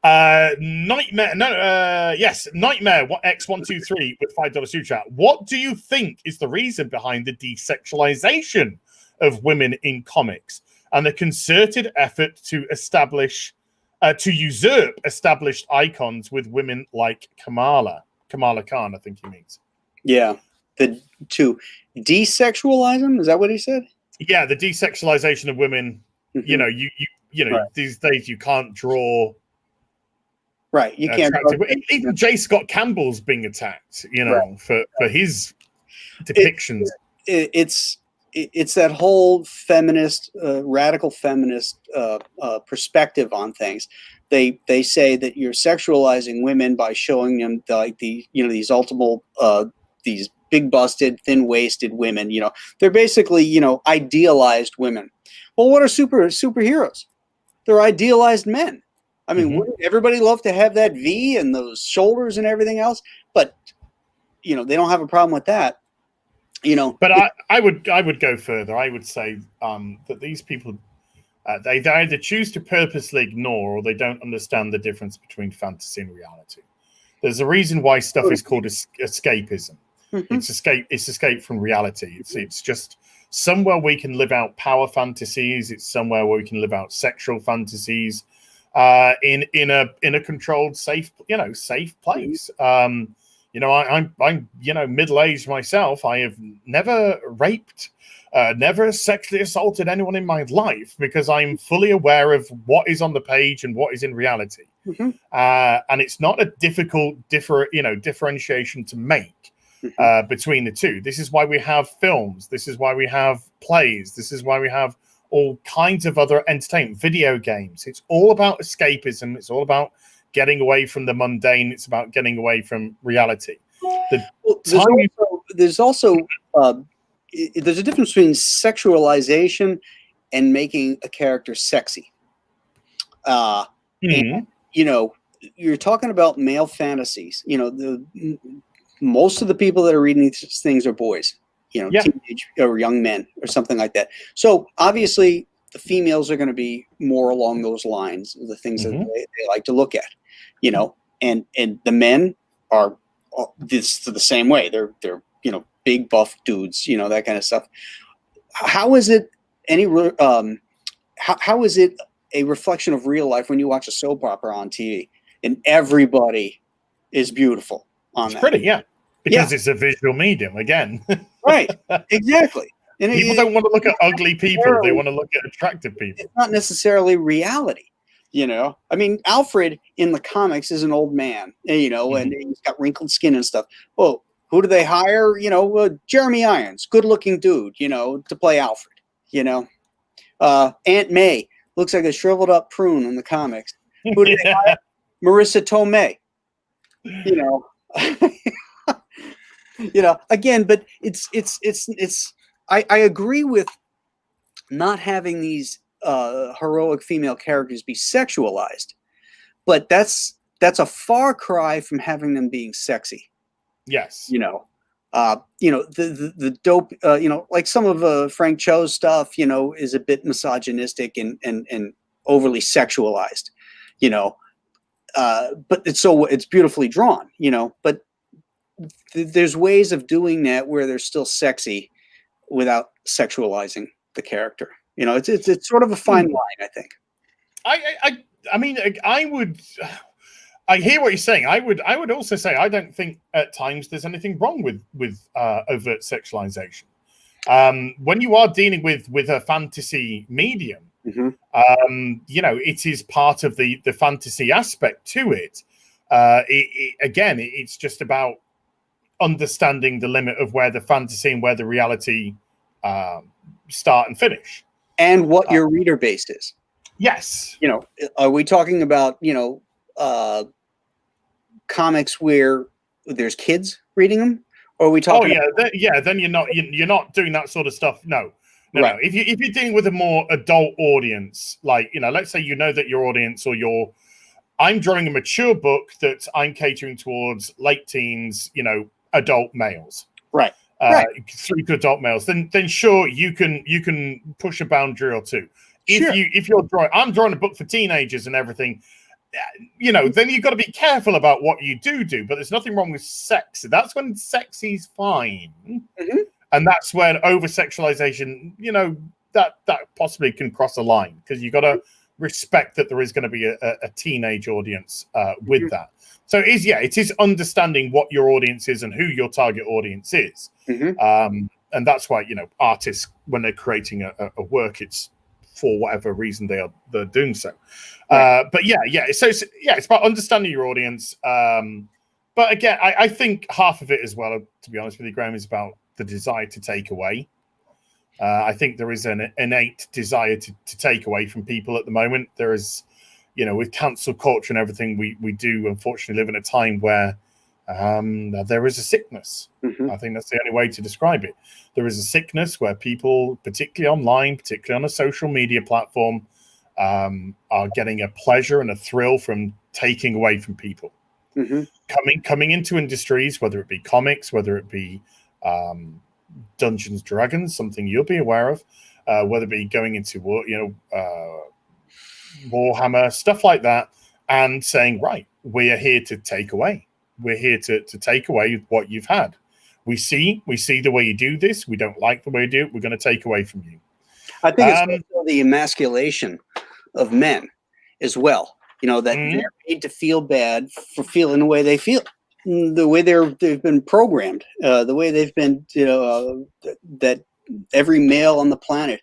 Nightmare. Nightmare. What X123 with $5 super chat. What do you think is the reason behind the desexualization of women in comics and the concerted effort to usurp established icons with women like Kamala Khan? I think he means. Yeah, to desexualize them. Is that what he said? Yeah, the desexualization of women. Mm-hmm. You know, you know, right. These days you can't draw. Right, you can't. Even J. Scott Campbell's being attacked, you know, right. for his depictions. It's that whole feminist, radical feminist perspective on things. They say that you're sexualizing women by showing them these ultimate these big busted, thin waisted women. You know, they're basically, you know, idealized women. Well, what are superheroes? They're idealized men. I mean, wouldn't everybody love to have that V and those shoulders and everything else? But, you know, they don't have a problem with that. You know, but I would go further. I would say that these people, they either choose to purposely ignore or they don't understand the difference between fantasy and reality. There's a reason why stuff is called escapism. Mm-hmm. It's escape from reality. It's just somewhere we can live out power fantasies. It's somewhere where we can live out sexual fantasies. In a controlled, safe place. You know, I'm middle-aged myself. I have never raped, never sexually assaulted anyone in my life because I'm fully aware of what is on the page and what is in reality. Mm-hmm. And it's not a difficult differentiation to make between the two. This is why we have films. This is why we have plays. This is why we have all kinds of other entertainment, video games. It's all about escapism. It's all about getting away from the mundane. It's about getting away from reality. There's also there's a difference between sexualization and making a character sexy. And, you know, you're talking about male fantasies. You know, most of the people that are reading these things are boys. Yeah. teenage or young men or something like that. So obviously the females are going to be more along those lines, the things that they like to look at, and the men are the same way. They're big buff dudes, that kind of stuff. How is it how is it a reflection of real life when you watch a soap opera on TV and everybody is beautiful on that? Pretty, yeah. Because it's a visual medium again. Right. Exactly. And people don't want to look at ugly people. They want to look at attractive people. It's not necessarily reality. I mean, Alfred in the comics is an old man, and he's got wrinkled skin and stuff. Well, who do they hire? Jeremy Irons, good-looking dude, to play Alfred. Aunt May looks like a shriveled-up prune in the comics. Who do they hire? Marissa Tomei. Again, but it's. I agree with not having these heroic female characters be sexualized, but that's a far cry from having them being sexy. Yes. The dope, like some of Frank Cho's stuff, is a bit misogynistic and overly sexualized, but it's beautifully drawn, but there's ways of doing that where they're still sexy without sexualizing the character. It's sort of a fine line, I think. I mean, I hear what you're saying. I would also say I don't think at times there's anything wrong with overt sexualization. When you are dealing with a fantasy medium, it is part of the fantasy aspect to it. It's just about understanding the limit of where the fantasy and where the reality start and finish, and what your reader base is. Yes. Are we talking about comics where there's kids reading them, or are we talking? Then you're not doing that sort of stuff. No. If you're dealing with a more adult audience, like let's say that your audience or I'm drawing a mature book that I'm catering towards late teens, adult males, right? Through to adult males, then sure you can push a boundary or two. If you're drawing, I'm drawing a book for teenagers and everything, then you've got to be careful about what you do. But there's nothing wrong with sex. That's when sexy's fine, and that's when over sexualization, that possibly can cross a line, because you got to respect that there is going to be a teenage audience with that. So it is understanding what your audience is and who your target audience is. And that's why, artists, when they're creating a work, it's for whatever reason they're doing so. But it's about understanding your audience. But again, I think half of it as well, to be honest with you, Graham, is about the desire to take away. I think there is an innate desire to take away from people at the moment. There is, with cancel culture and everything, we do unfortunately live in a time where there is a sickness. I think that's the only way to describe it. There is a sickness where people, particularly online, particularly on a social media platform, are getting a pleasure and a thrill from taking away from people. Coming into industries, whether it be comics, whether it be Dungeons & Dragons, something you'll be aware of, whether it be going into Warhammer, stuff like that, and saying, right, we are here to take away. We're here to take away what you've had. We see the way you do this. We don't like the way you do it. We're going to take away from you. I think it's also the emasculation of men as well. That they're made to feel bad for feeling the way they feel, the way they've been programmed, the way they've been, that every male on the planet,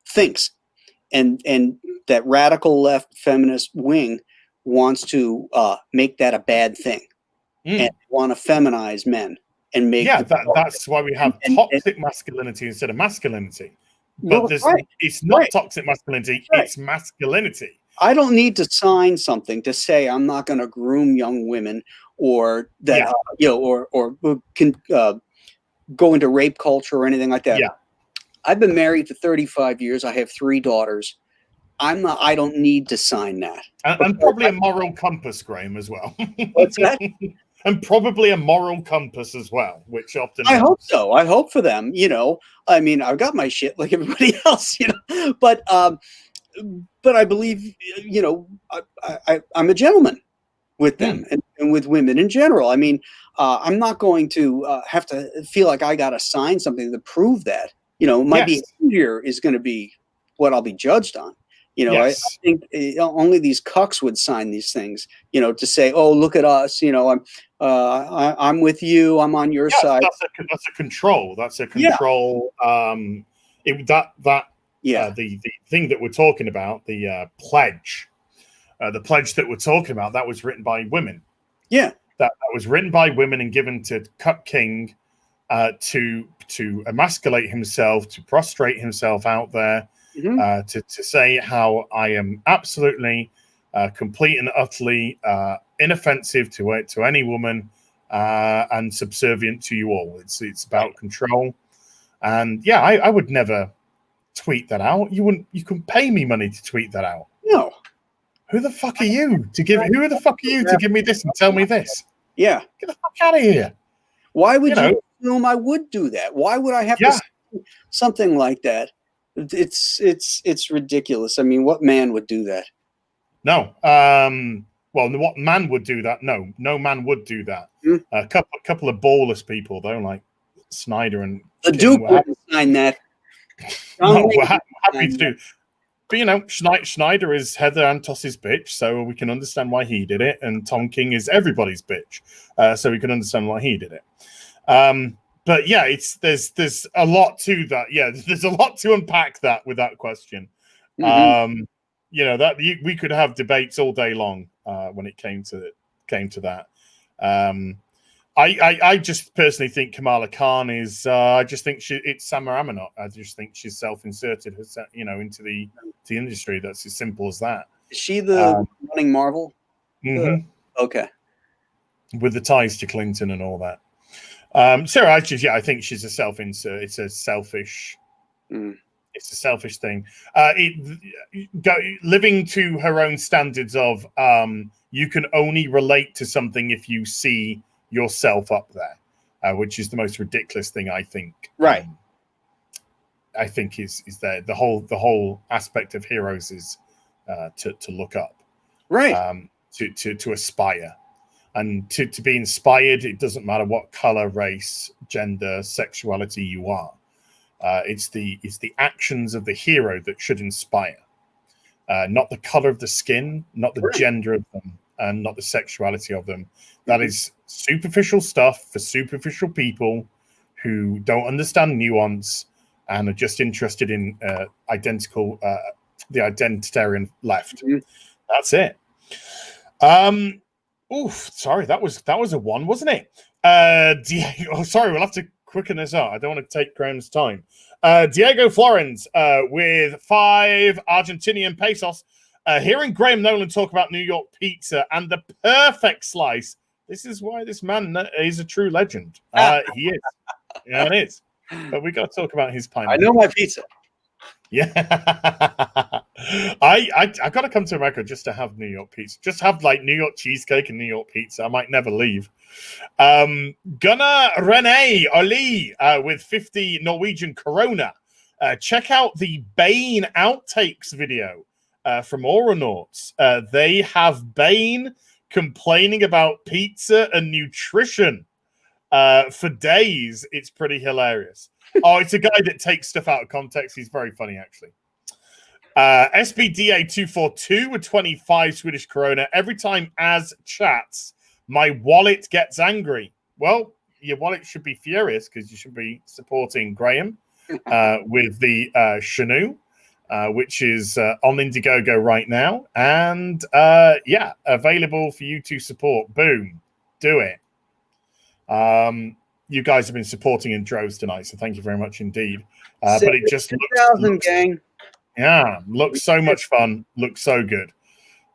thinks, and that radical left feminist wing wants to make that a bad thing and want to feminize men and make that's why we have toxic masculinity instead of masculinity. But it's not toxic masculinity, it's masculinity. I don't need to sign something to say I'm not going to groom young women, or that or can go into rape culture or anything like that. I've been married for 35 years. I have 3 daughters. I don't need to sign that. And probably a moral compass, Graham, as well. What's that? and probably a moral compass as well, which often I hope helps. so. I hope for them. You know, I mean, I've got my shit like everybody else. You know, but I believe, you know, I'm a gentleman with them and with women in general. I mean, I'm not going to have to feel like I got to sign something to prove that. You know, my Yes. behavior is going to be what I'll be judged on. You know, I Yes. think only these cucks would sign these things. You know, to say, "Oh, look at us." You know, I'm with you. I'm on your side. That's a control. That's a Yeah. control. The thing that we're talking about, the pledge that we're talking about, that was written by women. Yeah. That was written by women and given to Cuck King to emasculate himself, to prostrate himself out there, to say how I am absolutely complete and utterly inoffensive to any woman and subservient to you all. It's about control. And yeah, I would never tweet that out. You couldn't pay me money to tweet that out. No. Who the fuck are you to give? Who the fuck are you to give me this and tell me this? Yeah. Get the fuck out of here. Why would you assume I would do that? Why would I have to say something like that? It's ridiculous. I mean, what man would do that? No. Well, what man would do that? No man would do that. A couple of ballless people though, like Snyder and the Duke wouldn't sign that. No, we're happy to do. But you know, Schneider is Heather Antos's bitch, so we can understand why he did it, and Tom King is everybody's bitch, so we can understand why he did it. But yeah, there's a lot to that. Yeah, there's a lot to unpack that with that question. You know that we could have debates all day long when it came to that. I just personally think Kamala Khan is. I just think it's Samar Amanot. I just think she's self-inserted, you know, into the industry. That's as simple as that. Is she the running Marvel? Okay. With the ties to Clinton and all that. Sarah, I think she's a self-insert. It's a selfish. It's a selfish thing. Living to her own standards of you can only relate to something if you see yourself up there, which is the most ridiculous thing I think. Right. I think is there the whole aspect of heroes is to look up, right? To aspire, and to be inspired. It doesn't matter what color, race, gender, sexuality you are. It's the actions of the hero that should inspire, not the color of the skin, not the gender of them, and not the sexuality of them. That is superficial stuff for superficial people who don't understand nuance and are just interested in the identitarian left. That's it. Sorry, that was a one, wasn't it? Sorry, we'll have to quicken this up. I don't want to take Graham's time. Diego Florens with 5 Argentinian pesos. Hearing Graham Nolan talk about New York pizza and the perfect slice, this is why this man is a true legend. He is. Yeah, it is. But we got to talk about his pineapple. I know my pizza. Yeah. I got to come to America just to have New York pizza. Just have like New York cheesecake and New York pizza. I might never leave. Gunnar Rene Oli with 50 Norwegian Corona. Check out the Bane outtakes video from Auronauts. They have Bane complaining about pizza and nutrition for days. It's pretty hilarious. Oh, it's a guy that takes stuff out of context. He's very funny, actually. SBDA 242 with 25 Swedish Krona. Every time AZChats, my wallet gets angry. Well, your wallet should be furious because you should be supporting Graham with the Chenoo, which is on Indiegogo right now. And yeah, available for you to support. Boom. Do it. You guys have been supporting in droves tonight, so thank you very much indeed. But it just looks, gang. Yeah, looks so much fun. Looks so good.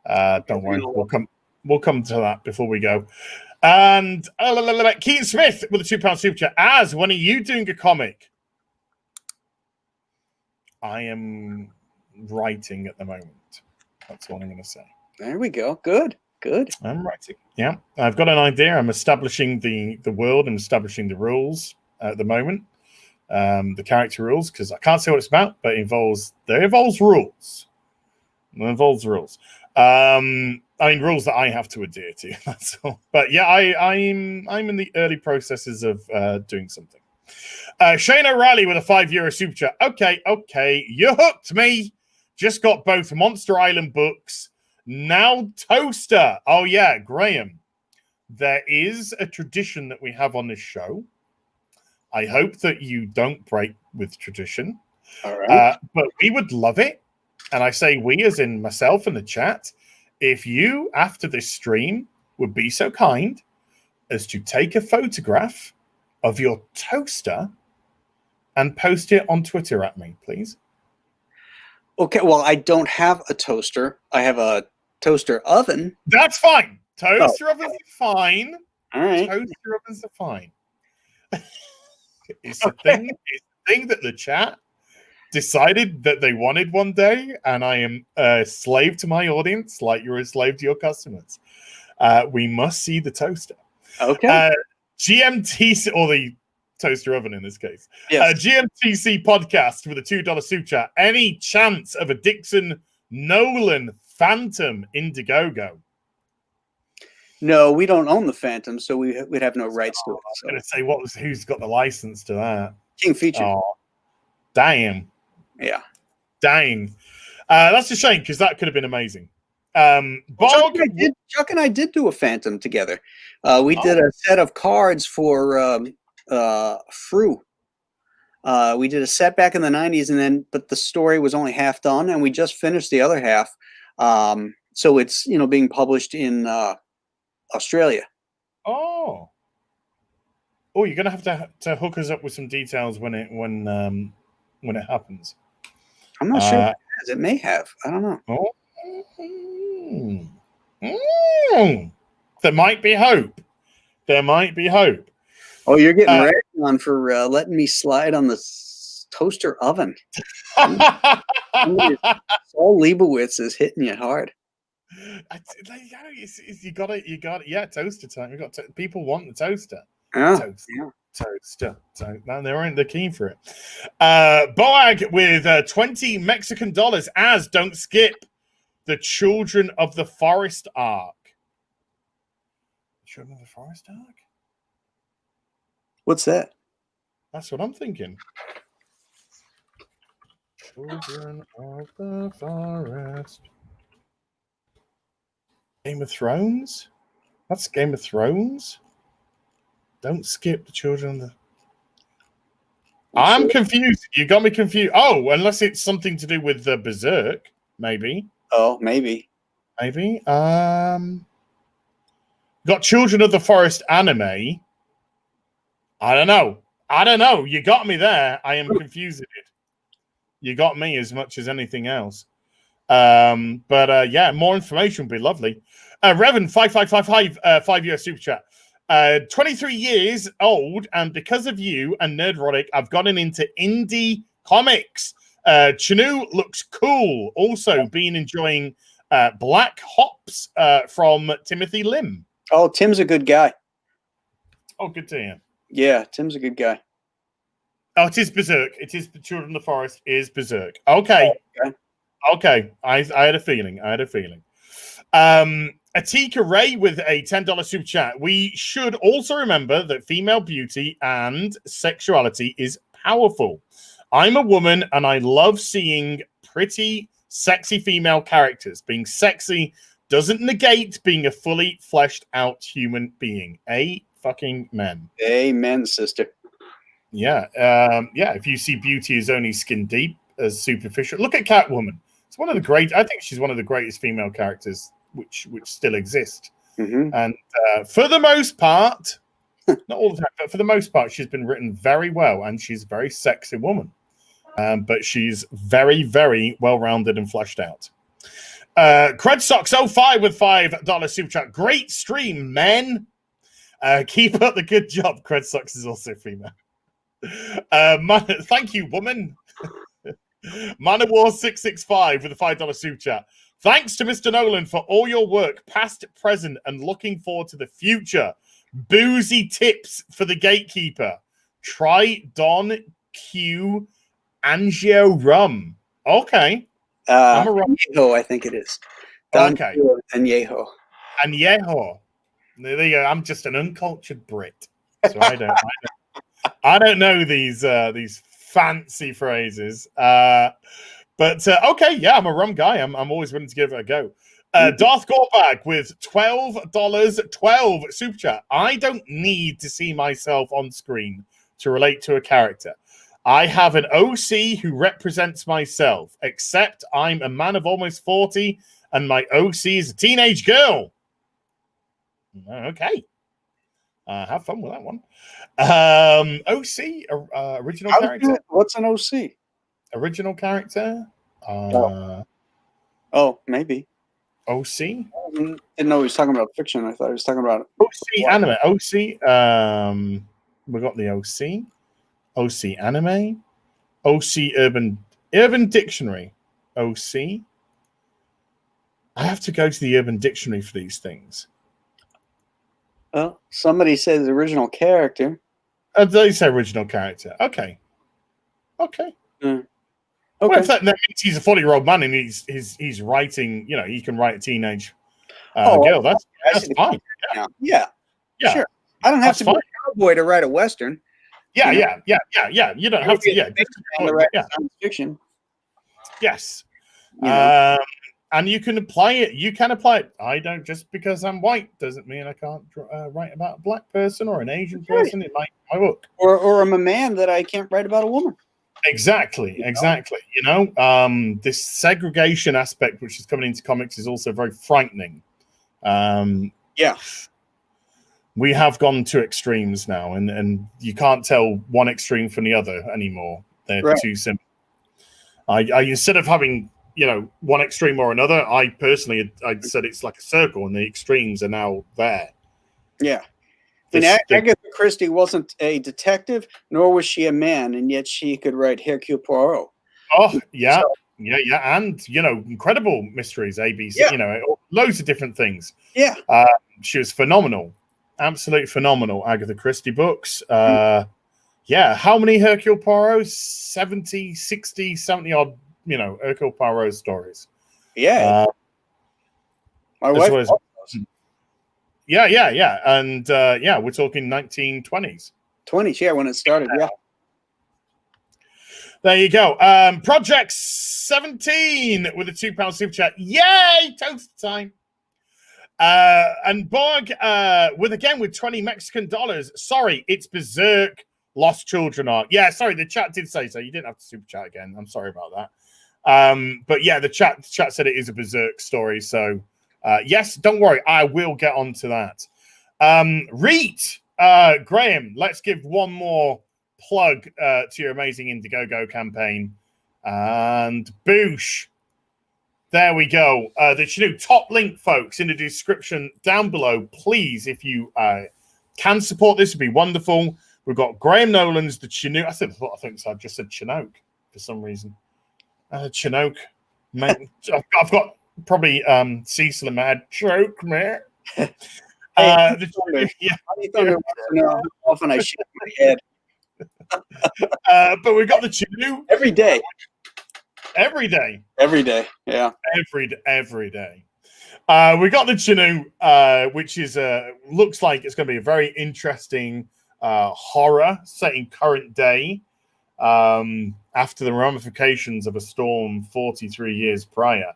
Don't worry, we'll come to that before we go. And Keaton Smith with a £2 super chat. As when are you doing a comic? I am writing at the moment. That's all I'm going to say. There we go. Good. Good. I'm writing. Yeah, I've got an idea. I'm establishing the world and establishing the rules at the moment. The character rules, because I can't say what it's about, but it involves rules. It involves rules. I mean, rules that I have to adhere to. That's all. But yeah, I'm in the early processes of doing something. Shane O'Reilly with a €5 super chat. Okay, you hooked me. Just got both Monster Island books. Now Toaster. Oh yeah, Graham. There is a tradition that we have on this show. I hope that you don't break with tradition. All right. But we would love it. And I say we as in myself and the chat. If you, after this stream, would be so kind as to take a photograph of your toaster and post it on Twitter at me, please. Okay, well, I don't have a toaster. I have a toaster oven. That's fine. Toaster ovens are fine. All right. Toaster ovens are fine. It's a thing that the chat decided that they wanted one day, and I am a slave to my audience like you're a slave to your customers. We must see the toaster. Okay. GMTC, or the toaster oven in this case. Yes. GMTC podcast with a $2 super chat. Any chance of a Dixon Nolan Phantom Indiegogo? No, we don't own the Phantom, so we'd have no rights to it. I was So. going to say, who's got the license to that? King Feature. Oh, damn. Yeah. Dang. That's a shame, because that could have been amazing. Chuck and I did do a Phantom together. We did a set of cards for Fru. We did a set back in the 90s, but the story was only half done, and we just finished the other half. So it's being published in Australia. Oh, you're gonna have to hook us up with some details when it happens. I'm not sure if it has. It may have. I don't know. There might be hope. Oh, you're getting ready on for letting me slide on the toaster oven. Saul Leibowitz is hitting you hard. You got it. Yeah, toaster time. We got people want the toaster. Yeah. Toaster. No, they're keen for it. Boag with 20 Mexican dollars as don't skip the Children of the Forest arc. Children of the Forest arc? What's that? That's what I'm thinking. Children of the Forest. Game of Thrones? That's Game of Thrones? Don't skip the Children of the... I'm confused. You got me confused. Oh, unless it's something to do with Berserk, maybe. Oh, maybe. Got Children of the Forest anime. I don't know. You got me there. I am confused. You got me as much as anything else. Yeah, more information would be lovely. Revan 5555 5-year super chat. 23 years old, and because of you and Nerdrotic, I've gotten into indie comics. Chenoo looks cool. Also, been enjoying Black Hops from Timothy Lim. Oh, Tim's a good guy. Oh, good to hear. Yeah, Tim's a good guy. Oh, it is Berserk. It is the Children of the Forest is Berserk. Okay. Okay. I had a feeling. Atika Ray with a $10 super chat. We should also remember that female beauty and sexuality is powerful. I'm a woman and I love seeing pretty, sexy female characters. Being sexy doesn't negate being a fully fleshed out human being. Fucking men. Amen, sister. Yeah. If you see beauty as only skin deep, as superficial, look at Catwoman. It's one of the great. I think she's one of the greatest female characters which still exist. Mm-hmm. And for the most part, not all the time, but for the most part, she's been written very well, and she's a very sexy woman. But she's very, very well-rounded and fleshed out. Credsox05 with $5 super chat. Great stream, men. Keep up the good job. Credsox is also female. Thank you, woman. Manowar 665 with a $5 super chat. Thanks to Mr. Nolan for all your work, past, present, and looking forward to the future. Boozy tips for the gatekeeper. Try Don Q Angio rum. Okay. I'm a rum. Yeho, I think it is. Don Okay. Q and Yeho. Añejo. There you go. I'm just an uncultured Brit, so I don't know these fancy phrases. But okay, yeah, I'm a rum guy. I'm always willing to give it a go. Darth Gorbag with $12, 12 super chat. I don't need to see myself on screen to relate to a character. I have an OC who represents myself, except I'm a man of almost 40 and my OC is a teenage girl. Okay. Have fun with that one. OC, original character. What's an OC? Original character. Oh, maybe. OC. Didn't know he was talking about fiction. I thought he was talking about OC anime. OC. We got the OC. OC anime. OC Urban Dictionary. OC. I have to go to the Urban Dictionary for these things. Well, somebody said the original character. They say original character. Okay. Okay. Okay. Well, if that means he's a 40-year-old man and he's writing, you know, he can write a teenage girl. That's fine. Yeah. Sure. I don't have to be a cowboy to write a Western. Yeah. You don't have to. Yeah. Science fiction. Yes. You know. And you can apply it. You can apply it. I don't, just because I'm white doesn't mean I can't write about a black person or an Asian person in my book. Or I'm a man that I can't write about a woman. Exactly. You know, this segregation aspect, which is coming into comics, is also very frightening. Yeah. We have gone to extremes now, and you can't tell one extreme from the other anymore. They're too simple. I instead of having, you know, one extreme or another, I personally, I'd said it's like a circle, and the extremes are now there. Yeah. And Agatha Christie wasn't a detective, nor was she a man, and yet she could write Hercule Poirot. Oh, yeah. Yeah. And, you know, incredible mysteries, ABC, you know, loads of different things. Yeah. She was phenomenal. Absolutely phenomenal. Agatha Christie books. Yeah. How many Hercule Poirot? 70, 60, 70 odd, you know, Hercule Poirot stories. Yeah. My wife. Yeah. And we're talking 1920s. 20s, yeah, when it started, yeah. There you go. Project 17 with a £2 super chat. Yay! Toast time. And Borg with 20 Mexican dollars. Sorry, it's Berserk Lost Children Art. Yeah, sorry, the chat did say so. You didn't have to super chat again. I'm sorry about that. But yeah, the chat said it is a Berserk story. So yes, don't worry, I will get onto that. Reet, Graham, let's give one more plug to your amazing Indiegogo campaign. And boosh. There we go. The Chenoo top link, folks, in the description down below. Please, if you can support this, would be wonderful. We've got Graham Nolan's The Chenoo. I think I just said Chinook for some reason. Chinook. I've got probably Cecil in my head. Choke, man. How often I shake my head. But we've got the Chenoo. Every day. Every day. Every day, yeah. Every day. We got the Chenoo, which is looks like it's going to be a very interesting horror set in current day after the ramifications of a storm 43 years prior.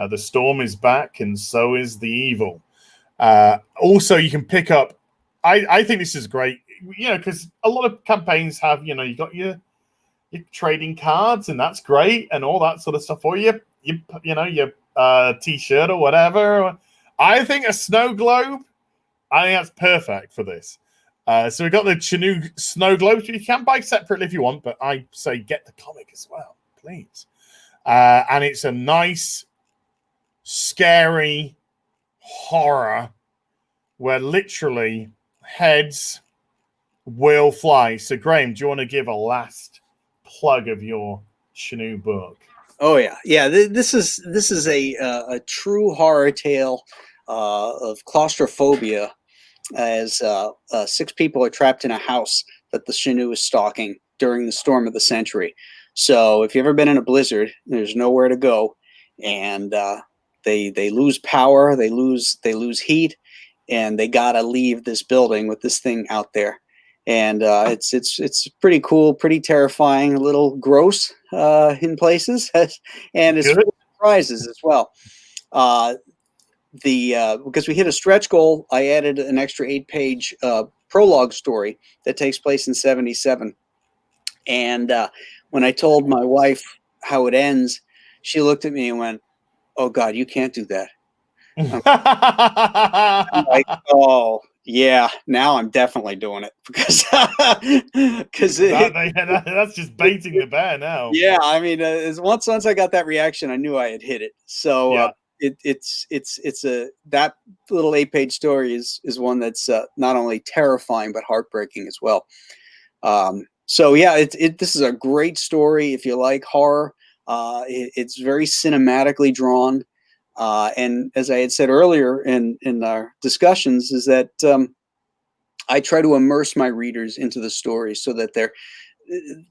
The storm is back, and so is the evil. Also, you can pick up. I think this is great, you know, because a lot of campaigns have, you know, you got your trading cards, and that's great, and all that sort of stuff. Or your t-shirt or whatever. I think a snow globe. I think that's perfect for this. So we got the Chenoo snow globes. You can buy separately if you want, but I say get the comic as well, please. And it's a nice, scary horror where literally heads will fly. So Graham, do you want to give a last plug of your Chenoo book? Oh yeah, yeah. This is a true horror tale of claustrophobia, as 6 people are trapped in a house that the Chenoo is stalking during the storm of the century. So if you've ever been in a blizzard, there's nowhere to go, and they lose power, they lose heat, and they gotta leave this building with this thing out there. And it's pretty cool, pretty terrifying, a little gross in places, and it's full of surprises as well. Because we hit a stretch goal, I added an extra 8-page prologue story that takes place in 77. And when I told my wife how it ends, she looked at me and went, "Oh God, you can't do that." I'm like, "Oh yeah, now I'm definitely doing it because that's just baiting the bear now. yeah, I mean, once I got that reaction, I knew I had hit it. So Yeah. it's that little 8-page story is one that's not only terrifying but heartbreaking as well. So yeah, this is a great story if you like horror. It's very cinematically drawn, and as I had said earlier in our discussions, is that I try to immerse my readers into the story so that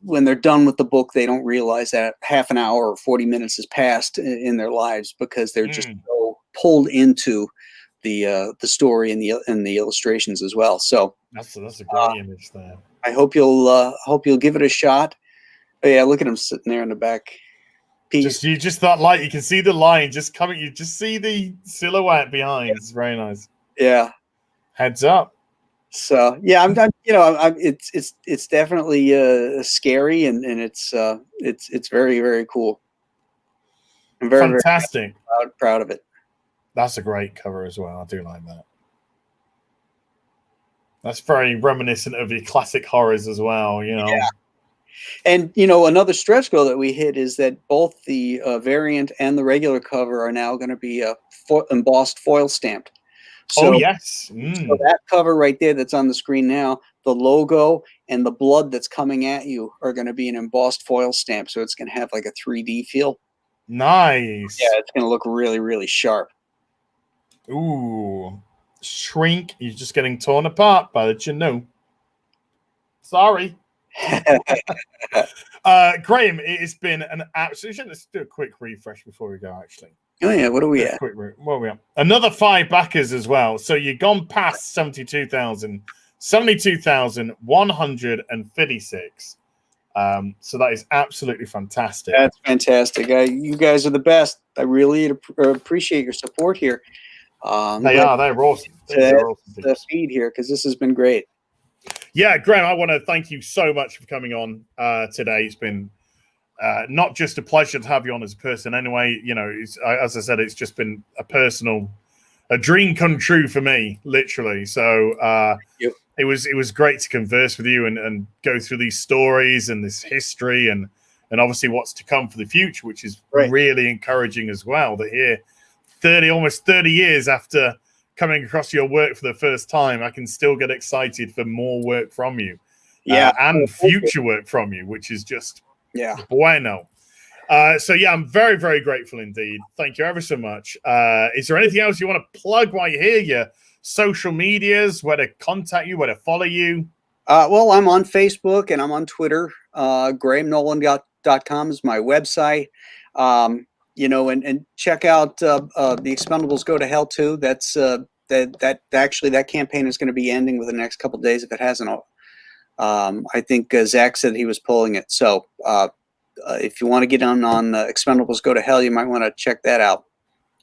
when they're done with the book, they don't realize that half an hour or 40 minutes has passed in their lives because they're just so pulled into the story and the illustrations as well. So that's a great image there. I hope you'll give it a shot. Oh, yeah, look at him sitting there in the back. You just thought light. You can see the line just coming. You just see the silhouette behind. It's very nice. Yeah. Heads up. So yeah, it's definitely scary and it's very, very cool. I'm very fantastic. Very proud of it. That's a great cover as well. I do like that. That's very reminiscent of your classic horrors as well, you know. Yeah. And another stretch goal that we hit is that both the variant and the regular cover are now going to be embossed foil stamped. So, oh yes. So that cover right there that's on the screen now, the logo and the blood that's coming at you are going to be an embossed foil stamp. So it's going to have like a 3D feel. Nice. Yeah, it's going to look really, really sharp. Ooh. Shrink. You're just getting torn apart by the Chenoo. Sorry. Graham, it has been an absolute. Let's do a quick refresh before we go, actually. Oh yeah, what are we at? Where are we at? Another 5 backers as well. So you've gone past 72,000, 72,156. So that is absolutely fantastic. That's fantastic. You guys are the best. I really appreciate your support here. They're awesome. They're awesome the feed here because this has been great. Yeah, Graham, I want to thank you so much for coming on today. It's been not just a pleasure to have you on as a person. Anyway, as I said, it's just been a dream come true for me, literally. So it was great to converse with you and go through these stories and this history and obviously what's to come for the future, which is really encouraging as well. That here, almost 30 years after coming across your work for the first time, I can still get excited for more work from you, and future work from you, which is just bueno. So yeah, I'm very, very grateful indeed. Thank you ever so much. Is there anything else you want to plug while you're here? Your social medias, where to contact you, where to follow you? Well, I'm on Facebook and I'm on Twitter. GrahamNolan.com is my website. And check out the Expendables Go to Hell too. That's that campaign is going to be ending within the next couple of days if it hasn't. I think Zach said he was pulling it. So if you want to get on Expendables Go to Hell, you might want to check that out.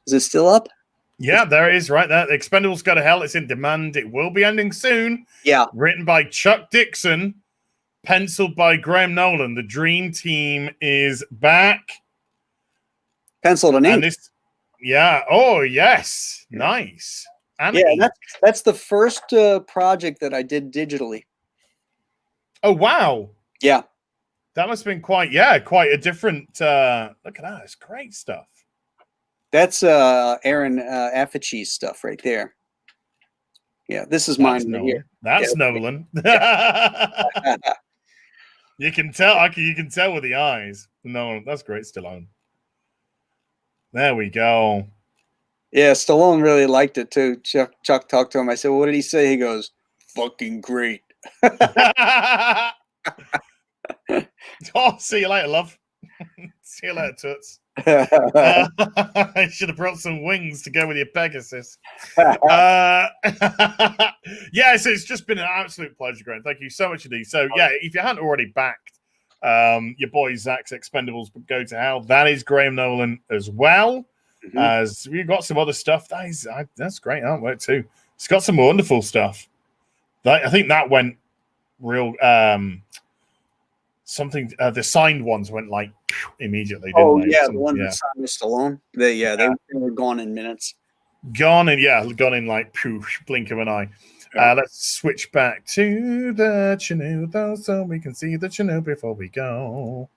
Is it still up? Yeah, there it is right there. Expendables Go to Hell. It's in demand. It will be ending soon. Yeah. Written by Chuck Dixon, penciled by Graham Nolan. The Dream Team is back. Penciled and ink. Oh yes, nice. And that's the first project that I did digitally. Oh wow! Yeah, that must have been quite a different. Look at that, it's great stuff. That's Aaron Affichi's stuff right there. Yeah, this is mine right here. That's Nolan. You can tell. You can tell with the eyes. No, that's great. Still on. There we go. Yeah, Stallone really liked it too. Chuck talked to him. I said, "What did he say?" He goes, "Fucking great." Oh, see you later, love. See you later, toots. I should have brought some wings to go with your Pegasus. Yeah, so it's just been an absolute pleasure, Graham. Thank you so much indeed. So, yeah, if you hadn't already backed your boy Zach's Expendables Go to Hell, that is Graham Nolan as well. As we've got some other stuff. That's great artwork too. It's got some wonderful stuff. I think that went real. Something the signed ones went like immediately. Didn't they? The one that signed with Stallone. They were gone in minutes. Gone in like blink of an eye. Let's switch back to the Chenoo though, so we can see the Chenoo before we go.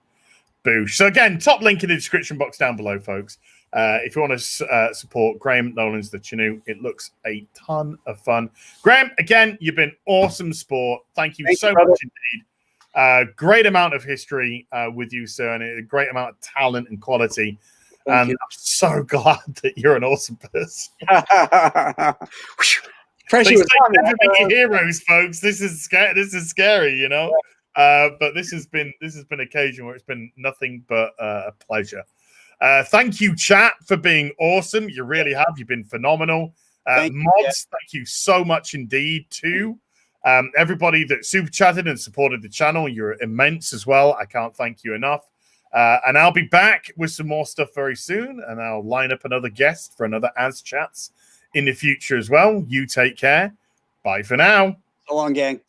Boosh. So again, top link in the description box down below, folks. If you want to support Graham Nolan's The Chenoo, it looks a ton of fun. Graham, again, you've been awesome sport. Thank you so much indeed. Great amount of history with you, sir, and a great amount of talent and quality. And I'm so glad that you're an awesome person. Pressure was never be heroes, folks. This is scary, you know. But this has been an occasion where it's been nothing but a pleasure. Thank you, chat, for being awesome. You really have. You've been phenomenal. Mods, thank you so much indeed, too. Everybody that super chatted and supported the channel, you're immense as well. I can't thank you enough. And I'll be back with some more stuff very soon, and I'll line up another guest for another AZChats in the future as well. You take care. Bye for now. So long, gang.